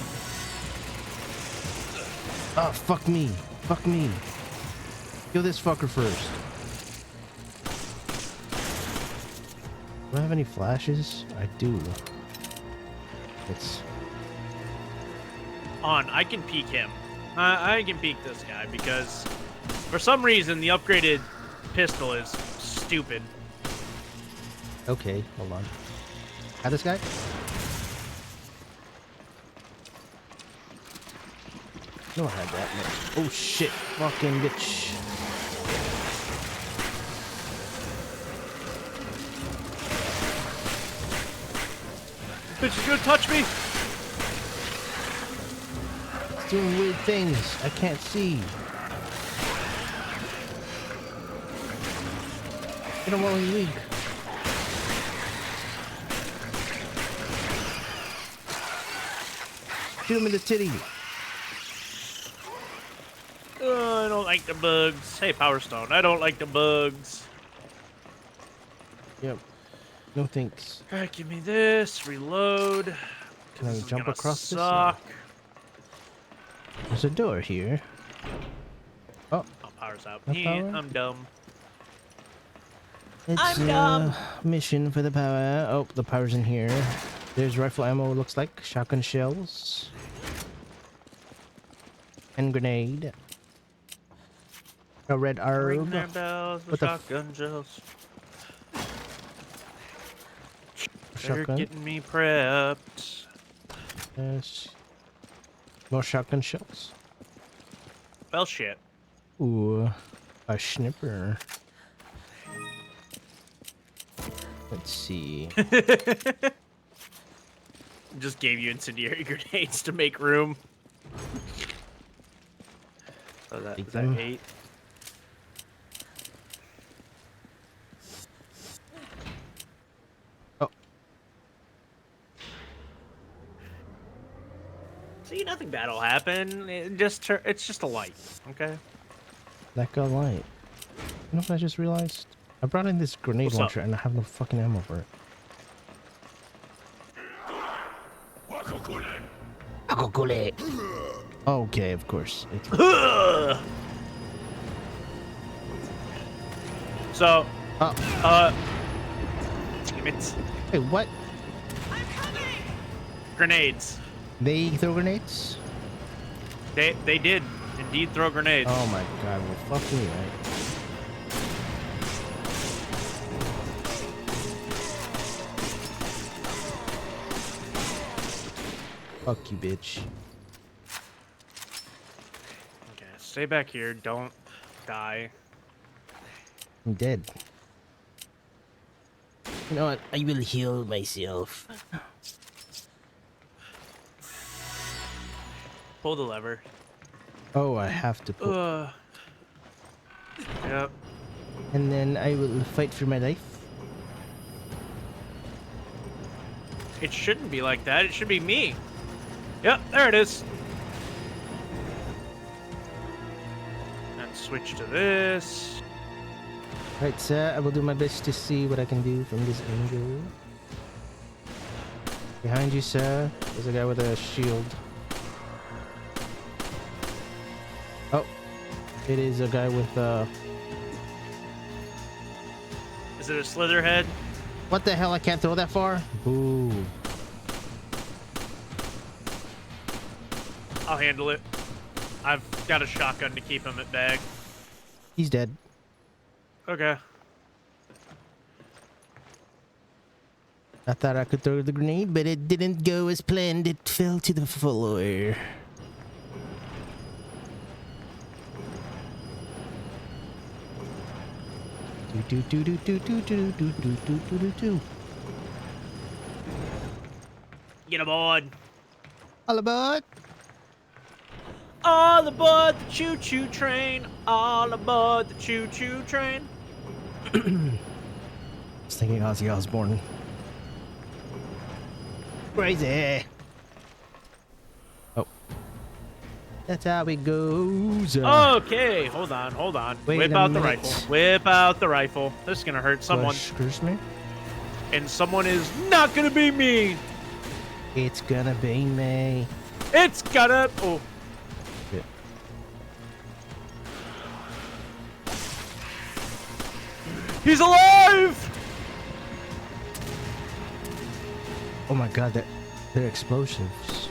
Oh, fuck me. Fuck me. Kill this fucker first. Do I have any flashes? I do. It's... I can peek him. I can peek this guy because for some reason the upgraded pistol is stupid. Okay, hold on. Had this guy? No, I had that. No. Oh shit, fucking bitch. Bitch is gonna touch me. It's doing weird things. I can't see. Get him while he's weak. Shoot him in the titty. I don't like the bugs. Hey, Power Stone. I don't like the bugs. Yep. No thanks. Alright, give me this. Reload. Can I This is jump gonna across this? suck. There's a door here. Oh, Oh, power's out. No Yeah, power? I'm dumb. it's I'm dumb. mission for the power. Oh, the power's in here. There's rifle ammo, looks like. Shotgun shells. And grenade. A red Ring herb. their bells What with the shotgun shells. They're Shotgun. getting me prepped. Yes. More shotgun shells. Well, shit. Ooh, a snipper. Let's see. Just gave you incendiary grenades to make room. So that, Take is that them. 8? Oh. See, nothing bad will happen. It's just a light, okay? That got light. You know what I just realized? I brought in this grenade What's up? launcher and I have no fucking ammo for it. Okay, of course. It's So, oh, damn it. hey, what? Grenades. They throw grenades? They did indeed throw grenades. Oh my god, well fuck me, right? Fuck you, bitch. Okay, stay back here. Don't die. I'm dead. You know what? I will heal myself. Pull the lever. Oh, I have to put... Yep. And then I will fight for my life. It shouldn't be like that. It should be me. Yep, there it is. And switch to this. Right, sir. I will do my best to see what I can do from this angle. Behind you, sir. There's a guy with a shield. Oh, it is a guy with Is it a Slitherhead? What the hell? I can't throw that far. Boo. I'll handle it. I've got a shotgun to keep him at bay. He's dead. Okay. I thought I could throw the grenade, but it didn't go as planned. It fell to the floor. Do do do do do do do do do do do do. Get aboard. All aboard! All aboard the choo-choo train. All aboard the choo-choo train. I was thinking Ozzy Osbourne. Crazy. Oh. That's how it goes. Okay, hold on. Wait Whip a out the minute. rifle. Whip out the rifle. This is gonna hurt someone. Excuse me? And someone is not gonna be me. It's gonna be me. It's gonna... Oh. Shit. He's alive! Oh my god, they're explosives.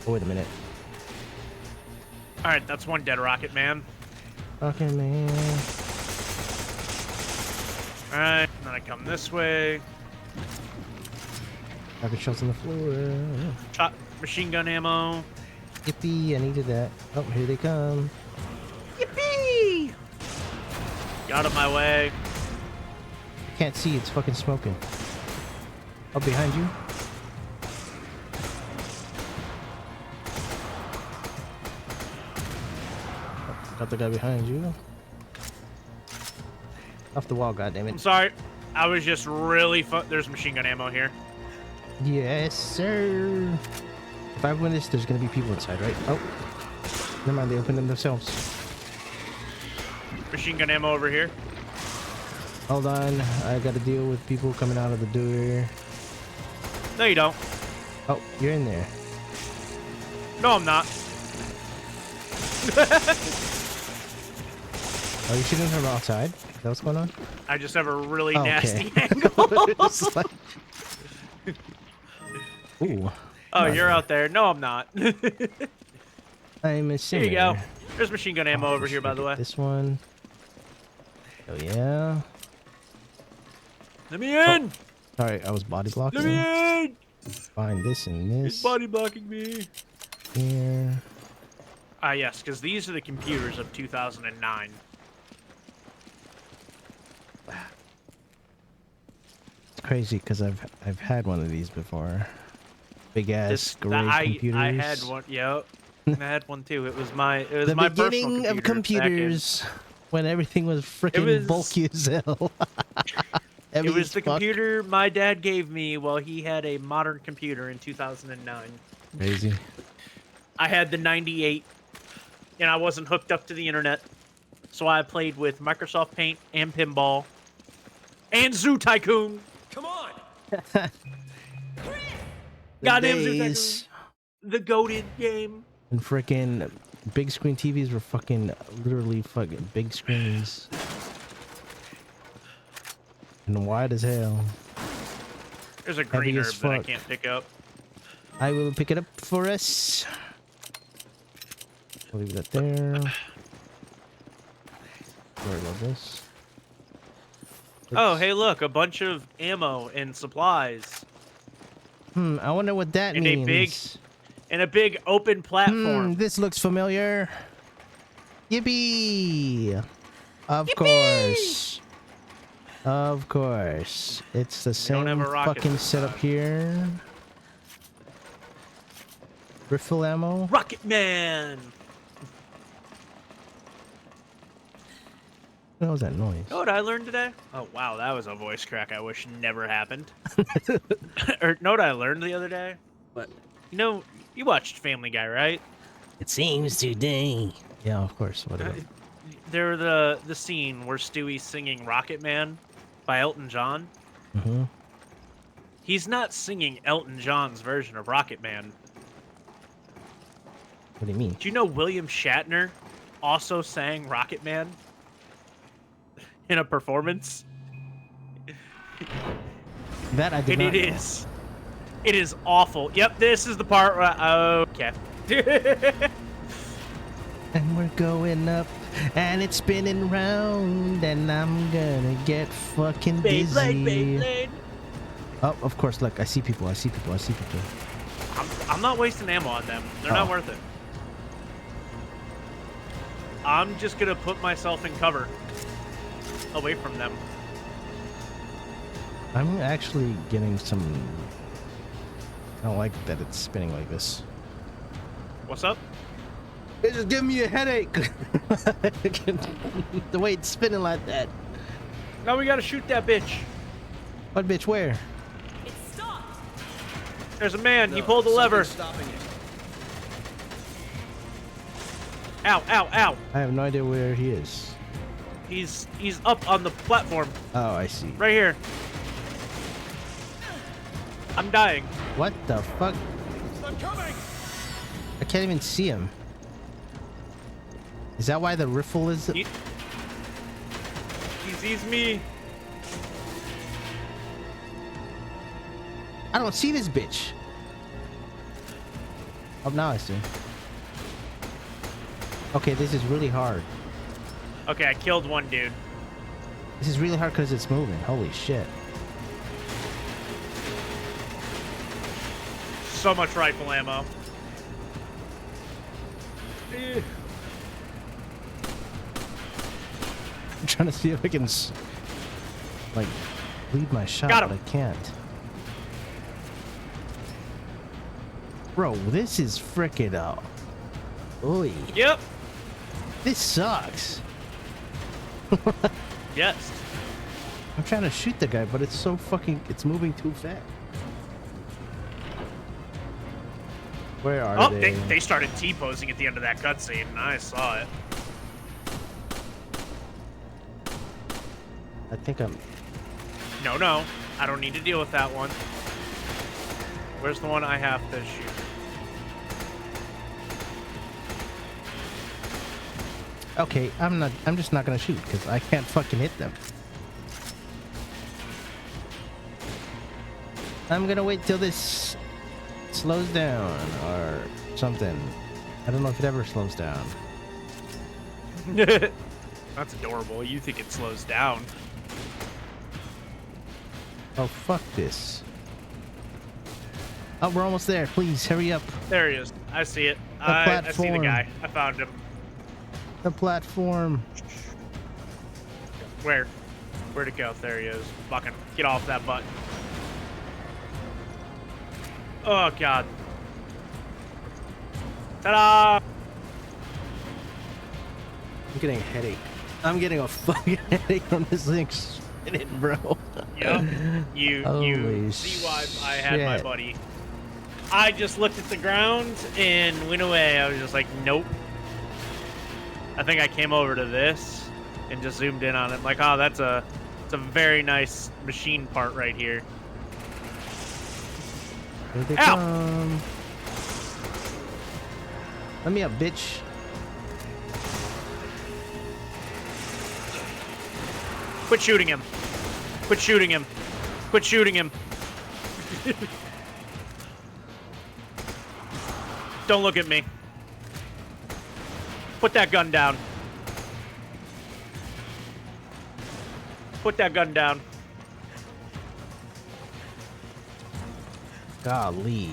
Oh, wait a minute. Alright, that's one dead rocket, man. Okay, man. Alright, then I come this way. Rocket shots on the floor. Shot machine gun ammo. Yippee, I needed that. Oh, here they come. Yippee! Got of my way. Can't see, it's fucking smoking. Oh, behind you. Oh, got the guy behind you. Off the wall, goddammit. I'm sorry. I was just really There's machine gun ammo here. Yes, sir. If I win this, there's gonna be people inside, right? Oh. Never mind, they opened them themselves. Machine gun ammo over here. Hold on, I gotta deal with people coming out of the door. No, you don't. Oh, you're in there. No, I'm not. Are you shooting from outside? Is that what's going on? I just have a really Oh, okay. nasty angle. It's like... Ooh. Oh, you're out there. No, I'm not. Here I'm a you go. There's machine gun ammo Oh, over here, by the way. This one. Oh, yeah. Let me in! Sorry, I was body blocking. Let me in! Find this and He's this. body blocking me. Here. Ah, yes, because these are the computers of 2009. It's crazy because I've had one of these before. Big ass gray computers. I had one. Yep, I had one too. It was my The my beginning personal of computer back in- computers when everything was freaking was- bulky as hell. Heavy It was as the fuck. computer my dad gave me while he had a modern computer in 2009. Crazy. I had the 98, and I wasn't hooked up to the internet, so I played with Microsoft Paint and Pinball and Zoo Tycoon. Come on! The Goddamn Zoo Tycoon. days The goated game. and freaking big screen TVs were fucking literally fucking big screens. And wide as hell. There's a green as herb that I fuck. can't pick up. I will pick it up for us. I'll leave that there. Sorry about this. Oh, hey, look, a bunch of ammo and supplies I wonder what that And a means. big and a big open platform. This looks familiar. Yippee! Of course. Of course. It's the don't same have a rocket fucking this setup time. here. Riffle ammo. Rocket Man. What was that noise? You know what I learned today? Oh, wow, that was a voice crack I wish never happened. Or know what I learned the other day? What? You know, you watched Family Guy, right? It seems today. Yeah, of course. Whatever. They're the scene where Stewie's singing Rocket Man by Elton John. Mm-hmm. He's not singing Elton John's version of Rocket Man. What do you mean? Do you know William Shatner also sang Rocket Man in a performance? That I did And not it know. is. It is awful. Yep, this is the part where okay. And we're going up, and it's spinning round, and I'm gonna get fucking dizzy. Beyblade. Oh, of course, look, I see people, I see people, I see people. I'm not wasting ammo on them. They're not Oh. worth it. I'm just gonna put myself in cover away from them. I'm actually getting some... I don't like that it's spinning like this. What's up? It's just giving me a headache. The way it's spinning like that. Now we gotta shoot that bitch. What bitch, where? It stopped! There's a man. He No, pulled the lever. something's stopping it. Ow, ow, ow. I have no idea where he is. He's up on the platform Oh, I see. right here. I'm dying. What the fuck? I'm coming! I can't even see him. Is that why the riffle is... He sees me. I don't see this bitch. Oh, now I see. Okay, this is really hard. Okay, I killed one dude. This is really hard because it's moving. Holy shit. So much rifle ammo. I'm trying to see if I can, like, lead my shot, Got him. but I can't. Bro, this is frickin' Oy. Yep. This sucks. Yes. I'm trying to shoot the guy, but it's so fucking... It's moving too fast. Where are Oh, they? they started T-posing at the end of that cutscene. I saw it. I think I'm... No. I don't need to deal with that one. Where's the one I have to shoot? Okay, I'm just not gonna shoot, because I can't fucking hit them. I'm gonna wait till this slows down, or something. I don't know if it ever slows down. That's adorable. You think it slows down. Oh, fuck this. Oh, we're almost there. Please, hurry up. There he is. I see it. I see the platform. guy. I found him. The platform. Where? Where'd it go? There he is. Fucking get off that button. Oh, God. Ta-da! I'm getting a headache. I'm getting a fucking headache from this thing spinning, bro. Yep. You Holy see why I had my shit. buddy. I just looked at the ground and went away. I was just like, nope. I think I came over to this and just zoomed in on it. Like, oh, it's a very nice machine part right here. Here they Ow! come. Let me up, bitch. Quit shooting him. Quit shooting him. Quit shooting him. Don't look at me. Put that gun down. Put that gun down. Golly.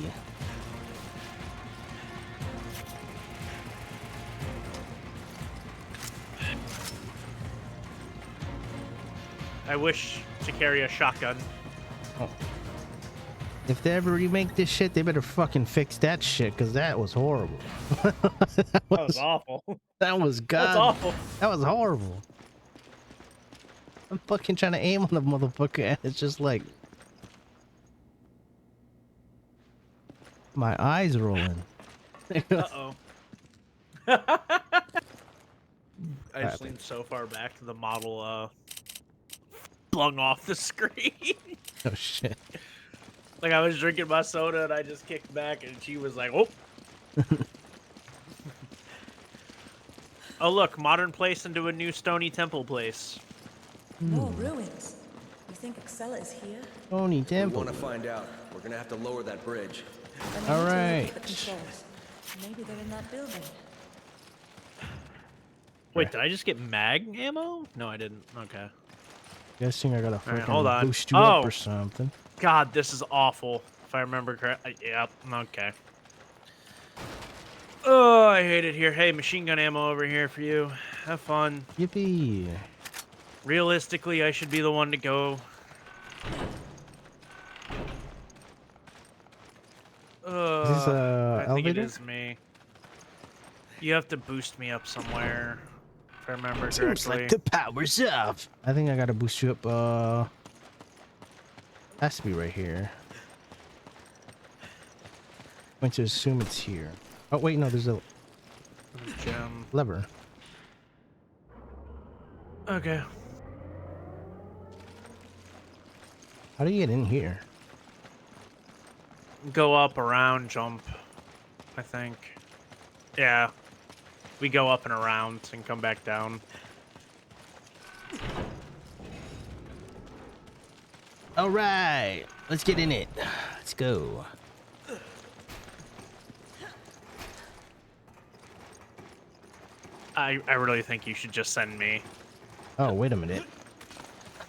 I wish to carry a shotgun. If they ever remake this shit, they better fucking fix that shit, because that was horrible. That was awful. That was god. That's awful. That was horrible. I'm fucking trying to aim on the motherfucker, and it's just like... My eyes rolling. Uh-oh. I just leaned so far back the model flung off the screen. Oh shit. Like I was drinking my soda and I just kicked back and she was like, "Oh." Oh look, modern place into a new stony temple place. More ruins. You think Excella is here? Tony We Temple. want to find out. We're gonna have to lower that bridge. Then All I need to look at right. the controls. Maybe they're in that building. Wait, did I just get mag ammo? No, I didn't. Okay. Guessing I gotta right, freaking hold on. boost you up Oh. or something. God, this is awful. If I remember correctly. Yep. Okay. Oh, I hate it here. Hey, machine gun ammo over here for you. Have fun. Yippee. Realistically, I should be the one to go. Is this I think it elevator? is me. You have to boost me up somewhere, if I remember Seems correctly. like the power's up. I think I gotta boost you up. Has to be right here. I'm going to assume it's here. Oh wait, no, there's a Gem. lever. Okay. How do you get in here? Go up, around, jump. I think. Yeah. We go up and around and come back down. All right, let's get in it. Let's go. I really think you should just send me. Oh, wait a minute.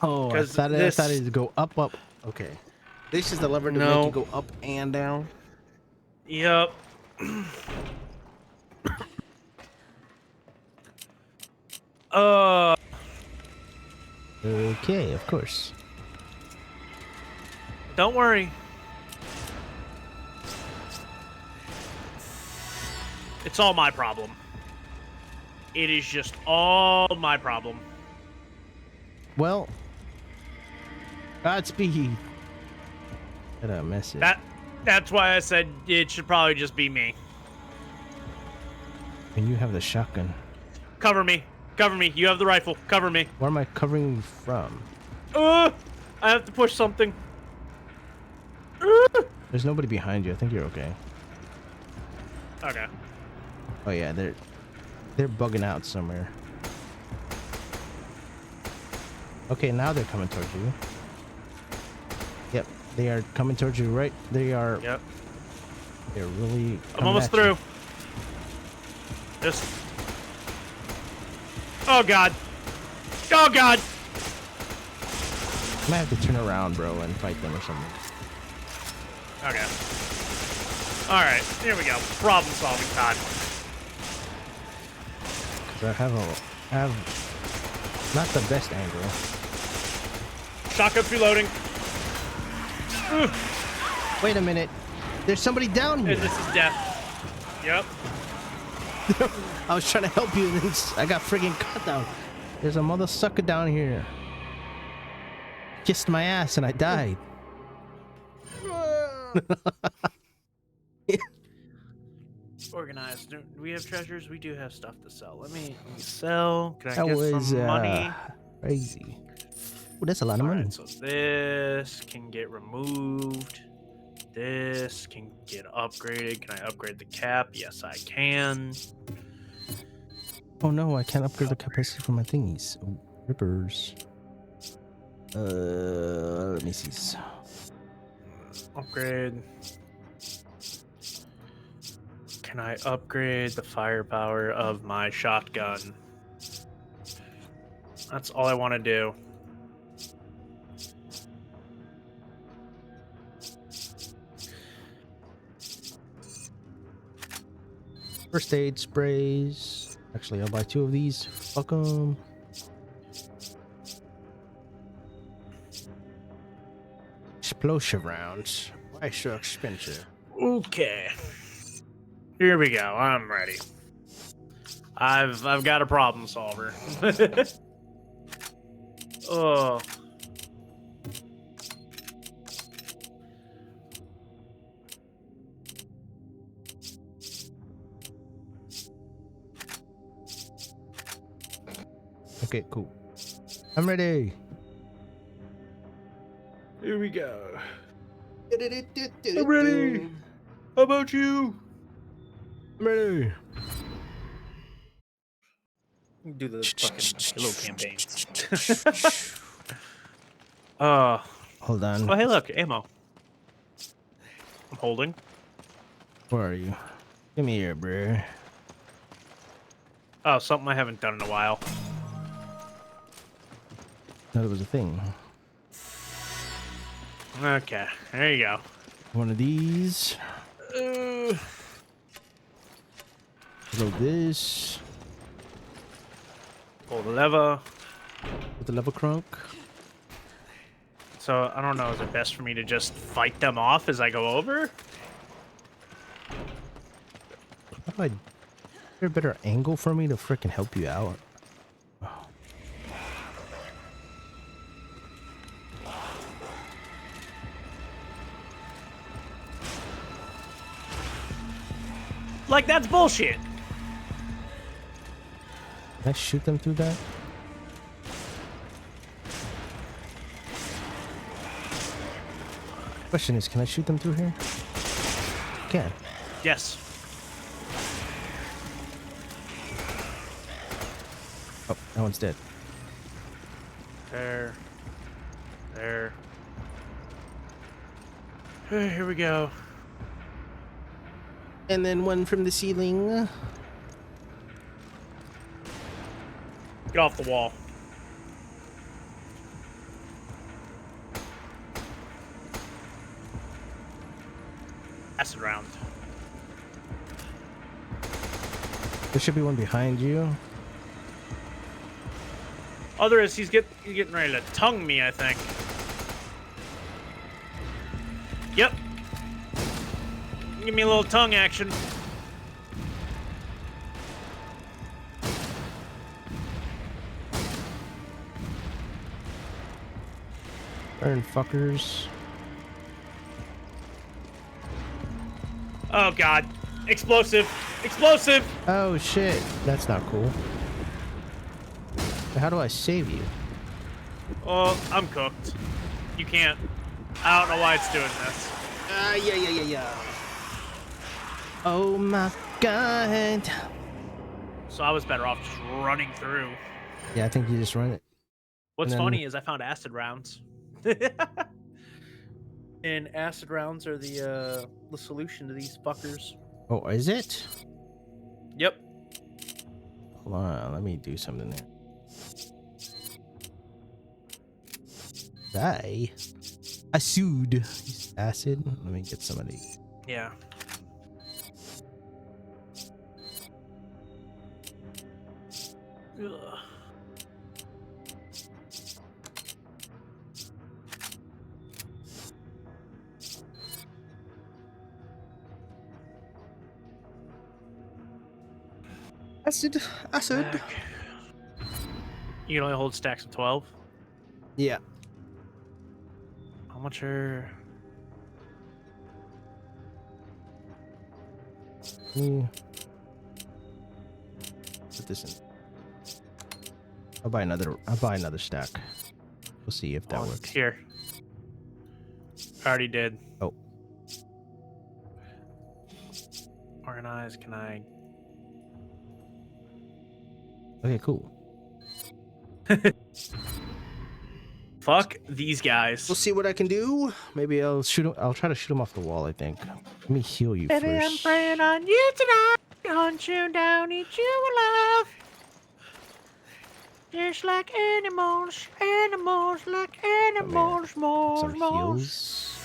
Oh, I 'Cause thought this- it would go up, up. Okay. This is the lever to No. make you go up and down. Yep. Okay, of course. Don't worry. It's all my problem. It is just all my problem. Well, Godspeed. Got a message. That's why I said it should probably just be me. And you have the shotgun. Cover me. Cover me. You have the rifle. Cover me. Where am I covering you from? I have to push something. There's nobody behind you. I think you're okay. Okay. Oh yeah, they're bugging out somewhere. Okay, now they're coming towards you. Yep, they are coming towards you. Right, they are. Yep. They're really. I'm almost through. Just. Oh god. Oh god. I might have to turn around, bro, and fight them or something. Okay. All right. Here we go. Problem solving time. Cause I have not the best angle. Shotgun reloading. Wait a minute. There's somebody down here. This is death. Yep. I was trying to help you, and then I got friggin' cut down. There's a mother sucker down here. Kissed my ass and I died. Organized. Do we have treasures? We do have stuff to sell. Let me sell. Can I That get was some money? crazy. Oh, that's a lot of money. Alright, so this can get removed. This can get upgraded. Can I upgrade the cap? Yes, I can. Oh no, I can't upgrade the capacity for my thingies. Oh, rippers. Let me see. Upgrade. Can I upgrade the firepower of my shotgun? That's all I want to do. First aid sprays. Actually, I'll buy 2 of these. Fuck 'em. Explosive rounds. Why so expensive? Okay. Here we go. I'm ready. I've got a problem solver. Oh. Okay, cool. I'm ready. Here we go. I'm ready. How about you? I'm ready. Do the fucking Halo campaigns. Hold on. Oh, hey, look, ammo. I'm holding. Where are you? Give me here, bro. Oh, something I haven't done in a while. That was a thing. Okay, there you go. One of these. Throw this. Pull the lever. With the lever crunk. So, I don't know, is it best for me to just fight them off as I go over? How do I... Is there a better angle for me to freaking help you out? Oh. Like, that's bullshit. Can I shoot them through that? Question is, can I shoot them through here? Can. Yes. Oh, that one's dead. There. There. Here we go. And then one from the ceiling. Get off the wall. Acid round. There should be one behind you. Oh, there is. He's getting ready to tongue me, I think. Yep. Give me a little tongue action. Burn fuckers. Oh, God. Explosive. Explosive. Oh shit, that's not cool. How do I save you? Oh, I'm cooked. You can't. I don't know why it's doing this. Yeah. Oh my god. So I was better off just running through. Yeah, I think you just run it. What's And then- funny is I found acid rounds. And acid rounds are the solution to these fuckers. Oh, is it? Yep. Hold on, let me do something there. I sued. Acid. Let me get some of these. Yeah. Ugh. Acid. Back. You can only hold stacks of 12. Yeah. How much are... Put this in. I'll buy another stack. We'll see if that works. Here. I already did. Oh. Organize, can I... Okay, cool. Fuck these guys. We'll see what I can do. Maybe I'll shoot him. I'll try to shoot him off the wall, I think. Let me heal you Baby, I'm first. praying on you tonight. Hunt you down, eat you alive. Just like animals, like animals, Some more. heals.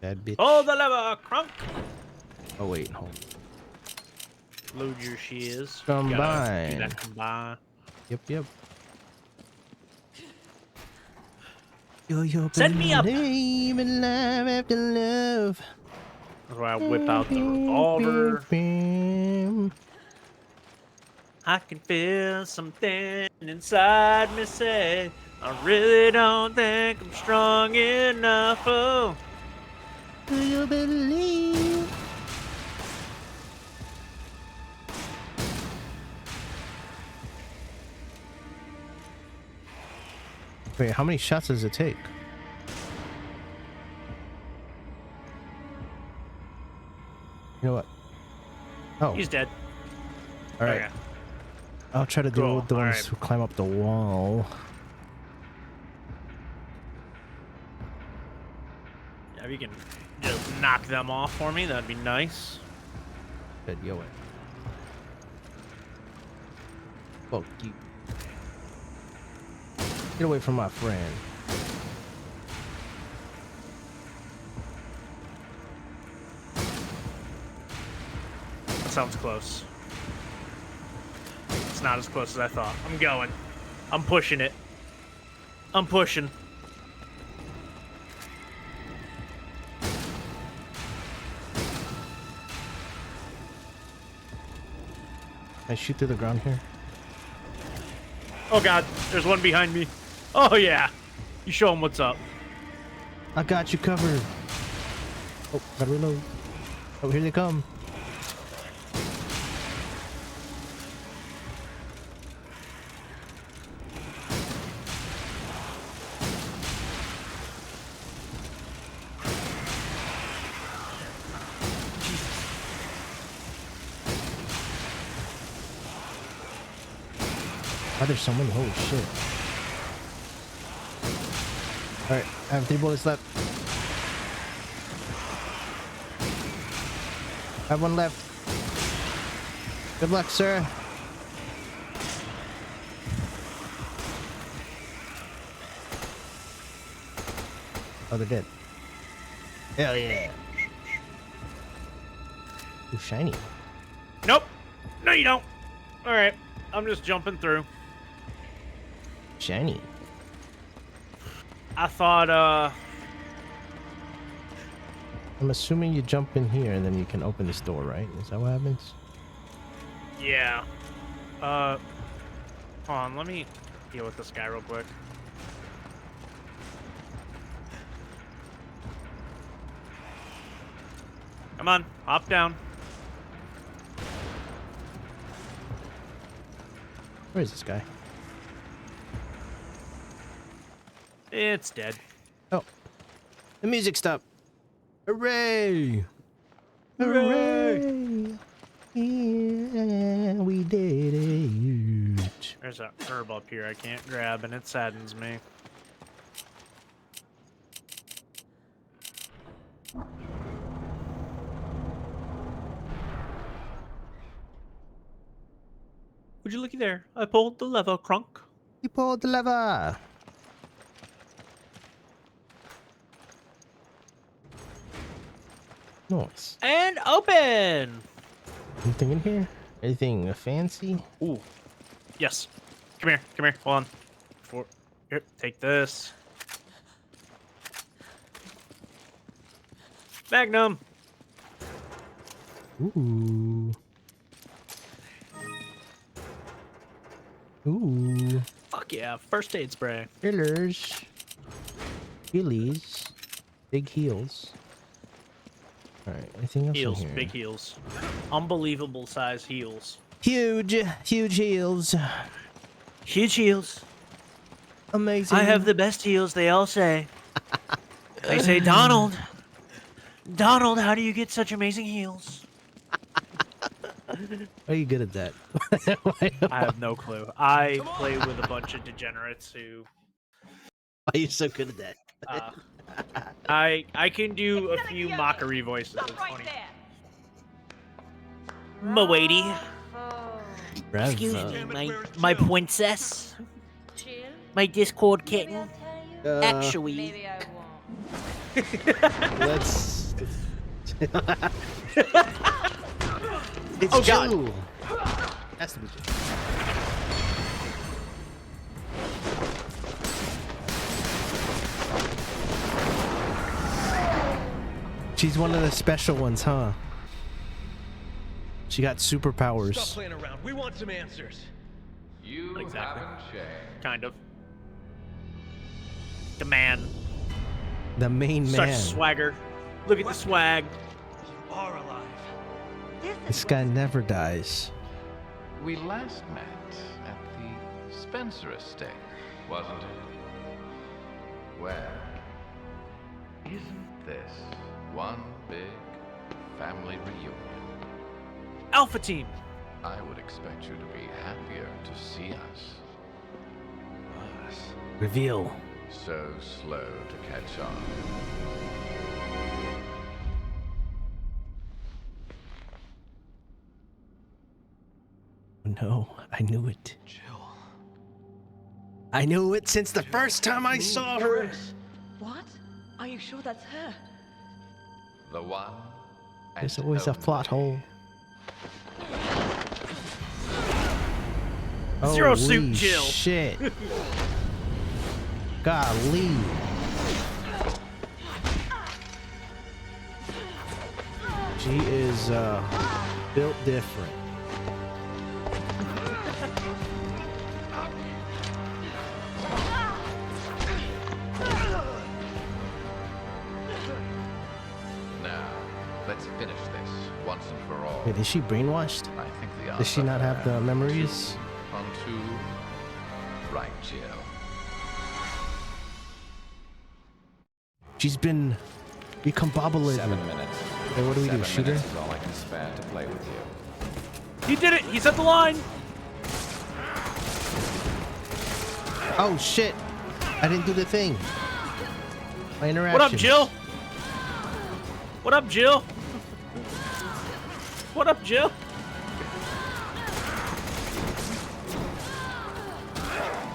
Bad bitch. Pull the lever, crunk. Oh wait, hold. Load your shiz. Combine. Do that combine. Yep. Yo, Set me up. Name and love after love. That's where I whip out the revolver. I can feel something inside me say, I really don't think I'm strong enough. Oh. Do you believe? Wait, how many shots does it take? You know what? Oh, He's dead. all right. Okay. I'll try to deal Cool, with the all ones right. who climb up the wall. Yeah, if you can just knock them off for me, that'd be nice. Good, yo it. Fuck you. Get away from my friend. That sounds close. It's not as close as I thought. I'm going. I'm pushing it. I'm pushing. Can I shoot through the ground here? Oh god, there's one behind me. Oh yeah. You show him what's up. I got you covered. Oh, gotta reload. Oh, here they come. Oh, there's so many. Holy shit. Alright, I have 3 bullets left. I have 1 left. Good luck, sir. Oh, they're dead. Hell yeah. Ooh, shiny. Nope. No, you don't. All right. I'm just jumping through. Shiny. I thought, I'm assuming you jump in here and then you can open this door, right? Is that what happens? yeah. Hold on. Let me deal with this guy real quick. Come on. Hop down. Where is this guy? It's dead. Oh. The music stopped. Hooray! Hooray! Yeah, we did it. There's a herb up here I can't grab, and it saddens me. Would you looky there? I pulled the lever, Crunk. He pulled the lever. Nice. And open! Anything in here? Anything fancy? Ooh. Yes. Come here. Come here. Hold on. Here, take this. Magnum. Ooh. Ooh. Fuck yeah. First aid spray. Fillers. Billies. Big heels. Alright, anything else Heels. in here? Big heels. Unbelievable size heels. Huge heels. Huge heels. Amazing. I have the best heels, they all say. They say, Donald, how do you get such amazing heels? Are you good at that? I have no clue. I play with a bunch of degenerates who... Why are you so good at that? I can do a few mockery voices. It's funny. M'wady. Excuse me, my princess. My Discord kitten. Actually. Maybe I won't. Let's. It's Oh, God. Jill. Has to be Jill. She's one of the special ones, huh? She got Stop superpowers. playing around. We want some answers. You Exactly. haven't changed. Kind of. The man. The main Such man. swagger. Look at the swag. You are alive. This guy never dies. We last met at the Spencer estate, wasn't it? Well, isn't this one big family reunion? Alpha Team! I would expect you to be happier to see us. Us. Reveal. So slow to catch on. No, I knew it. Jill. I knew it since the first time I saw her. What? Are you sure that's her? The one. There's and always a only. plot hole. Zero Suit Holy Jill. Shit. Golly. She is built different. Now, let's finish this once and for all. Wait, is she brainwashed? I think the Does she answer not have the there memories? is on two. Right, Jill. She's been recombobulated. 7 minutes. Hey, what do we do? 7 Shoot her? minutes is all I can spare to play with you. He did it! He set the line! Oh shit! I didn't do the thing. My interaction. What up, Jill? What up, Jill? What up, Jill?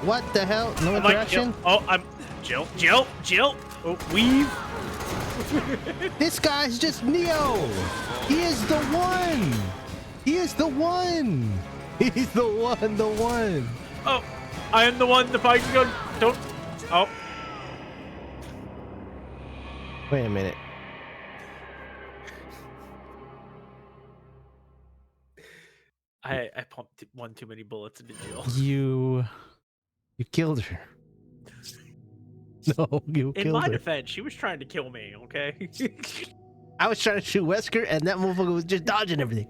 What the hell? No I'm like, interaction? Jill. Oh, I'm Jill. Jill. Oh, weave. This guy's just Neo. He is the one. He is the one. He's the one. Oh, I am the one. The bike go. Don't. Oh, Wait a minute. I pumped one too many bullets into Jill. You killed her. No, you In killed my her. defense, she was trying to kill me. Okay. I was trying to shoot Wesker, and that motherfucker was just dodging everything.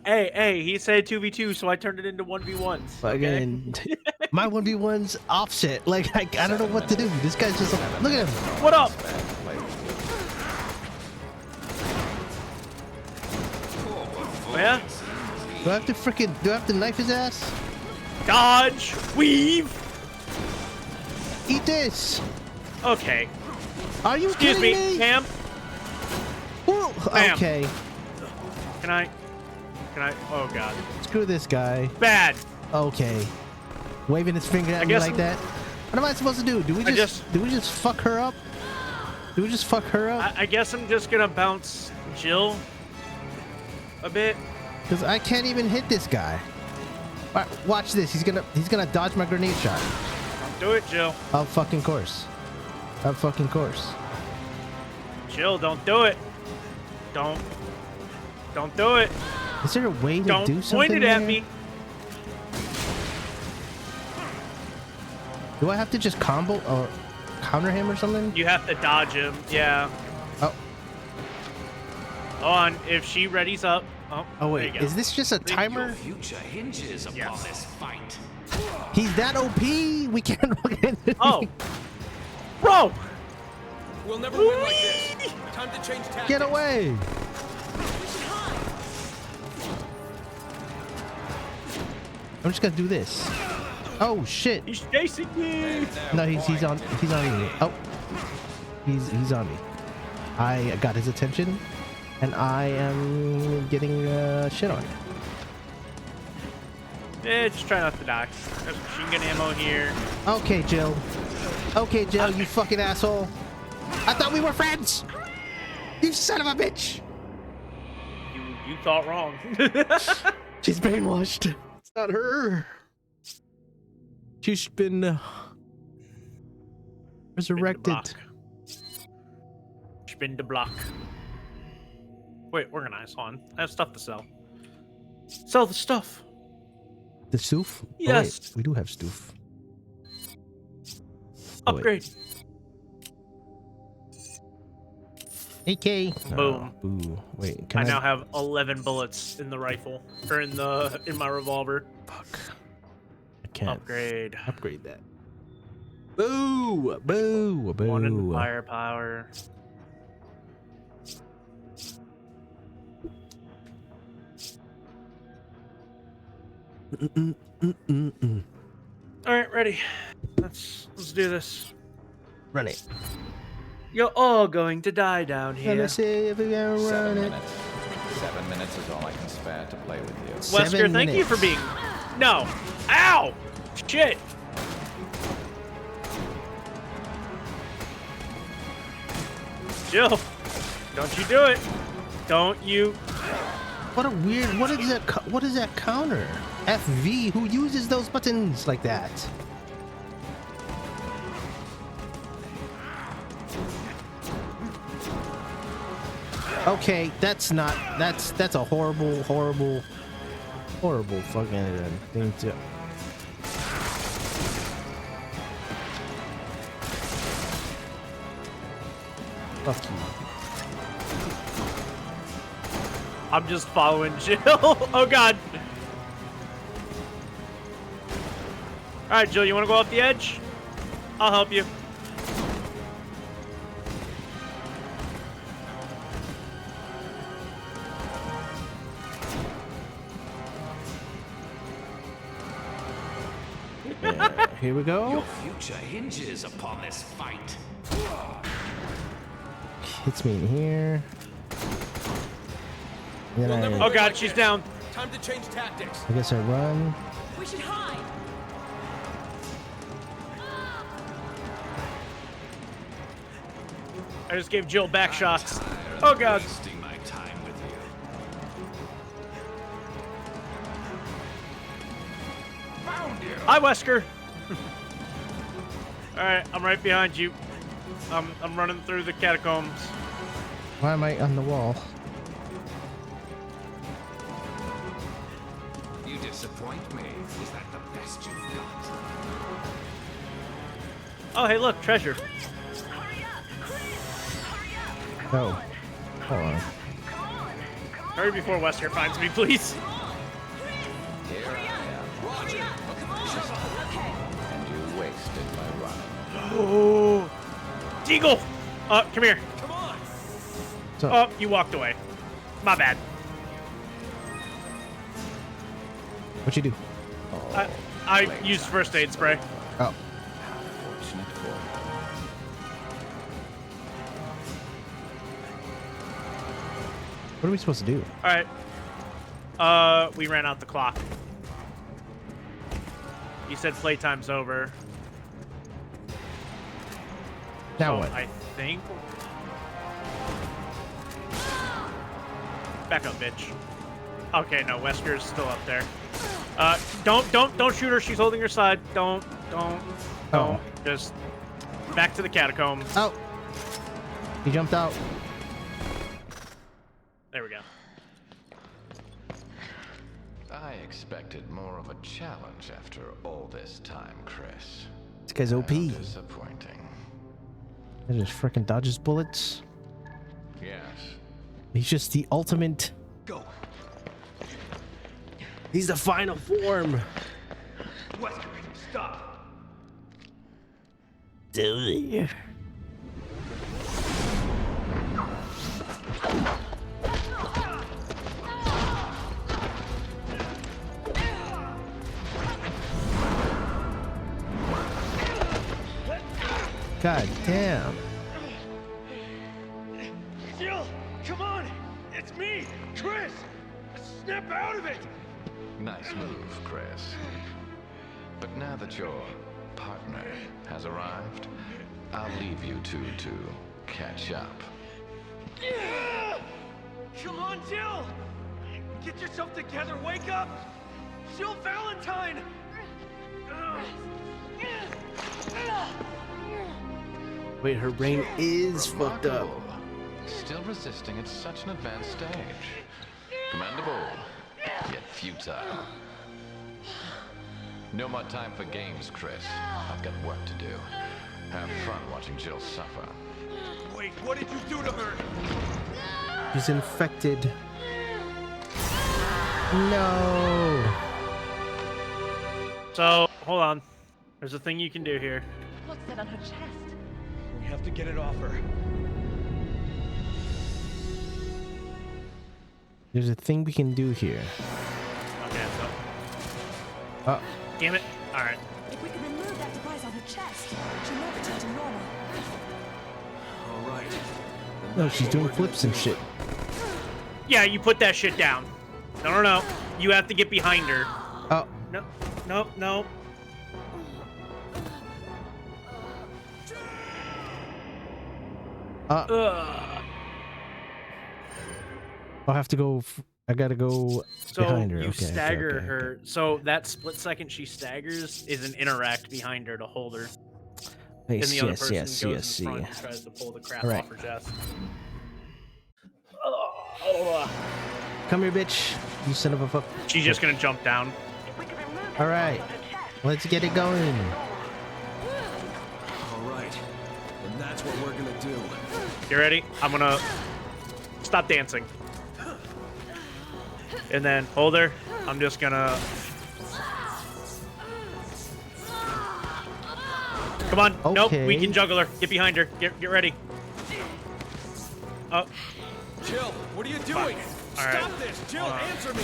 hey, he said 2v2, so I turned it into 1v1s. Okay? Fucking my 1v1's offset. Like I don't know what to do. This guy's just look at him. What up? Oh, yeah? Do I have to knife his ass? Dodge, weave. Eat this. Okay. Are you Excuse kidding me, me? ma'am. Ooh, Ma'am. okay. Can I? Oh god. Screw this guy. Bad. Okay. Waving his finger at me guess like that. What am I supposed to do? Do we just fuck her up? Do we just fuck her up? I guess I'm just gonna bounce Jill a bit. Because I can't even hit this guy. All right, watch this. He's gonna dodge my grenade shot. Don't do it, Jill. Of fucking course. Of fucking course. Jill, don't do it. Don't do it. Is there a way to Don't do something? point it at there? me. Do I have to just combo or counter him or something? You have to dodge him. Yeah. Oh. Hold on. If she readies up. Oh, Oh there wait, you go. is this just a timer? Future hinges upon this fight. He's that OP. We can't. Oh. Bro. We'll never win like this. Time to change tactics. Get away. I'm just gonna do this. Oh shit. He's chasing me. No, he's on me. Oh. He's on me. I got his attention and I am getting shit on. Just try not to die. There's machine gun ammo here. Okay, Jill. Okay, Jill, you fucking asshole. I thought we were friends. You son of a bitch. You thought wrong. She's brainwashed. It's not her. She's been resurrected. Spin the block. Wait, organize. Hold on. I have stuff to sell. Sell the stuff. The stoof? Yes. Oh, wait, we do have stoof. Oh, wait. Upgrade. AK. Boom. Oh, ooh. Wait, I can now have 11 bullets in the rifle or in my revolver. Fuck. I can't Upgrade. upgrade that. Boo! Boo! Boo! 1 in firepower. All right, ready. Let's do this. Run it. You're all going to die down here. Let me see if we can 7 run it. minutes. 7 minutes is all I can spare to play with you. Wesker, thank you for being. No. Ow! Shit. Jill, don't you do it. Don't you. What a weird. What is that? What is that counter? FV. Who uses those buttons like that? Okay, that's not. That's a horrible fucking thing to. Fuck you. I'm just following Jill. Oh God. All right, Jill, you want to go off the edge? I'll help you. Here we go. Your future hinges upon this fight. Hits me in here. Then I, Oh God, she's down. Time to change tactics. I guess I run. We should hide. I just gave Jill back shots. Oh God. Wasting my time with you. Found you. Hi, Wesker. All right, I'm right behind you. I'm running through the catacombs. Why am I on the wall? You disappoint me. Is that the best you've got? Oh, hey, look, treasure. Oh. Hold on. Hurry before Wesker finds me, please. Here I am. And you wasted my running. Oh, Deagle. Come here. Come on. So, Oh, you walked away. My bad. what you do? I used first aid spray. Oh. How fortunate for you. What are we supposed to do? All right. We ran out the clock. He said playtime's over. Now So what? I think. Back up, bitch. Okay, no, Wesker's still up there. Don't shoot her. She's holding her side. Don't. Oh. Just back to the catacombs. Oh. He jumped out. There we go. I expected more of a challenge after all this time, Chris. This guy's OP. How He disappointing. just freaking dodges bullets. Yes. He's just the ultimate. Go. He's the final form. Wesker, stop. God damn. Jill, come on. It's me, Chris. Snap out of it. Nice move, Chris. But now that your partner has arrived, I'll leave you two to catch up. Come on, Jill. Get yourself together. Wake up. Jill Valentine. Wait, her brain is fucked up. Remarkable. Still resisting at such an advanced stage. Commendable, yet futile. No more time for games, Chris. I've got work to do. Have fun watching Jill suffer. Wait, what did you do to her? He's infected. No. So hold on. There's a thing you can do here. What's that on her chest? We have to get it off her. There's a thing we can do here. Okay, so. Oh, Damn it. Alright. If we can remove that device on her chest, she'll never return to normal. All right. no, she's doing flips and shit. Yeah, you put that shit down. No. You have to get behind her. Oh, No. Ugh. I'll have to go. I gotta go So behind her. you Okay, stagger okay. her. So that split second she staggers is an interact behind her to hold her. And Yes, the other yes, person yes, goes yes, in front yeah. and tries to pull the crap All right. off her chest. Come here, bitch. You son of a fuck. She's just gonna jump down. All right, let's get it going. All right. And that's what we're gonna do. You ready? I'm gonna stop dancing. And then hold her. I'm just gonna. Come on. Nope. We Okay. can juggle her. Get behind her. Get ready. Oh, Jill, what are you doing? All right. Stop this! Jill, answer me!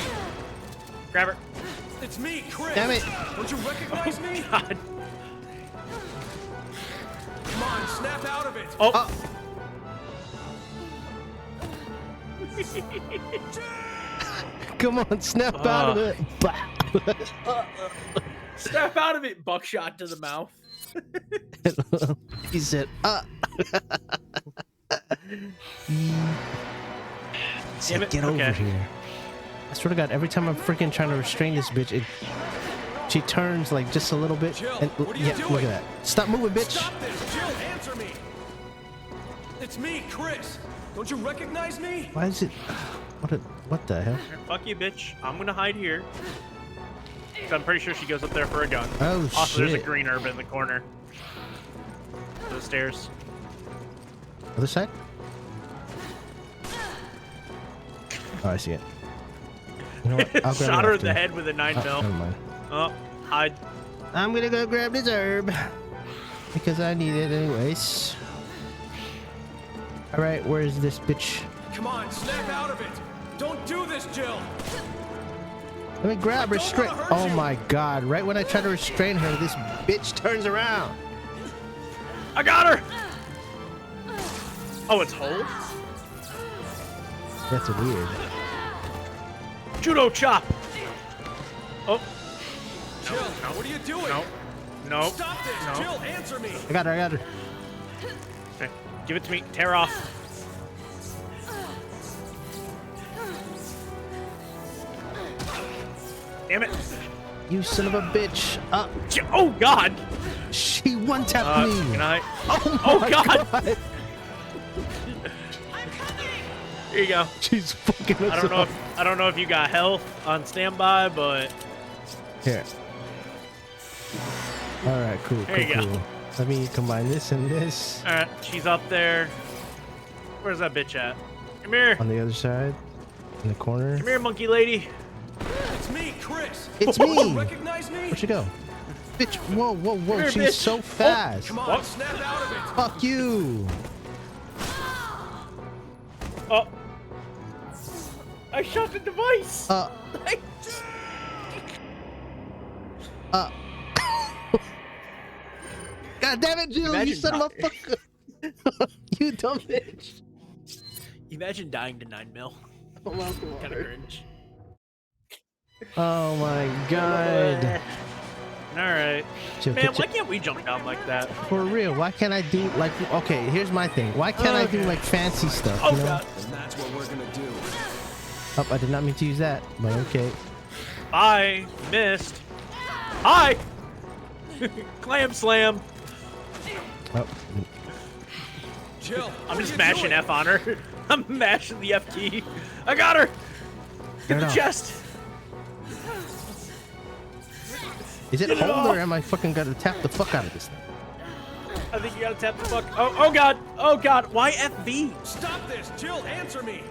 grab her. It's me, Chris! Damn it. Don't you recognize me? God. Come on, snap out of it! Oh. Come on, snap out of it. Snap out of it. Buckshot to the mouth. He said, Damn it. Get over Okay. here. I swear to God, every time I'm freaking trying to restrain this bitch, she turns like just a little bit. Jill, And what are you yeah, look doing? at that. Stop moving, bitch. Stop this! Jill, answer me! It's me, Chris! Don't you recognize me? Why is it? What the hell? Fuck you, bitch. I'm gonna hide here. 'Cause I'm pretty sure she goes up there for a gun. Oh, Also, there's a shit. green herb in the corner. To the stairs. Other side? Oh, I see it. You know what? I'll grab Shot it her in after. the head with a 9 Oh, mil. never mind. Oh, hide. I'm gonna go grab this herb because I need it anyways. All right, where is this bitch? Come on, snap out of it! Don't do this, Jill! Let me grab her don't straight. wanna hurt Oh you. my God! Right when I try to restrain her, this bitch turns around. I got her! Oh, it's hold? That's weird. Judo chop! Oh. Jill, what are you doing? No. Stop this! No. Jill, answer me! I got her. Okay. Give it to me. Tear off. Damn it. You son of a bitch. Oh, God. She one-tapped me. Can I? Oh my God. Here you go. She's fucking us up. I don't know if you got health on standby, but Here. All right, cool. There you go. Let me combine this and this all right, she's up there. Where's that bitch at? Come here. on the other side, in the corner. Come here, monkey lady. It's me, Chris! It's Don't me. you recognize me? Where'd she go? Bitch! Whoa, whoa, whoa! here, She's bitch. so fast. Come on, What? snap out of it! Fuck you! Oh. I shot the device. God damn it, Jill! You Imagine son of a not- fucker! You dumb bitch! Imagine dying to 9 mil. Kind of cringe. Oh my God! All right. Jill, Man, get why your- can't we jump down like that? For real, why can't I do like? Okay, here's my thing. Why can't I do Okay. like fancy stuff? Oh, you know? God. And that's what we're gonna do. Oh, I did not mean to use that, but okay. I missed. Hi. Clam slam. Oh, Jill, I'm what just are you mashing doing? F on her. I'm mashing the F key. I got her. Get Get it the off. chest. is it Get it hold off. or am I fucking gotta tap the fuck out of this thing? I think you gotta tap the fuck. Oh God. Oh God. Why FV? Stop this! Jill, answer me!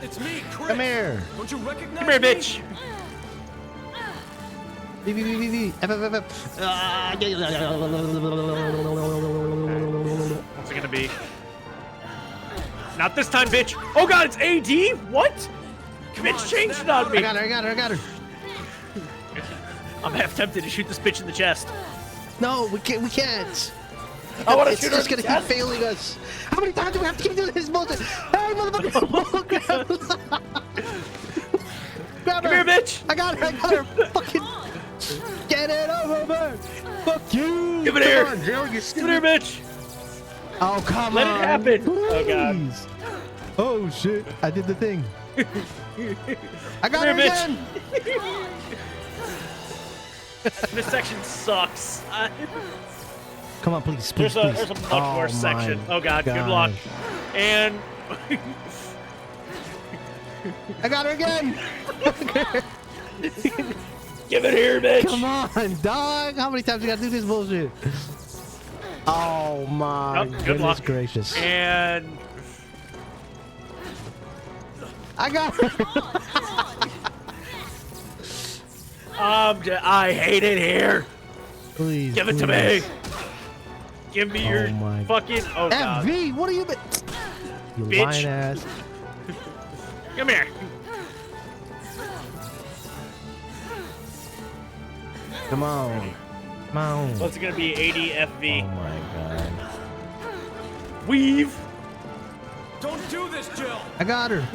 It's me, Chris! Come here. Don't you recognize Come here, me? bitch. V, V, V, V, V. F, F, F, F. What's it gonna be? Not this time, bitch. Oh god, it's AD? What? Bitch changed it on me. I got her, I got her, I got her. I'm half tempted to shoot this bitch in the chest. No, we can't, we can't. I want to It's shoot her just in gonna the keep chest. failing us. How many times do we have to keep doing this bullshit? Hey, motherfucker! Grab Come her. here, bitch. I got her, I got her. Fucking get it over, man. Fuck you. Give it Come here. on, Jill, you Give it stupid. here, bitch. Oh, come Let on. it happen. Oh god. Please. Oh shit, I did the thing. I got Come her here, again. This section sucks. Come on, please, please, There's a please. much worse my section. Oh god, good luck. And I got her again. give it here, bitch. Come on, dog. How many times you gotta do this bullshit? Oh my Oh, good goodness luck. gracious. And I got her. I hate it here. Please. Give it to please. me. Give me Oh your my- fucking. Oh god. FV, what are you? You Bitch. lying ass. Come here. Come on. Come on. What's it gonna be? ADFV. Oh my god. Weave. Don't do this, Jill! I got her.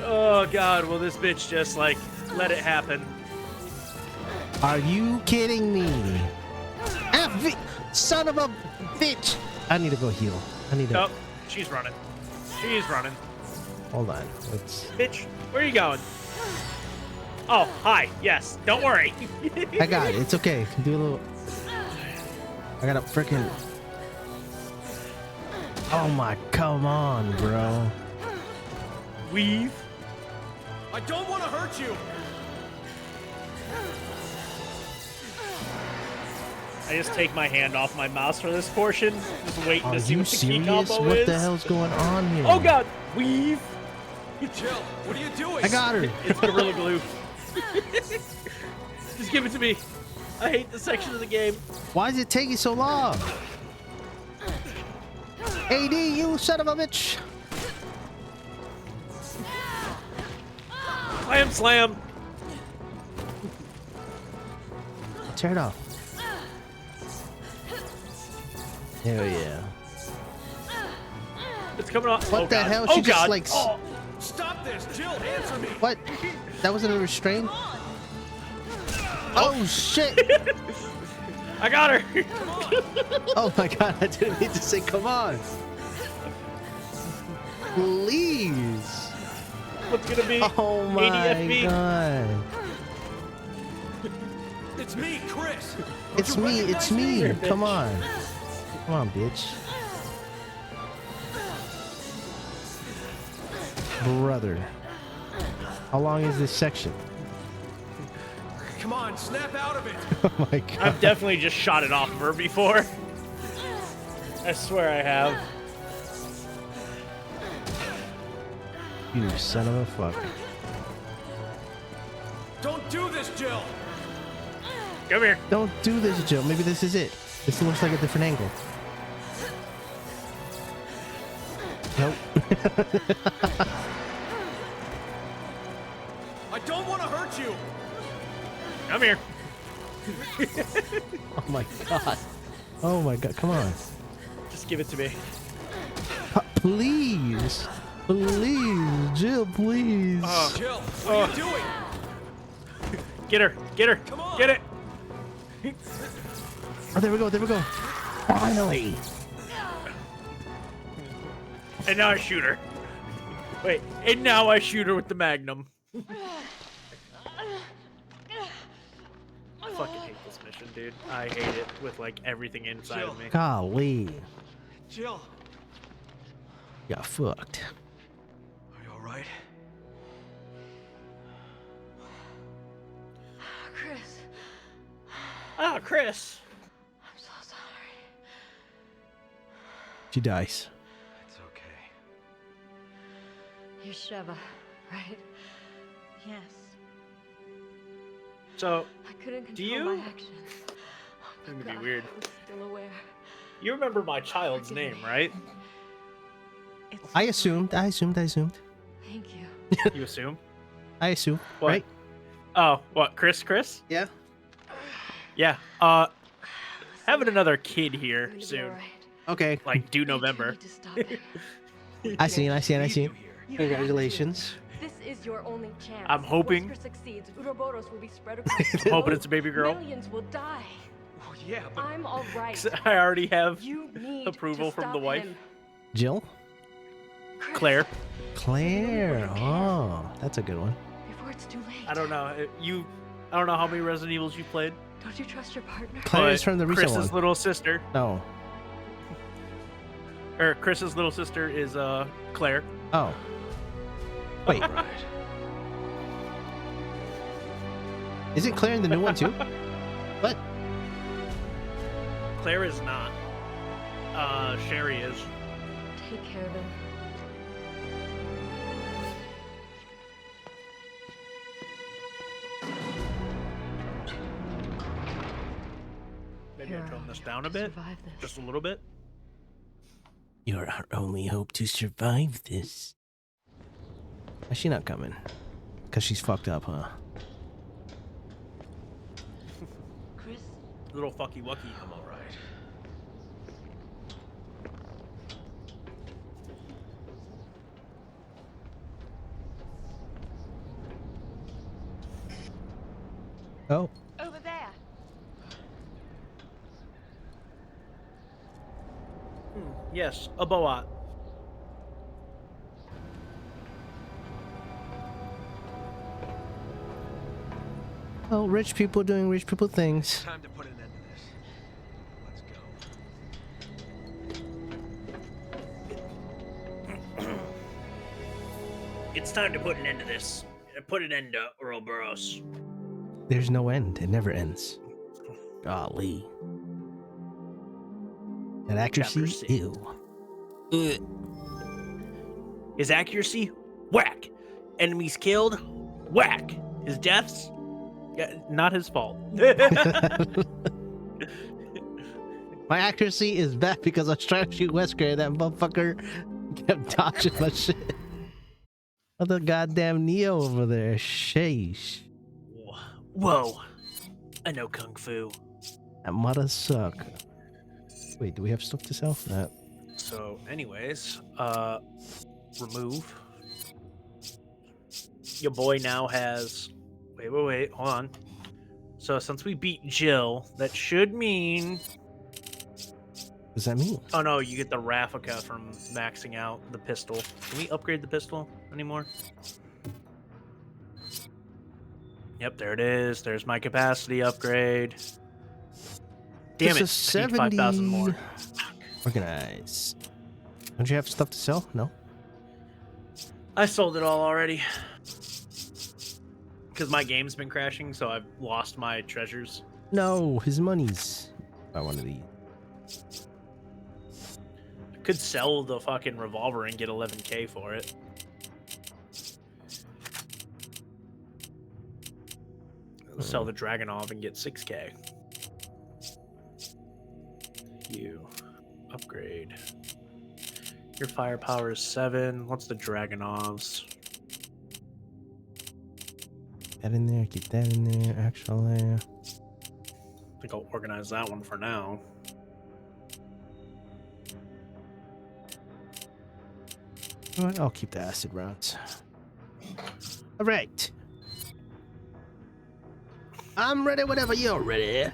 Oh god, will this bitch just like let it happen? Are you kidding me? FV, son of a bitch. I need to go heal. I need to. Oh, she's running. She's running. Hold on. Let's. Bitch, where are you going? Oh, hi. Yes, don't worry. I got it. It's okay. Do a little. I got a freaking. Oh my! Come on, bro. Weave. I don't want to hurt you! I just take my hand off my mouse for this portion. Just waiting Are to see you what the key serious? combo What is. the hell's going on here? Oh god, weave. Jill, what are you doing? I got her. It's Gorilla Glue. Just give it to me. I hate this section of the game. Why is it taking so long? AD, you son of a bitch! Slam, slam. Tear it off. Hell yeah. It's coming off. What oh, the god. hell? Oh, She just god. like. Oh. Stop this! Jill, answer me! What? That wasn't a restraint? Oh shit! I got her. Oh my god, I didn't mean to say come on. Please. What's gonna be? Oh my ADFB. god. It's me, Chris! It's you me, it's recognize me. Here, Come bitch. on. Come on, bitch. Brother. How long is this section? Come on, snap out of it! Oh my god. I've definitely just shot it off of her before. I swear I have. You son of a fuck. Don't do this, Jill! Come here. Don't do this, Jill. Maybe this is it. This looks like a different angle. Nope. I don't want to hurt you! Come here. Oh my god. Oh my god. Come on. Just give it to me. Please. Please. Jill, please. Jill, what are you doing? Get her. Get her. Come on. Get it. Oh, there we go. There we go. Finally. And now I shoot her. Wait. And now I shoot her with the Magnum. I fucking hate this mission, dude. I hate it with like everything inside of me. Golly. Jill, Got fucked. are you alright? Chris, Ah, Chris. I'm so sorry. She dies. It's okay. You're Sheva, right? Yes. So, I couldn't control do you? my actions. It's gonna be God, weird. I was still aware. You remember my child's name, right? It's I assumed. Thank you. You assume? I assume. What? Right? Oh, what? Chris? Yeah. Yeah. Having another kid here It's gonna be soon. all right. Okay. Like due I do November. need to stop it. I seen. You have to. Congratulations. This is your only chance. I'm hoping- If Wesker succeeds, Uroboros will be spread across the I'm hoping globe. it's a baby girl. Millions will die. Oh, yeah, but I'm all right. 'Cause I already have You need approval to from stop the wife. him. Jill? Chris, Claire. Claire. Oh, that's a good one. Before it's too late. I don't know. I don't know how many Resident Evils you played. Don't you trust your partner? Claire but is from the recent Chris's one. little sister, No. or Chris's little sister is Claire. Oh. Wait. right. Isn't Claire in the new one too? What? Claire is not. Sherry is. Take care of him. Maybe I You're tone our this hope down a to bit, survive this. just a little bit. You're our only hope to survive this. Is she not coming? Because she's fucked up, huh? Chris, Little fucky wucky. I'm all right. Oh. over there. Yes, a boat. Well, rich people doing rich people things. Time to put an end to this. Let's go. It's time to put an end to this. Put an end to Ouroboros. There's no end. It never ends. Golly. That accuracy? Chapter C. Ew. His accuracy? Whack. Enemies killed? Whack. His deaths? Yeah, not his fault. My accuracy is bad because I was trying to shoot Wesker and that motherfucker kept dodging my shit. What the goddamn Neo over there? Sheesh. Whoa. I know Kung Fu. That mother suck. Wait, do we have stuff to sell? No. So, anyways, remove. Your boy now has... Wait, hold on. So, since we beat Jill, that should mean... What does that mean? Oh no, you get the Raffica from maxing out the pistol. Can we upgrade the pistol anymore? Yep, there it is. There's my capacity upgrade. Damn This it, is I need 5,000 more. Organize. Don't you have stuff to sell? No? I sold it all already. Because my game's been crashing, so I've lost my treasures. No, his money's. I wanted to eat. I could sell the fucking revolver and get 11k for it. Sell the Dragonov and get 6k. You upgrade. Your firepower is 7. What's the Dragonov's? That in there, keep that in there, actually. I think I'll organize that one for now. You know what? I'll keep the acid rounds. Alright. I'm ready whenever you're ready.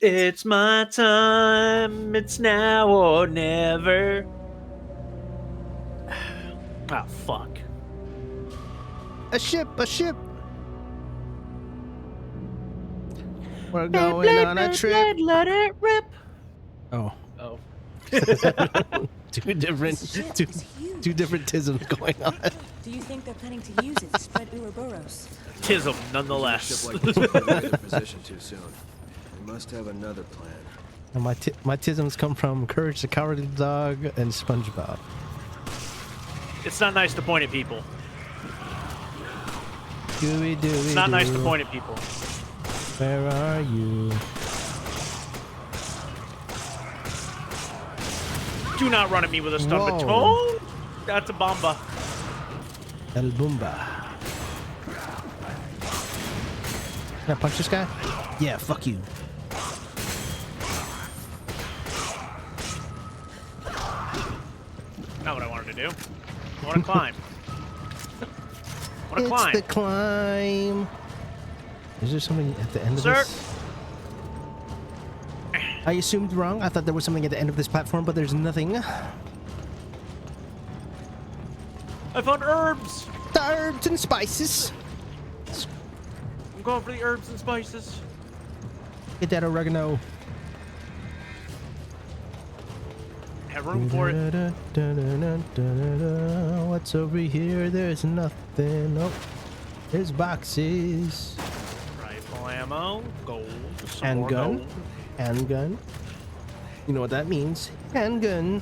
It's my time. It's now or never. Ah, fuck. A ship, a ship. We're going on a trip. Let it rip. Oh. Oh. two different tisms going on. Do you think they're planning to use it to spread Ouroboros? Tism, nonetheless. Ship like this will put in position too soon. We must have another plan. And my tisms come from Courage the Cowardly Dog and SpongeBob. It's not nice to point at people. Scooby Doo. It's not nice to point at people. Where are you? Do not run at me with a stun Whoa. baton. That's a bomba. El Boomba. Can I punch this guy? Yeah, fuck you. Not what I wanted to do. I want to climb. I want to climb. It's the climb. Is there something at the end of Sir? this? I assumed wrong. I thought there was something at the end of this platform, but there's nothing. I found herbs. The herbs and spices. I'm going for the herbs and spices. Get that oregano. Have room for it. What's over here? There's nothing. Oh, there's boxes. Rifle ammo, gold, some more Handgun. gold. Handgun. You know what that means? Handgun.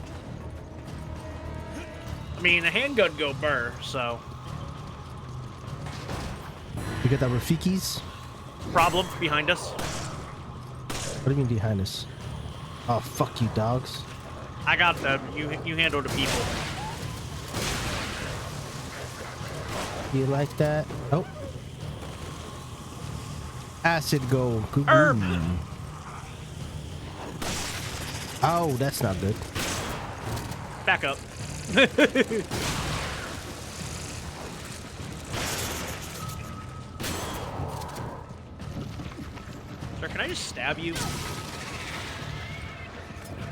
I mean, a handgun go burr, so You got that Rafiki's? problem behind us. What do you mean behind us? Oh, fuck you, dogs. I got them. You handle the people. You like that? Oh. Acid go. Herb. Oh, that's not good. Back up. Sir, can I just stab you?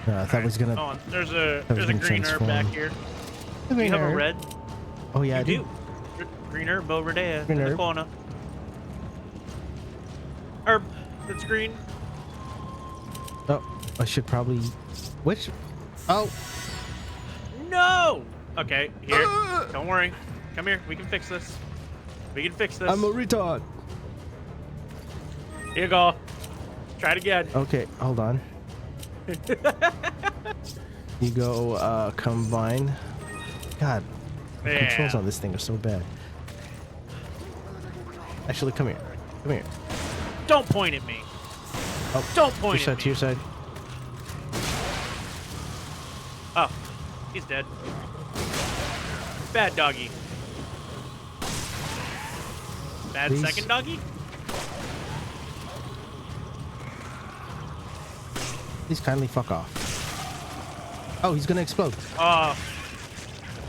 I thought it was gonna. Oh, there's a that was gonna green herb back transform. here. The Do you green have a herb. red? Oh yeah, I You do. do. Green herb over there Green in the herb. corner. Herb that's green. Oh, I should probably. Which? Oh, No! Okay, here. Don't worry. Come here. We can fix this. We can fix this. I'm a retard. Here you go. Try it again. Okay, hold on. You go combine. God, the Yeah. controls on this thing are so bad. Actually, come here. Come here. Don't point at me. Oh, Don't to your point side, at to me. your side. Oh, he's dead. Bad doggy. Bad Please. second doggy? Please kindly fuck off. Oh, he's gonna explode. Oh.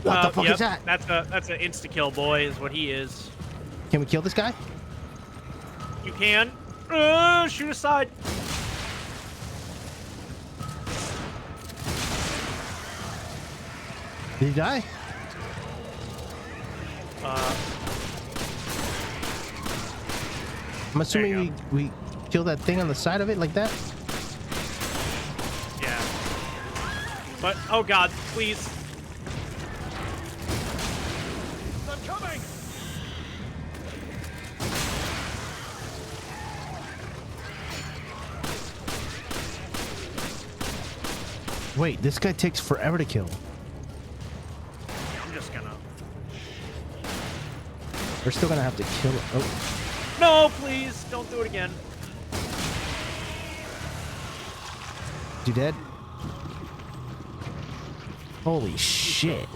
What the fuck yep, is that? That's an insta kill, boy, is what he is. Can we kill this guy? You can. Shoot aside. Did he die? I'm assuming we kill that thing on the side of it like that. Yeah. But, oh god, please. I'm coming! Wait, this guy takes forever to kill. I'm just gonna. We're still gonna have to kill. Oh, No, please, don't do it again. you dead? Holy shit!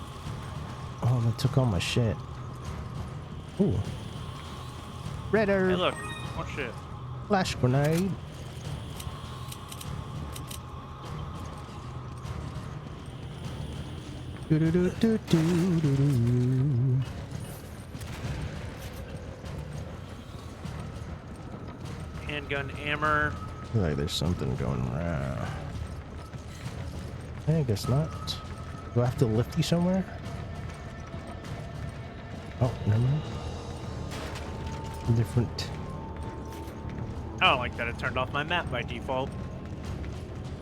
Oh, that took all my shit. Ooh. Red herb. Hey, look. Oh, shit. Flash grenade. Do-do-do-do-do-do-do. Handgun hammer. I feel like there's something going wrong. I guess not. Do I have to lift you somewhere? Oh, never mind. Different. I don't like that it turned off my map by default.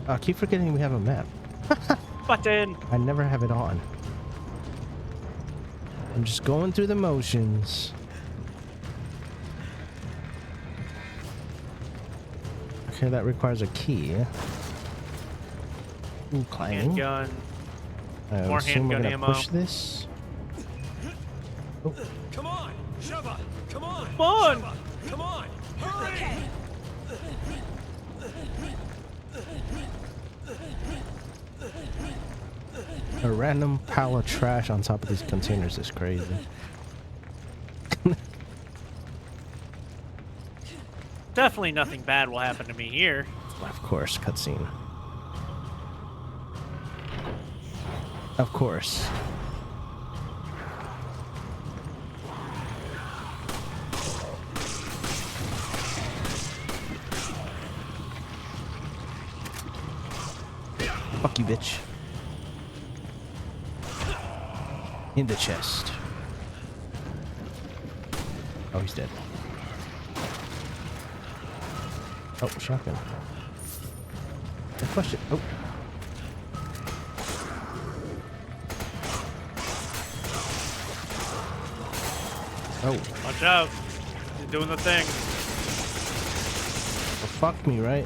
I keep forgetting we have a map. Button! I never have it on. I'm just going through the motions. Okay, that requires a key. Ooh, climbing. Handgun. I More assume we're handgun gonna ammo. push this. Oh, Come on, Sheva! Come on! fun. Come on! Hurry! A random pile of trash on top of these containers is crazy. Definitely nothing bad will happen to me here. Of course, cutscene. Of course. Fuck you, bitch. In the chest. Oh, he's dead. Oh, shotgun. Good question. Oh. Oh. Watch out. He's doing the thing. Well, fuck me, right?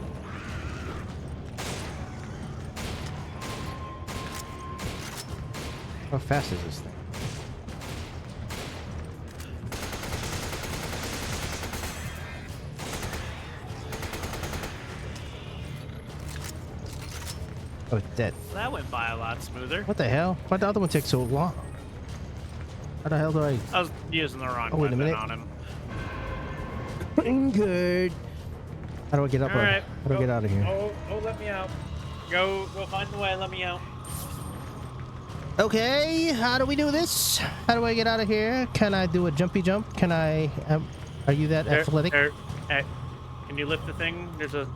How fast is this thing? Oh, it's dead. That went by a lot smoother. What the hell? Why'd the other one take so long? How the hell do I... I was using the wrong wait a weapon minute. on him. I'm good. How do I get up? All right. How do I get out of here? Oh, let me out. Go find the way. Let me out. Okay, how do we do this? How do I get out of here? Can I do a jumpy jump? Can I... are you that athletic? Hey, can you lift the thing? There's a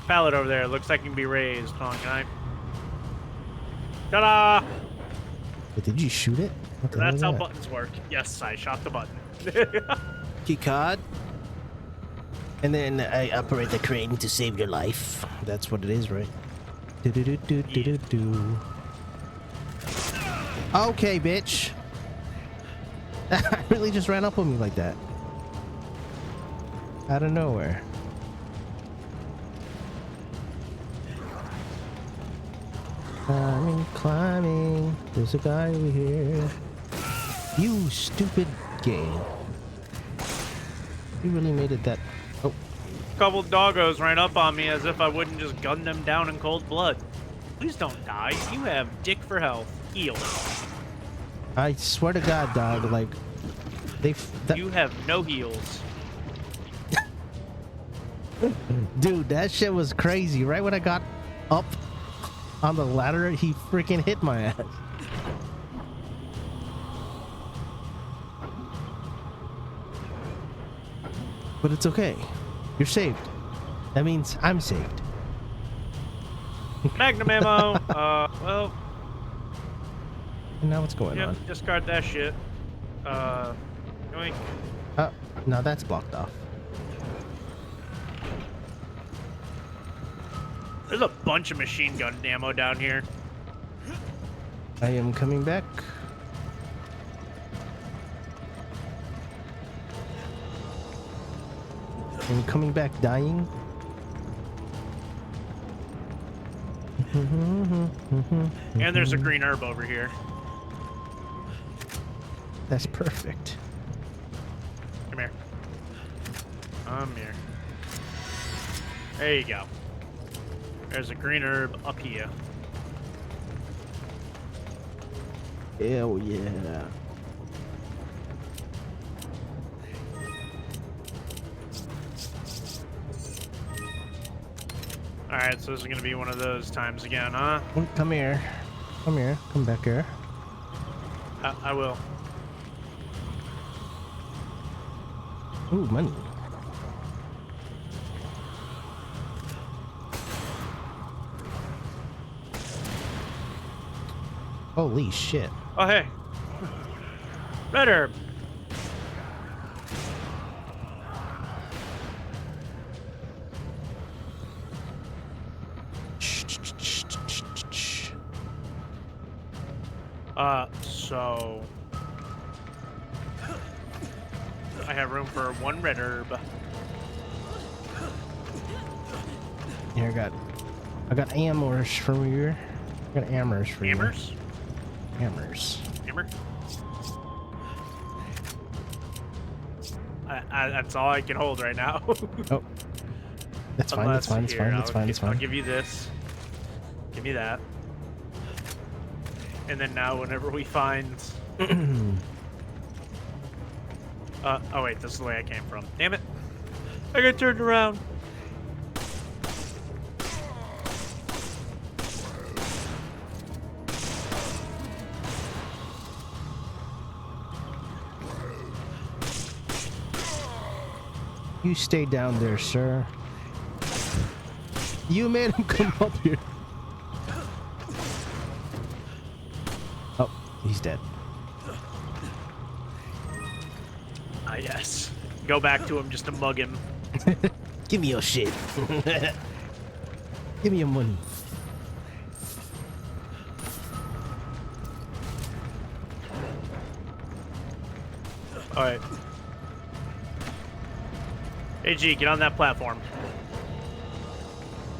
pallet over there. It looks like it can be raised. Hold on, can I? Ta-da! Wait, did you shoot it? What the hell That's is how that? buttons work. Yes, I shot the button. Key card. And then I operate the crane to save your life. That's what it is, right? Do-do-do-do-do-do-do. Okay, bitch. Really just ran up on me like that. Out of nowhere. Climbing, climbing. There's a guy over here. You stupid game. You really made it that... Oh. Couple doggos ran up on me as if I wouldn't just gun them down in cold blood. Please don't die. You have dick for health. Heal. I swear to God, dog, like... You have no heals. Dude, that shit was crazy. Right when I got up on the ladder, he freaking hit my ass. But it's okay. You're saved. That means I'm saved. Magnum ammo. Well. And now what's going on? Discard that shit. Yoink. Now that's blocked off. There's a bunch of machine gun ammo down here. I am coming back. I'm coming back dying. And there's a green herb over here. That's perfect. Come here. Come here. There you go. There's a green herb up here. Hell yeah. Alright, so this is going to be one of those times again, huh? Come here. Come here. Come back here. I will. Ooh, money. Holy shit. Oh, hey. Red herb. So I have room for one red herb. Here, I got hammers for you. I got hammers for Hammers? you. Hammers. Hammer? That's all I can hold right now. Oh. That's fine, that's fine, that's fine, that's fine, that's I'll fine. give you this. Give me that. And then now, whenever we find... oh wait, this is the way I came from. Damn it. I got turned around. You stay down there, sir. You made him come up here. Oh, he's dead. Ah, yes. Go back to him just to mug him. Give me your shit. Give me your money. Alright. Hey G, get on that platform.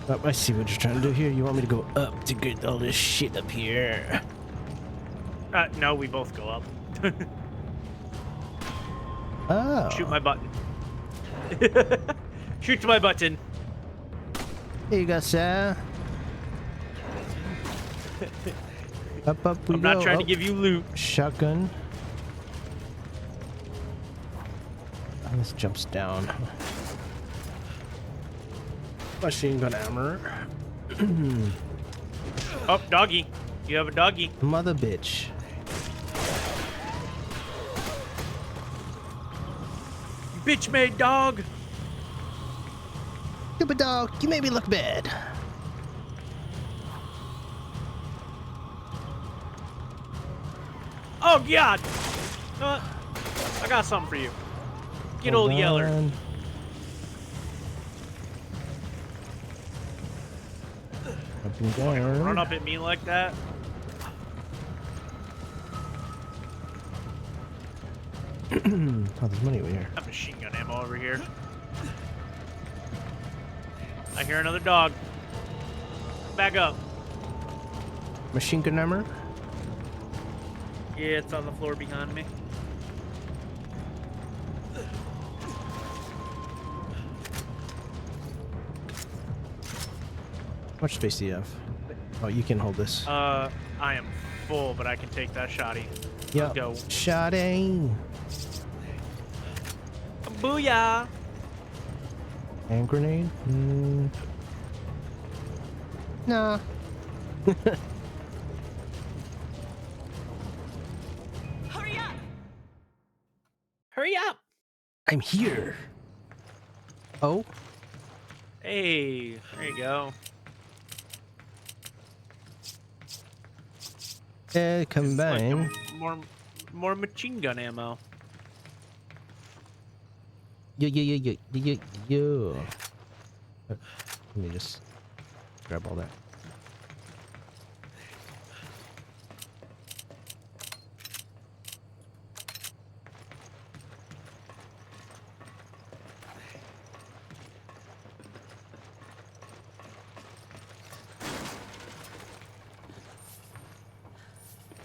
Oh, I see what you're trying to do here. You want me to go up to get all this shit up here? No, we both go up. Oh. Shoot my button. Shoot to my button. Here you go, sir. Up we I'm go. not trying to give you loot. Shotgun. Oh, this jumps down. Machine gun armor. Oh, doggy. You have a doggy. Mother bitch. Bitch made dog. Stupid dog, you made me look bad. Oh god. I got something for you. Get Hold old Yeller. on. Up and down. Run up at me like that. Oh, there's money over here. I have machine gun ammo over here. I hear another dog. Back up. Machine gun armor? Yeah, it's on the floor behind me. How much space do you have? Oh, you can hold this. I am full, but I can take that shotty. Yeah. Let's go. Shotty. Booyah! Hand grenade? Nah. Hurry up! Hurry up! I'm here. Oh? Hey, there you go. Come back. More machine gun ammo. Yo. Let me just grab all that.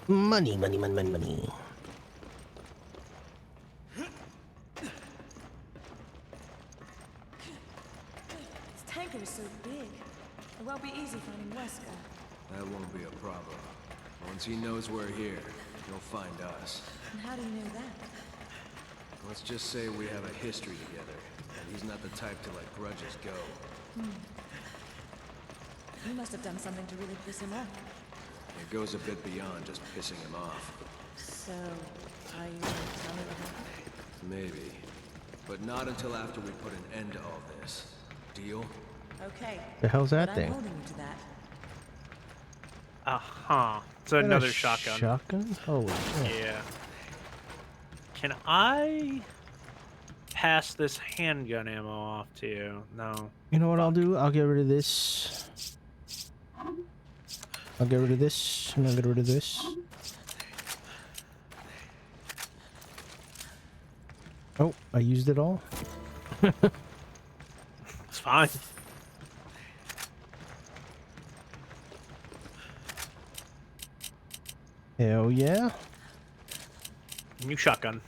Money. This tanker is so big. It won't be easy finding Wesker. That won't be a problem. Once he knows we're here, he'll find us. And how do you know that? Let's just say we have a history together, and he's not the type to let grudges go. You must have done something to really piss him off. It goes a bit beyond just pissing him off. So, are you going to tell me what happened? Maybe. But not until after we put an end to all this. Deal? Okay. The hell's that but thing? I'm holding you to that. Uh-huh. It's Is that a another shotgun. Shotgun? Holy shit. Yeah. Can I pass this handgun ammo off to you? No. You know what I'll do? I'll get rid of this. I'll get rid of this, and I'll get rid of this. Oh, I used it all? It's fine. Hell yeah. New shotgun.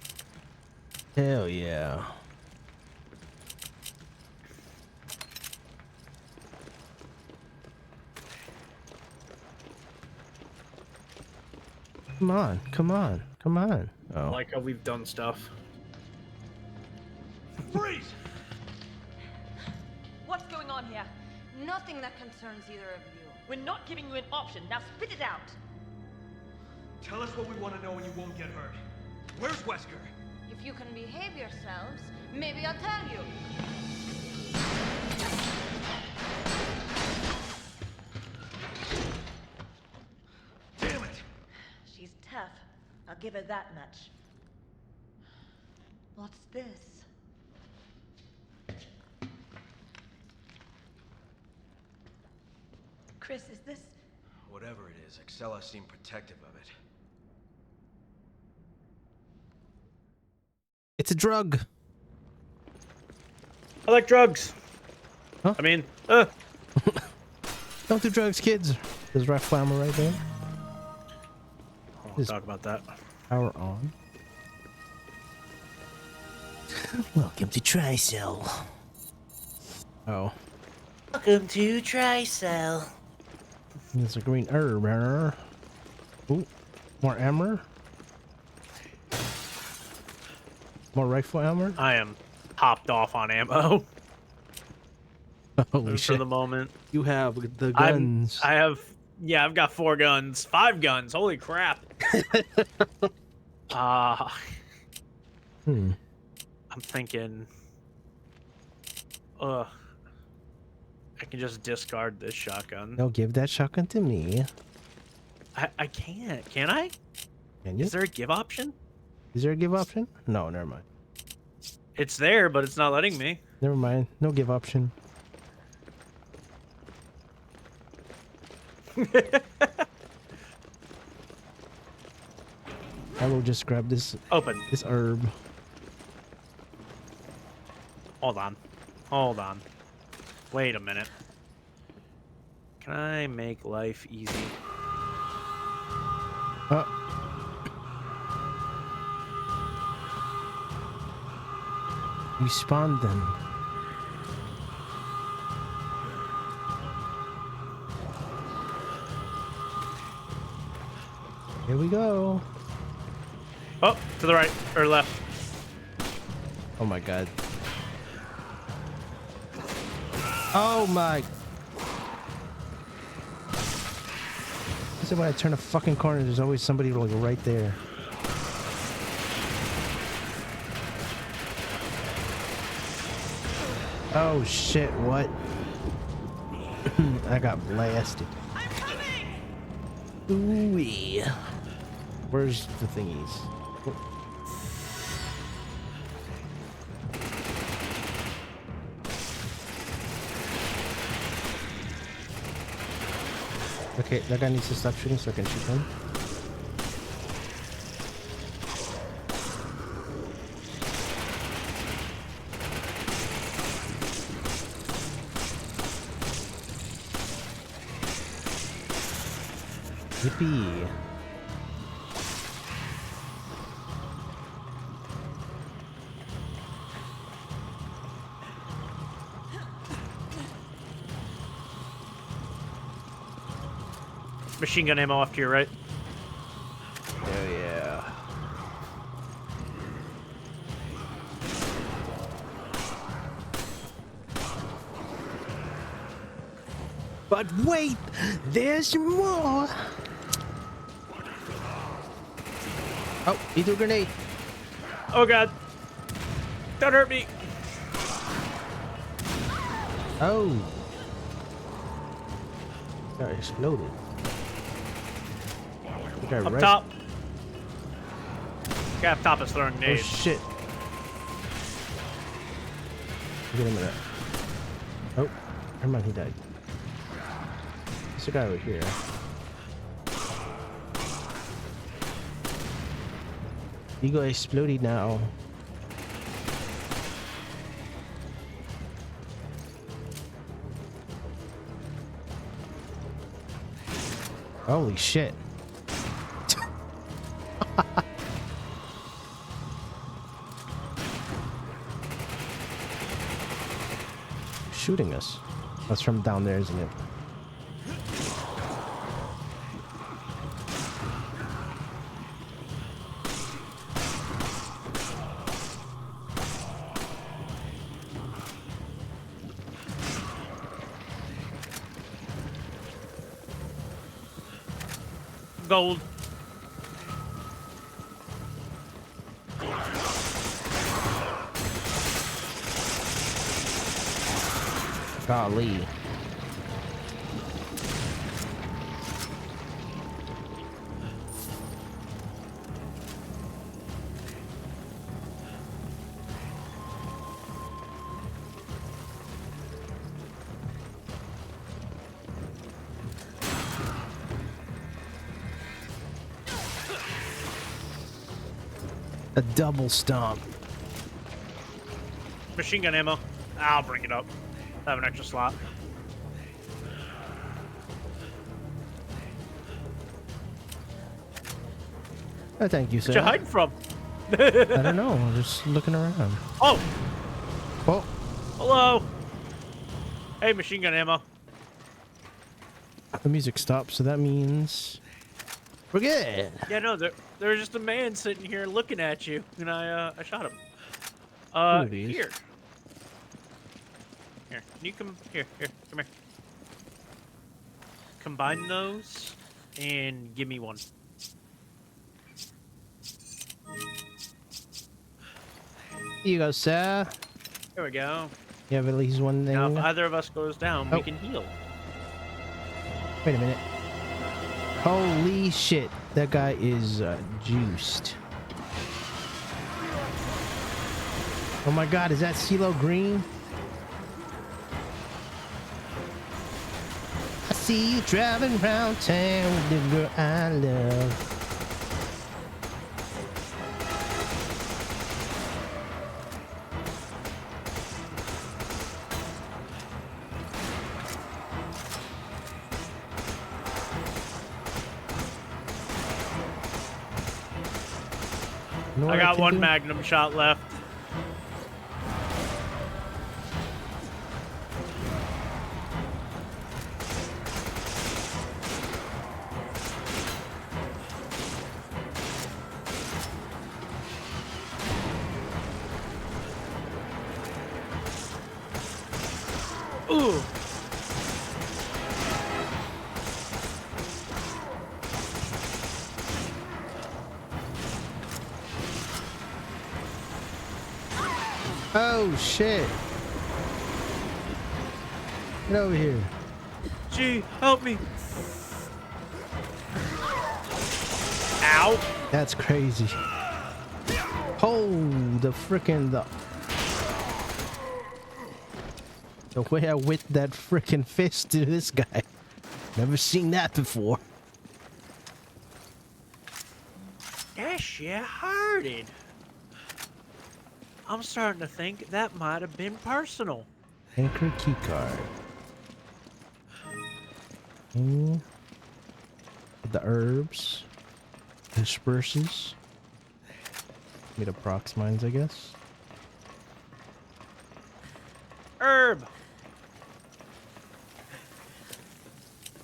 Hell yeah. Come on, come on, come on. I Oh, like how we've done stuff. Freeze! What's going on here? Nothing that concerns either of you. We're not giving you an option. Now spit it out. Tell us what we want to know and you won't get hurt. Where's Wesker? If you can behave yourselves, maybe I'll tell you. Damn it! She's tough. I'll give her that much. What's this? Chris, is this... Whatever it is, Excella seemed protective of it. it's a drug. I like drugs. Huh? I mean, Don't do drugs, kids. There's rifle ammo right there. We'll talk about that. Power on. Welcome to Tricell. Oh. Welcome to Tricell. There's a green herb. Ooh, more ammo. More rifle ammo. I am popped off on ammo Holy for shit! the moment. You have the guns. I've got 4 guns, 5 guns. Holy crap! Hmm. I'm thinking, I can just discard this shotgun. No, give that shotgun to me. I can't. Can I? Can you? Is there a give option? Is there a give option? No, never mind. It's there, but it's not letting me. Never mind. No give option. I will just grab this Open. this herb. Hold on. Hold on. Wait a minute. Can I make life easy? We spawned them. Here we go. Oh, to the right or left. Oh my god. Oh my. This is when I turn a fucking corner, there's always somebody like right there. Oh shit, what? I got blasted. I'm coming! Ooh-wee. Where's the thingies? Oh. Okay, that guy needs to stop shooting so I can shoot him. Yippee. Machine gun ammo off to your right. Oh yeah. But wait, there's more. Oh, he threw a grenade. Oh god. Don't hurt me. Oh. That exploded. Up top. Guy up top is throwing Oh nades. shit. Get him in that. Oh, never mind, he died. There's a guy over here. Ego exploded now. Holy shit. Shooting us. That's from down there, isn't it? gold. Golly. A double stomp. Machine gun ammo. I'll bring it up. I have an extra slot. Oh, thank you, sir. What you hiding from? I don't know. I'm just looking around. Oh! Oh! Hello! Hey, machine gun ammo. The music stopped, so that means we're good. Yeah, no, there's just a man sitting here looking at you, and I shot him. Here. Here, can you come here? Here, come here. Combine those and give me one. Here you go, sir. There we go. You have at least one thing. Now, if either of us goes down, we Oh. can heal. Wait a minute. Holy shit. That guy is juiced. Oh my god, is that CeeLo Green? I see you driving around town with the girl I love. You know I what got can one do? magnum shot left. Ooh. Oh shit. Get over here. Gee, help me. Ow. That's crazy. Oh, the frickin' the way I whipped that frickin' fist to this guy. Never seen that before. That shit hurted. I'm starting to think that might have been personal. Anchor keycard. The herbs. Disperses. Get a prox mines, I guess. Herb.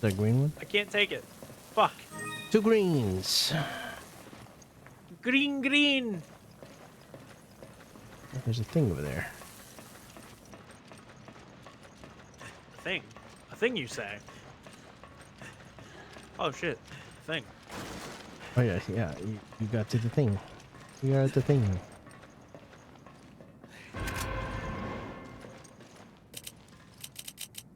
The green one? I can't take it. Fuck. 2 greens. Green, green. Oh, there's a thing over there. A thing you say. Oh shit. Thing. Oh yeah, yeah. You got to the thing. You are at the thing.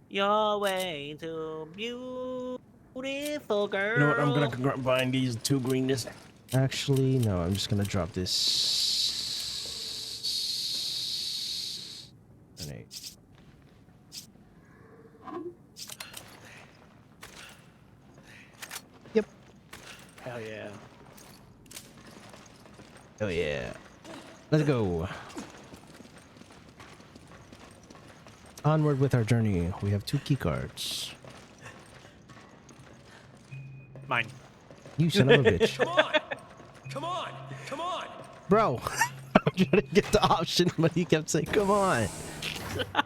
Your way to beautiful girl. You know what? I'm gonna combine these 2 greenness. Actually, no. I'm just gonna drop this. An 8. Yep. Hell yeah. Oh yeah. Let's go. Onward with our journey. We have 2 key cards. Mine. You son of a bitch. Come on! Come on! Come on! Bro, I'm trying to get the option, but he kept saying, come on.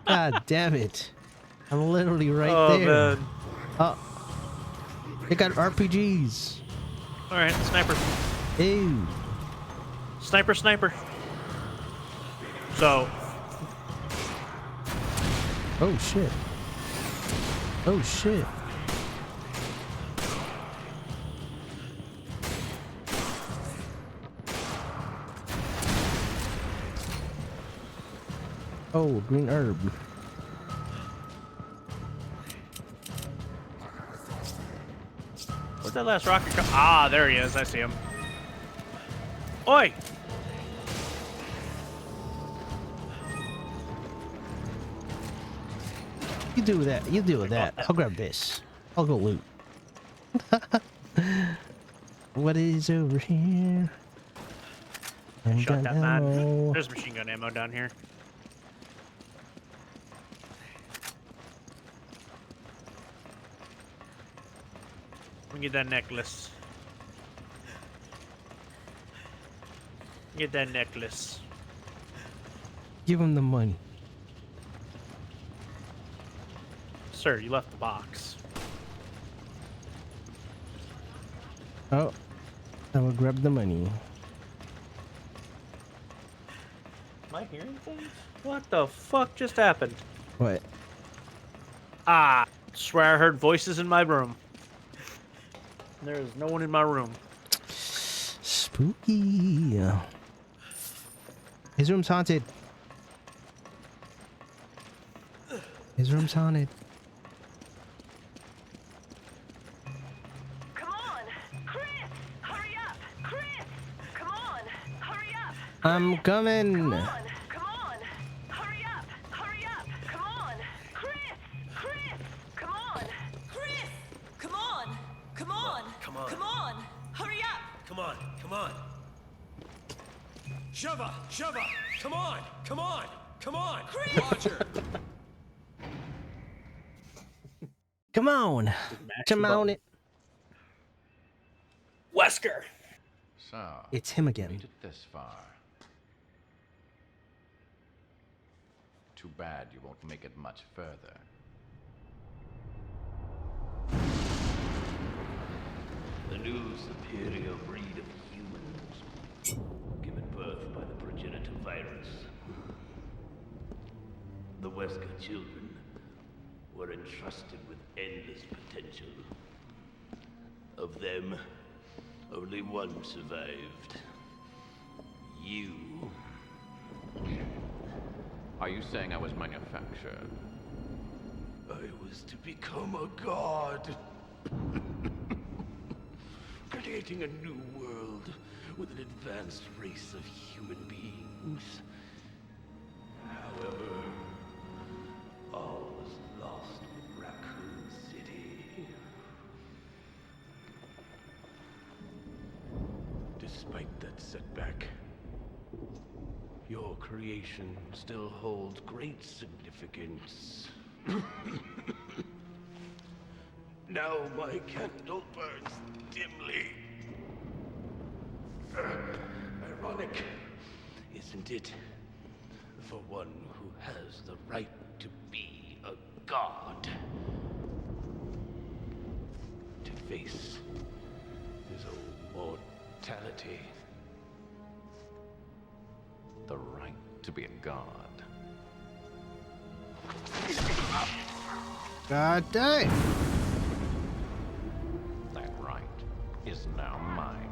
God damn it. I'm literally right there. Man. Oh. They got RPGs. Alright, sniper. Ew. Sniper. So, Oh shit. Oh shit. Oh, green herb. Where'd that last rocket come? Ah, there he is. I see him. Oi! You do that. You do that. I'll grab this. I'll go loot. What is over here? Shot that man. Ammo. There's machine gun ammo down here. Let me get that necklace. Get that necklace. Give him the money. Sir, you left the box. Oh, I will grab the money. Am I hearing things? What the fuck just happened? What? Ah, swear I heard voices in my room. There is no one in my room. Spooky. His room's haunted. His room's haunted. Come on, Chris! Hurry up! Chris! Come on! Hurry up! I'm coming. Come on! Hurry up! Hurry up! Come on! Chris! Chris! Come on! Chris! Come on! Come on! Come on. Come on! Hurry up! Come on, come on. Sheva! Sheva! Come on! Come on! Come on! Roger! Come on. Come on it. Wesker! So, It's him again. made it this far. Too bad you won't make it much further. The new superior breed of humans, given birth by the progenitor virus. The Wesker children were entrusted with endless potential. Of them, only one survived. You. Are you saying I was manufactured? I was to become a god. Creating a new world with an advanced race of human beings. However, all was lost with Raccoon City. Despite that setback, your creation still holds great significance. Now my candle burns dimly. Ironic, isn't it? For one who has the right to be a god. To face his own mortality. The right to be a god. God damn. That right is now mine.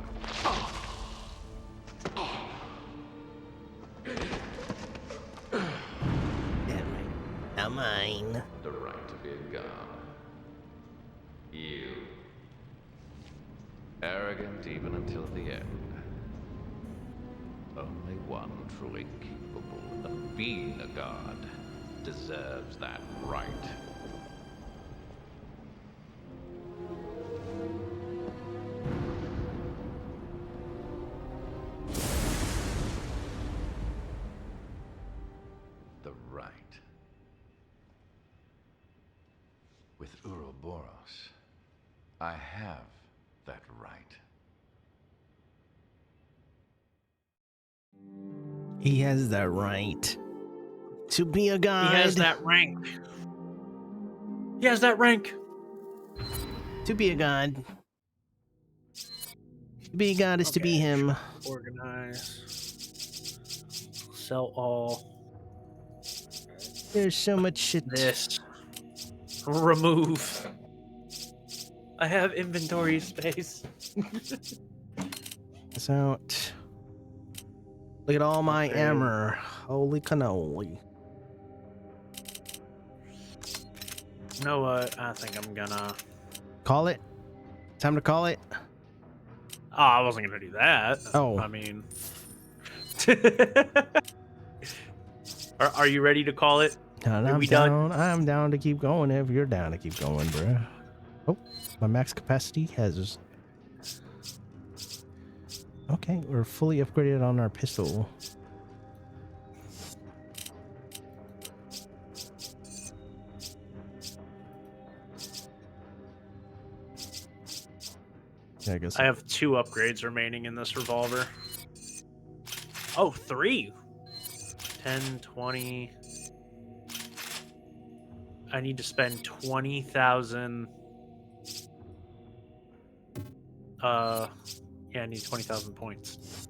Now mine. The right to be a god. You. Arrogant even until the end. Only one truly capable of being a god deserves that right. The right. With Uroboros, I have that right. He has that right to be a god. He has that rank. He has that rank. To be a god. To be a god is to be him. Organize. Sell all. There's so much shit. This. Remove. I have inventory space. It's out. Look at all my armor. Holy cannoli. You know what? I think I'm gonna... Call it? Time to call it? Oh, I wasn't gonna do that. Oh. I mean... Are you ready to call it? And Are I'm we down. done? I'm down to keep going if you're down to keep going, bro. Oh, my max capacity has... Okay, we're fully upgraded on our pistol. Yeah, I guess I have 2 upgrades remaining in this revolver. Oh, 3. 10, 20. I need to spend 20,000. Yeah, I need 20,000 points.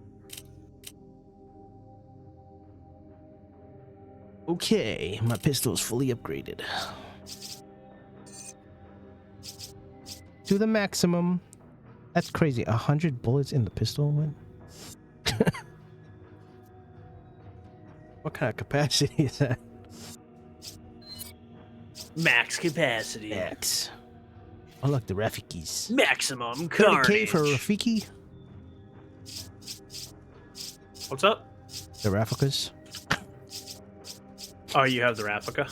Okay, my pistol is fully upgraded to the maximum. That's crazy. 100 bullets in the pistol. What kind of capacity is that? Max capacity. Max. Unlock the Rafikis. Maximum 30K for carnage. Rafiki. What's up? The Rafikas. Oh, you have the Rafika?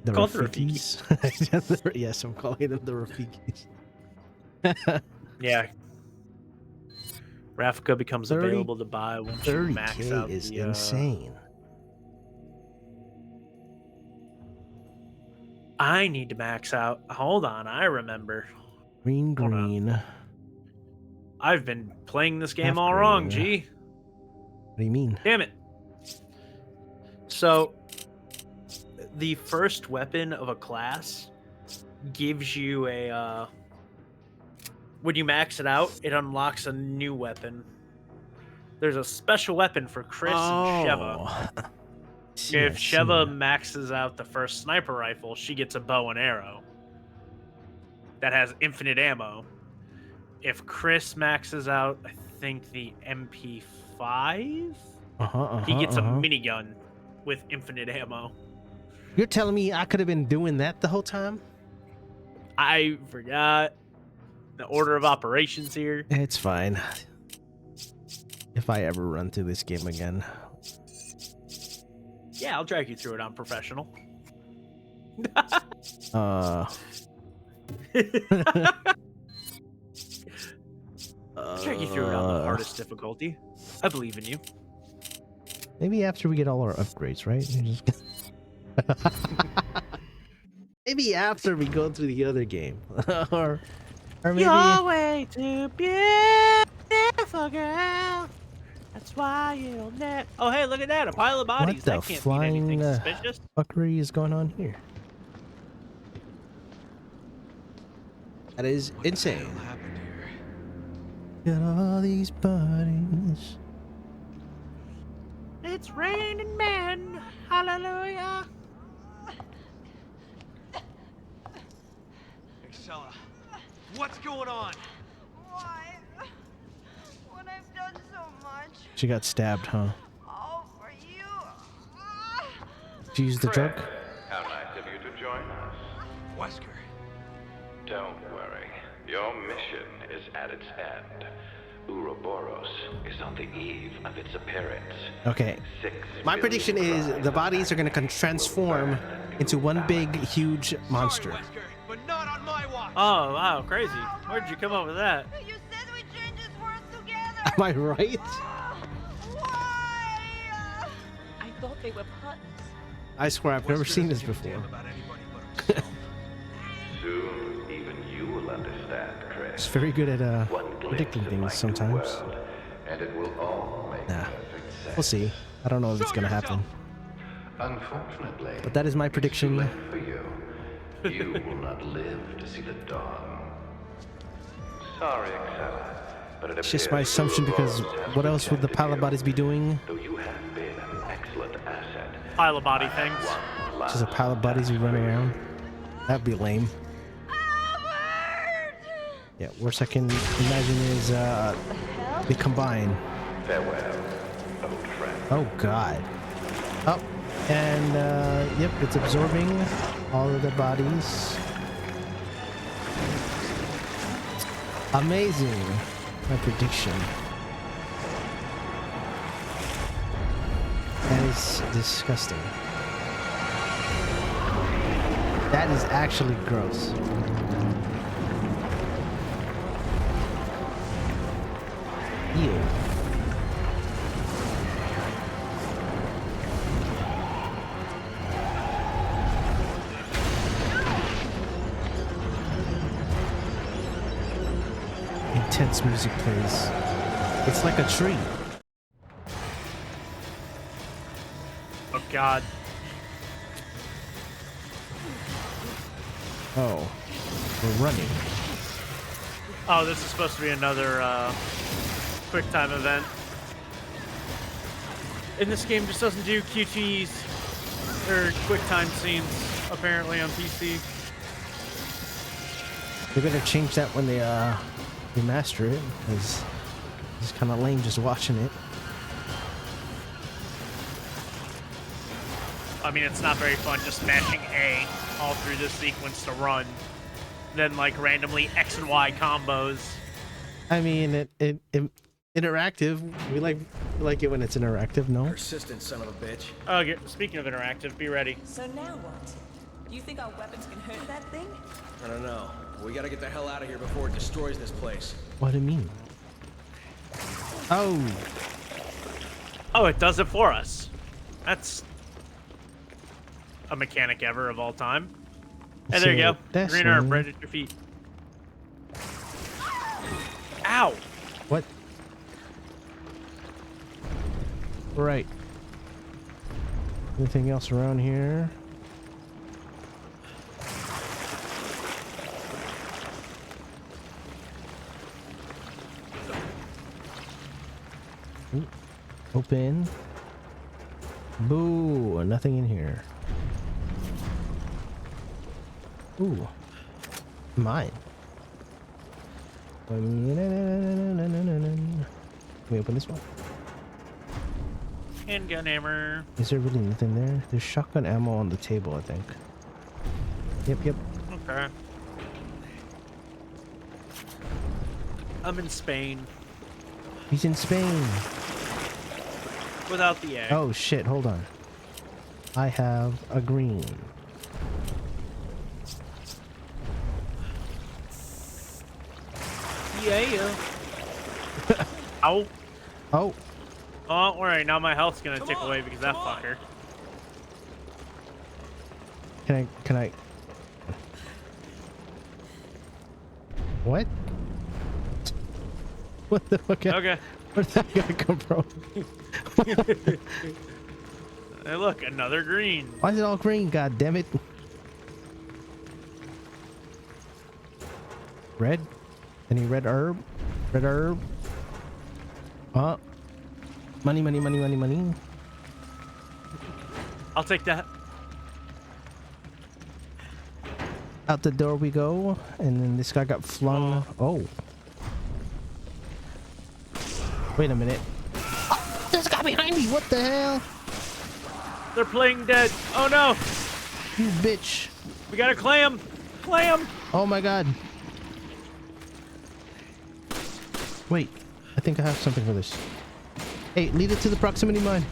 The Call it the Rafikis. Yes, I'm calling them the Rafikis. Yeah. Rafika becomes 30 available to buy once you max 30K out is the, insane. I need to max out. Hold on, I remember. Green. I've been playing this game Half all wrong, green. G. What do you mean? Damn it. So, the first weapon of a class gives you a... when you max it out, it unlocks a new weapon. There's a special weapon for Chris and Sheva. If Sheva maxes out the first sniper rifle, she gets a bow and arrow that has infinite ammo. If Chris maxes out, I think, the MP5, he gets a minigun with infinite ammo. You're telling me I could have been doing that the whole time? I forgot the order of operations here. It's fine. If I ever run through this game again. Yeah, I'll drag you through it on professional. Drag you through it on the hardest difficulty. I believe in you. Maybe after we get all our upgrades, right? Maybe after we go through the other game. or maybe... You're way too beautiful, girl. That's why you'll never... Oh, hey, look at that. A pile of bodies. What the That can't flying mean anything suspicious. fuckery is going on here? That is insane. Got all these bodies. It's raining men. Hallelujah. Excella, what's going on? Why? When I've done so much. She got stabbed, huh? All for you. She used the drug? How nice of you to join us. Wesker. Don't worry. Your mission is at its end. Ouroboros is on the eve of its appearance. Okay. My prediction is the bodies are going to transform into one big, huge monster. Sorry, Wesker, but not on my watch. Oh, wow, crazy. Where'd you come up with that? You said we change this world together. Am I right? Why? I thought they were puns. I swear I've never seen this before. Soon, even you will understand, Chris. It's very good at One predicting glimpse of my things new sometimes. world, and it will all make Nah. perfect sense. We'll see. I don't know if it's going to happen. Unfortunately, But that is my prediction. late for you. You will not live to see the dawn. Sorry, Excella, but it It's just my appears assumption because Ouroboros has what else would the pile of bodies be doing? Though you have been an excellent asset. Pile of body things. Just a pile of bodies who run around? That'd be lame. Yeah, worst I can imagine is they combine. Farewell, old friend. Oh god. Oh, and yep, it's absorbing all of the bodies. Amazing. My prediction. That is disgusting. That is actually gross. Ew. Intense music plays. It's like a tree. Oh God. Oh, we're running. Oh, this is supposed to be another quick time event. And this game just doesn't do QTs or quick time scenes apparently on PC. They better change that when they remaster it, because it's kind of lame just watching it. I mean, it's not very fun just mashing A all through this sequence to run. Then, like, randomly X and Y combos. I mean, it interactive. We like it when it's interactive, no? Persistent son of a bitch. Okay, speaking of interactive, be ready. So now what? You think our weapons can hurt that thing? I don't know. We gotta get the hell out of here before it destroys this place. What do you mean? Oh. Oh, it does it for us. That's a mechanic ever of all time. Hey, there you go. That's Green herb right at your feet. Ow! What? Right. Anything else around here? Ooh. Open. Boo! Nothing in here. Ooh. Mine. Can we open this one? Handgun hammer. Is there really nothing there? There's shotgun ammo on the table, I think. Yep. Okay. I'm in Spain. He's in Spain. Without the egg. Oh shit, hold on. I have a green. Yeah. Ow. Oh. Oh, don't worry. Now my health's gonna tick away because that fucker. Can I? What? What the fuck? Okay. Where'd that guy come from? Hey, look, another green. Why is it all green? God damn it! Red? Any red herb? Red herb? Money. I'll take that. Out the door we go, and then this guy got flung. Oh. Wait a minute. Oh, there's a guy behind me. What the hell? They're playing dead. Oh no. You bitch. We gotta clam. Clam. Oh my god. Wait. I think I have something for this. Hey, lead it to the proximity mine.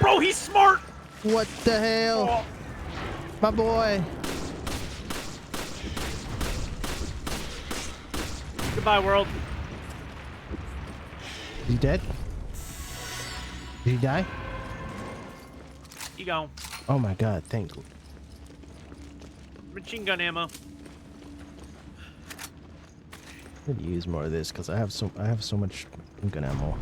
Bro, he's smart. What the hell? Oh. My boy. Goodbye, world. Is he dead? Did he die? You go. Oh my god, thank you. Machine gun ammo. I need to use more of this because I have so much gun ammo.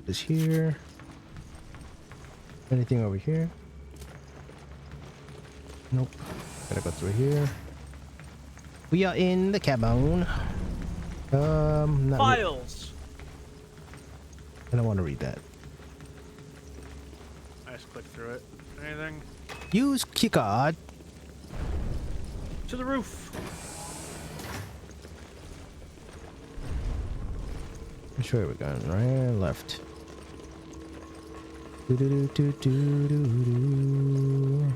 This here. Anything over here? Nope. Gotta go through here. We are in the cabin. Not Files. I don't want to read that. I just click through it. Anything? Use keycard. To the roof. Which way are we going? Right or left? Do do do do do do do.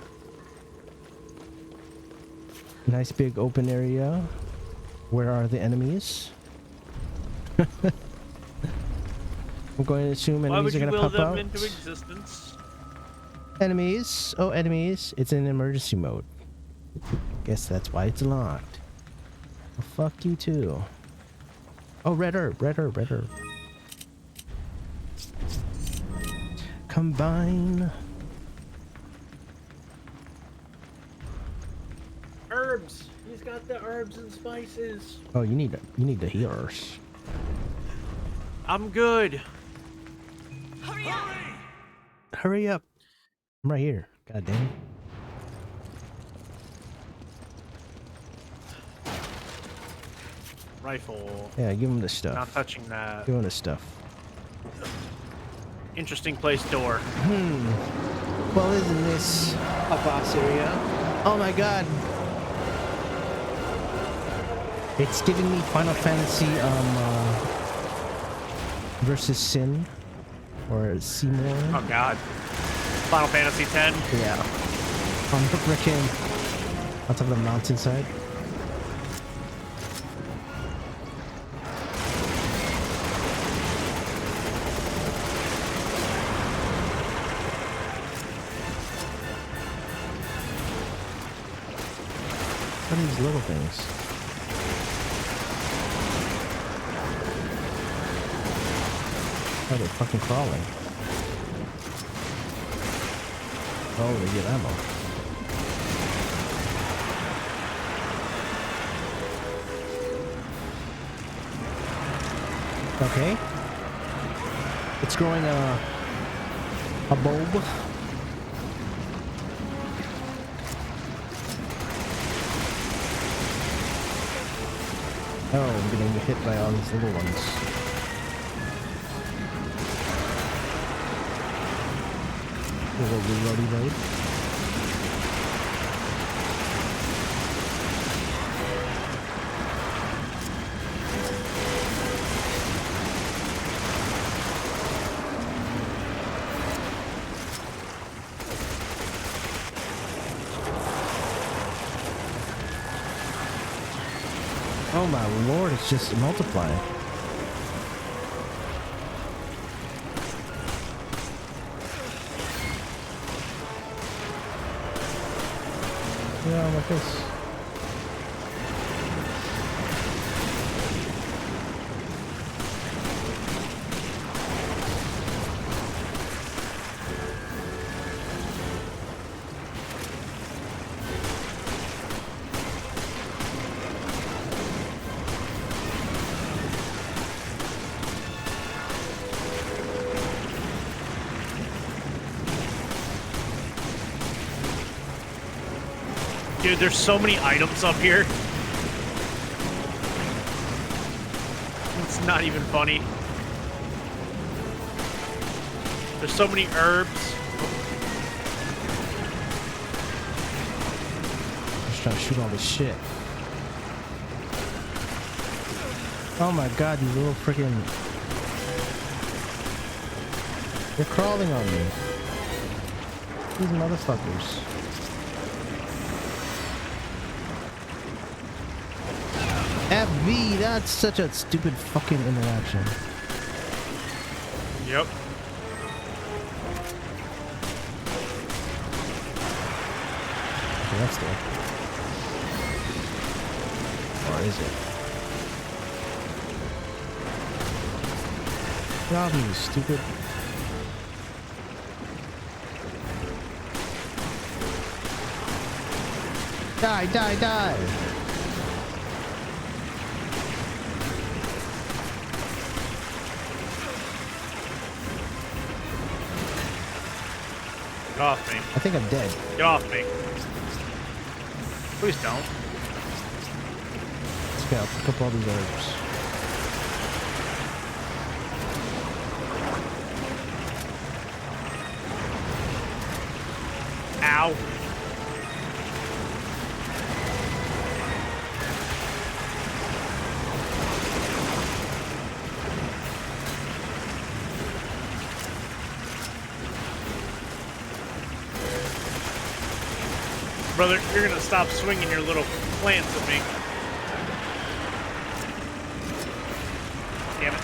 Nice big open area. Where are the enemies? I'm going to assume Why enemies would are you going to will pop them out. into existence? Enemies. Oh, enemies. It's in emergency mode. Guess that's why it's locked. Well, fuck you too. Oh, red herb, red herb, red herb. Combine. Herbs. He's got the herbs and spices. Oh, you need the healers. I'm good. Hurry up! Hurry up. I'm right here. God damn it. Rifle. Yeah, give him the stuff. Not touching that. Give him the stuff. Interesting place door. Well, isn't this a boss area? Oh my god. It's giving me Final Fantasy versus Sin or Seymour. Oh god. Final Fantasy X. Yeah. On the frickin' on top of the mountainside. What are these little things? Oh, they're fucking crawling. Oh, they get ammo. Okay. It's growing a bulb. Oh, I'm getting hit by all these little ones. A little reloady load. Oh my lord, it's just multiplying. Yeah, like this. Dude, there's so many items up here. It's not even funny. There's so many herbs. Just trying to shoot all this shit. Oh my god, these little freaking... They're crawling on me. These motherfuckers. FV, that's such a stupid fucking interaction. Yep. Okay, that's dead. Or is it? Get off me, you stupid. Die, die, die! Get off me. I think I'm dead. Get off me. Please don't. Let's go, pick up all these herbs. Ow. Brother, you're gonna stop swinging your little plants at me. Damn it.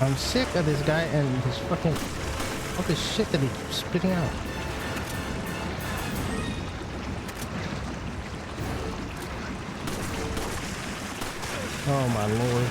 I'm sick of this guy and his fucking all this shit that he's spitting out. Oh my lord.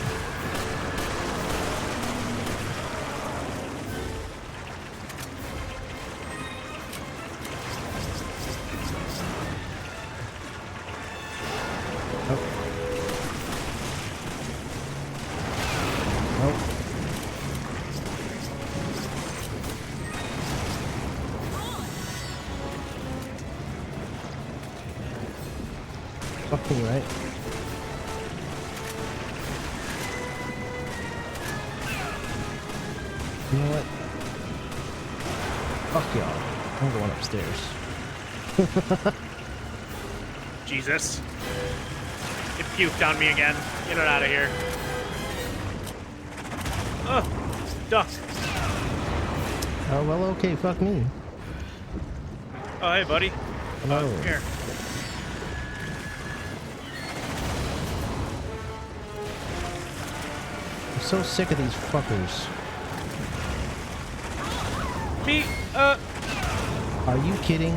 Fucking right. You know what? Fuck y'all. I'm going upstairs. Jesus. It puked on me again. Get it out of here. Oh, duck. Oh, well, okay, fuck me. Oh, hey, buddy. Hello. Here. I'm so sick of these fuckers. Me, Are you kidding?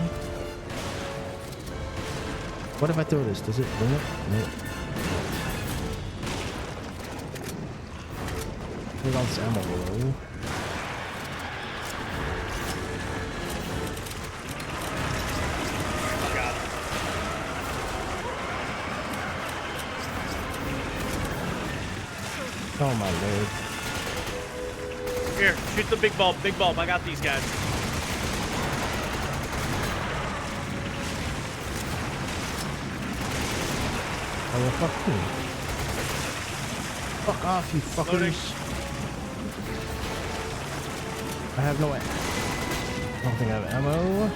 What if I throw this? Does it bring it? No. Hold on, this ammo roll. Oh my lord. Here, shoot the big bulb. Big bulb. I got these guys. Oh, well, fuck you. Fuck off, you fuckers. Loading. I have no... I don't think I have ammo.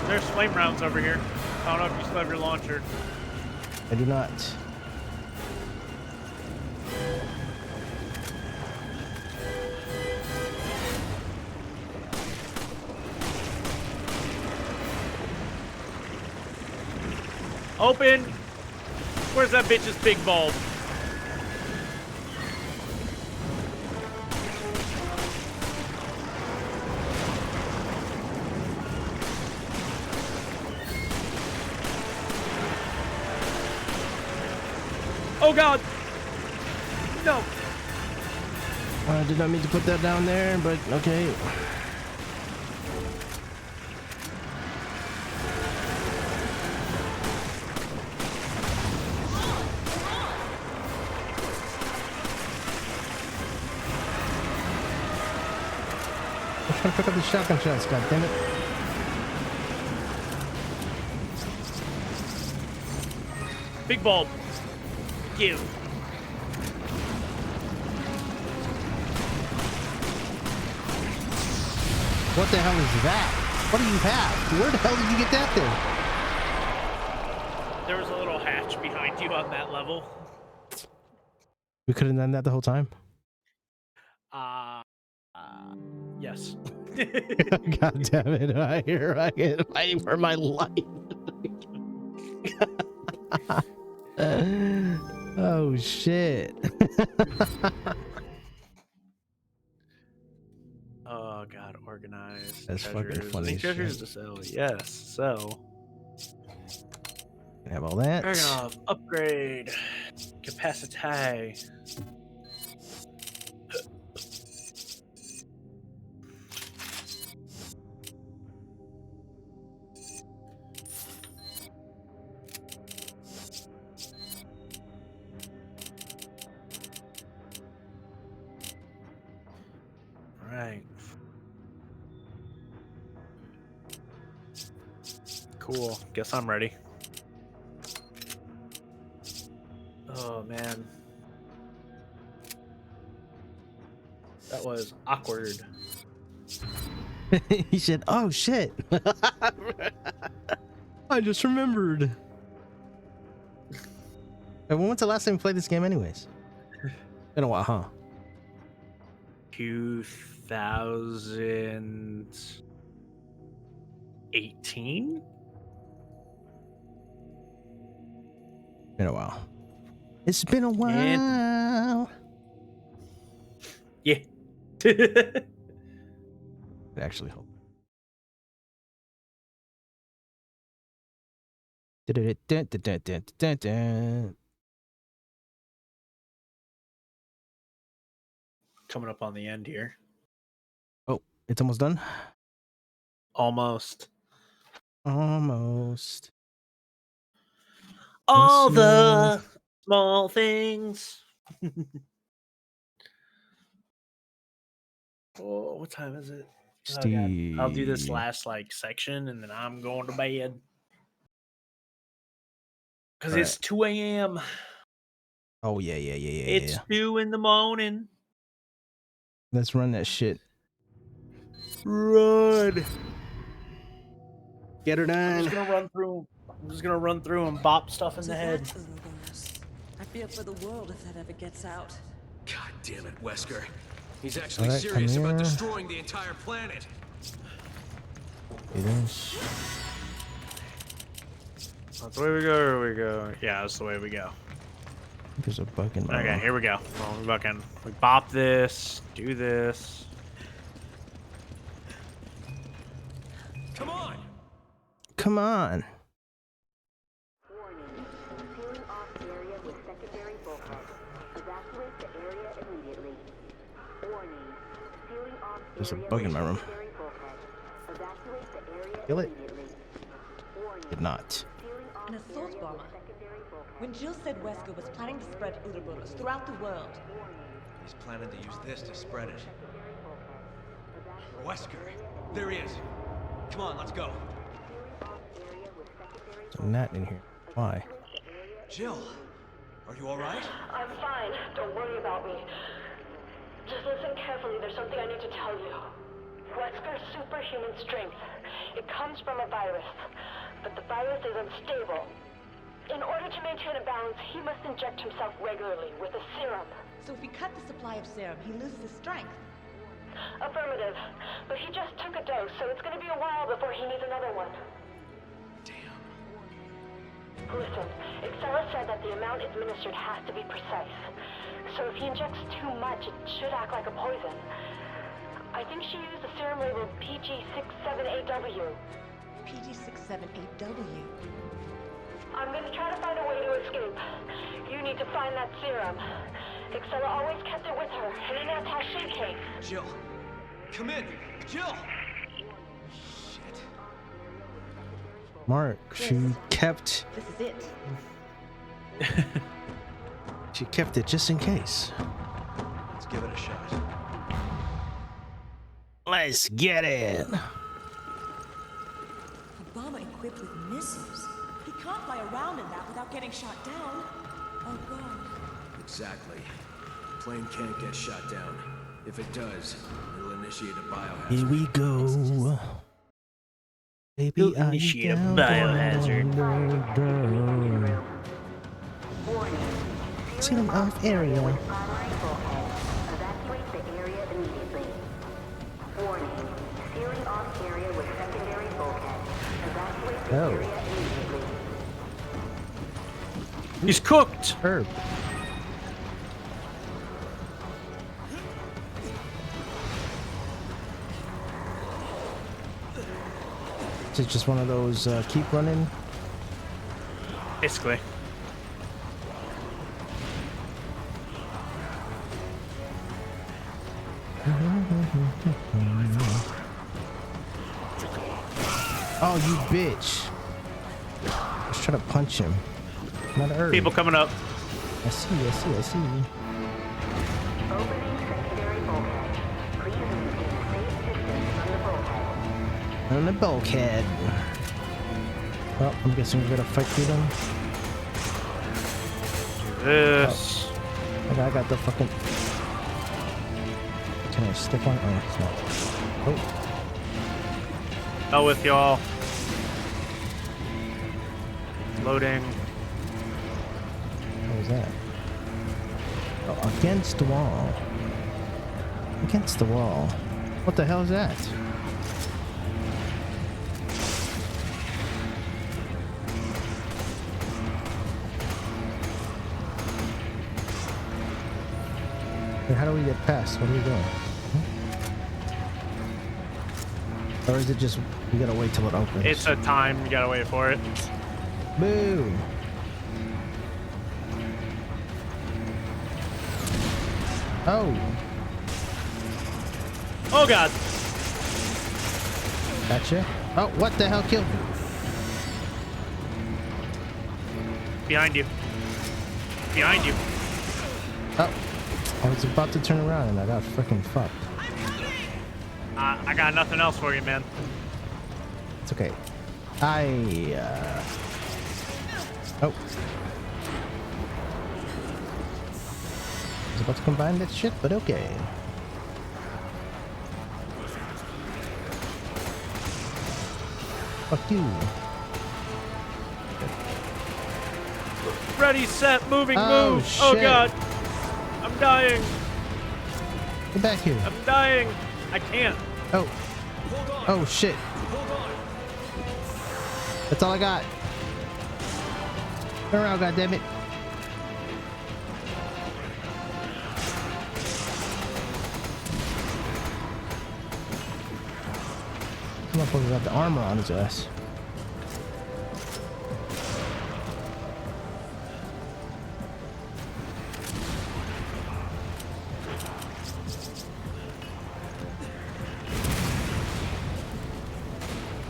There's flame rounds over here. I don't know if you still have your launcher. I do not. Open! Where's that bitch's big bulb? Oh god! No! I did not mean to put that down there, but okay. I'm trying to pick up the shotgun shots, god damn it. Big bulb. Give. What the hell is that? What do you have? Where the hell did you get that thing? There was a little hatch behind you on that level. We could have done that the whole time. Yes. God damn it. I get fighting for my life. Oh shit. Oh god, organized. That's fucking funny Treasures shit. to sell. Yes, so. Have all that. Ergonoff, upgrade. Capacity. Alright. Cool. Guess I'm ready. Oh man. That was awkward. He said, "Oh shit, I just remembered." And when was the last time you played this game, anyways? Been a while, huh? 2018. Been a while. It's been a while. Yeah. It actually helped. Coming up on the end here. Oh, it's almost done? Almost. Almost. All the small things. Oh, what time is it? Oh, God. I'll do this last section and then I'm going to bed. Because it's 2 a.m. Oh, yeah. It's 2 in the morning. Let's run that shit. Run. Get her done. I'm just gonna run through and bop stuff in the head. I fear for the world if that ever gets out. God damn it, Wesker. He's actually Alright, serious come about here. destroying the entire planet. It is. That's the way we go, or we go? Yeah, that's the way we go. There's a bug in my Okay, room. here we go. Well, we bop this, do this. Come on! Come on. Warning. Sealing off area with secondary bulkhead. Evacuate the area immediately. Warning. Sealing off There's a area bug in with my room. secondary bulkhead. Evacuate the area Kill it. immediately. Warning. Did not. Sealing off An assault area bomber. with secondary bulkhead. When Jill said Wesker was planning to spread Ouroboros throughout the world, He's planning to use this to spread it. Wesker! There he is! Come on, let's go! There's a gnat in here. Why? Jill! Are you alright? I'm fine. Don't worry about me. Just listen carefully. There's something I need to tell you. Wesker's superhuman strength. It comes from a virus, but the virus is unstable. In order to maintain a balance, he must inject himself regularly with a serum. so if we cut the supply of serum, he loses his strength. Affirmative. But he just took a dose, so it's going to be a while before he needs another one. Listen, Excella said that the amount administered has to be precise. So if he injects too much, it should act like a poison. I think she used a serum labeled PG67AW. PG67AW. I'm going to try to find a way to escape. You need to find that serum. Excella always kept it with her, in an attaché case. Jill! Come in! Jill! Mark, she kept. This is it. She kept it just in case. Let's give it a shot. Let's get it. A bomber equipped with missiles. He can't fly around in that without getting shot down. Oh God. Exactly. The plane can't get shot down. If it does, it'll initiate a biohazard. Here we go. Baby, I initiate a biohazard. Sealing off area. Evacuate the area immediately. Warning. Sealing off area with secondary bulkhead. Evacuate the area immediately. He's cooked. Herb. Is it just one of those keep running? Basically. Oh, you bitch. Let's try to punch him. Not a herb. People coming up. I see. Opening secondary bulkhead. Please maintain a safe distance from the bulkhead. On the bulkhead. Well, I'm guessing we're gonna fight through them. This. Oh, I got the fucking. Can I stick on? Oh, it's not. Oh. Hell with y'all. Loading. What was that? Oh, against the wall. Against the wall. What the hell is that? Hey, how do we get past? What are we doing? Or is it just we gotta wait till it opens? It's a time. You gotta wait for it. Boom. Oh. Oh god. Gotcha. Oh, what the hell killed me? Behind you. Behind you. Oh. I was about to turn around and I got freaking fucked. I got nothing else for you, man. It's okay. Oh. I was about to combine that shit, but okay. Fuck you. Ready, set, moving, Oh, move. Oh shit. god. I'm dying. Get back here. I'm dying. I can't. Oh. Oh shit. That's all I got. Turn around, goddammit. Motherfucker got the armor on his ass.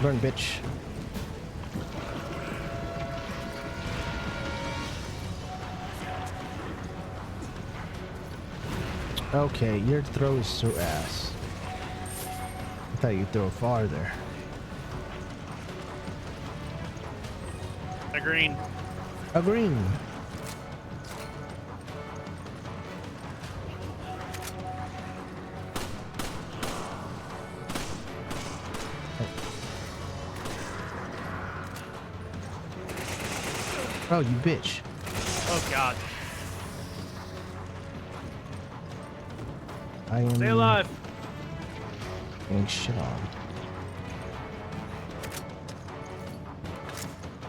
Burn, bitch. Okay, your throw is so ass. I thought you'd throw farther. A green. A green. Oh, you bitch. Oh god. I am Stay alive. getting shit on.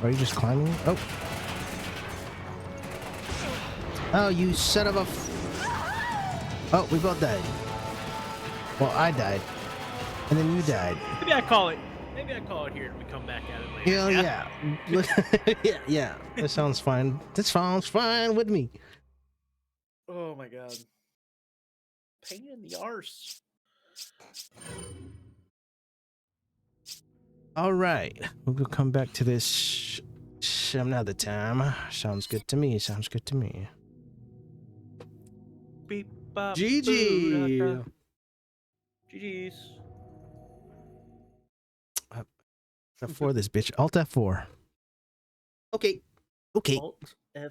Are you just climbing? Oh. Oh, you son of a Oh, we both died. Well, I died. And then you died. Maybe I call it here and we come back at it later. Hell yeah. Look, yeah. That sounds fine. That sounds fine with me. Oh my god. Pain in the arse. All right. We'll come back to this some other time. Sounds good to me. Sounds good to me. Beep, bop, GG. boo, GG's. F4 this bitch. Alt F4. Okay. Okay. Alt F4.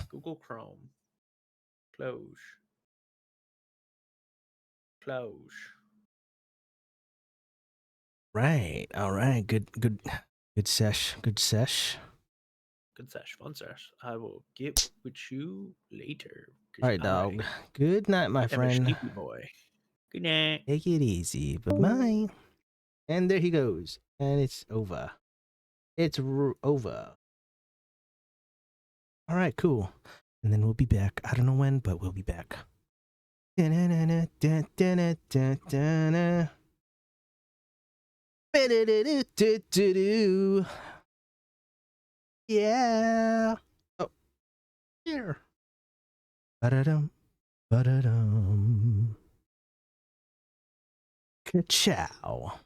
Google Chrome. Close. Close. Right. All right. Good sesh. Good sesh. Good sesh. Fun sesh. I will get with you later. All right, dog. Good night, my am a friend. sleepy boy. Good night. Take it easy. Bye-bye. And there he goes. And it's over. It's over. All right, cool. And then we'll be back. I don't know when, but we'll be back. Yeah. Oh, here. Ba-da-dum. Ba-da-dum. Ka-chow.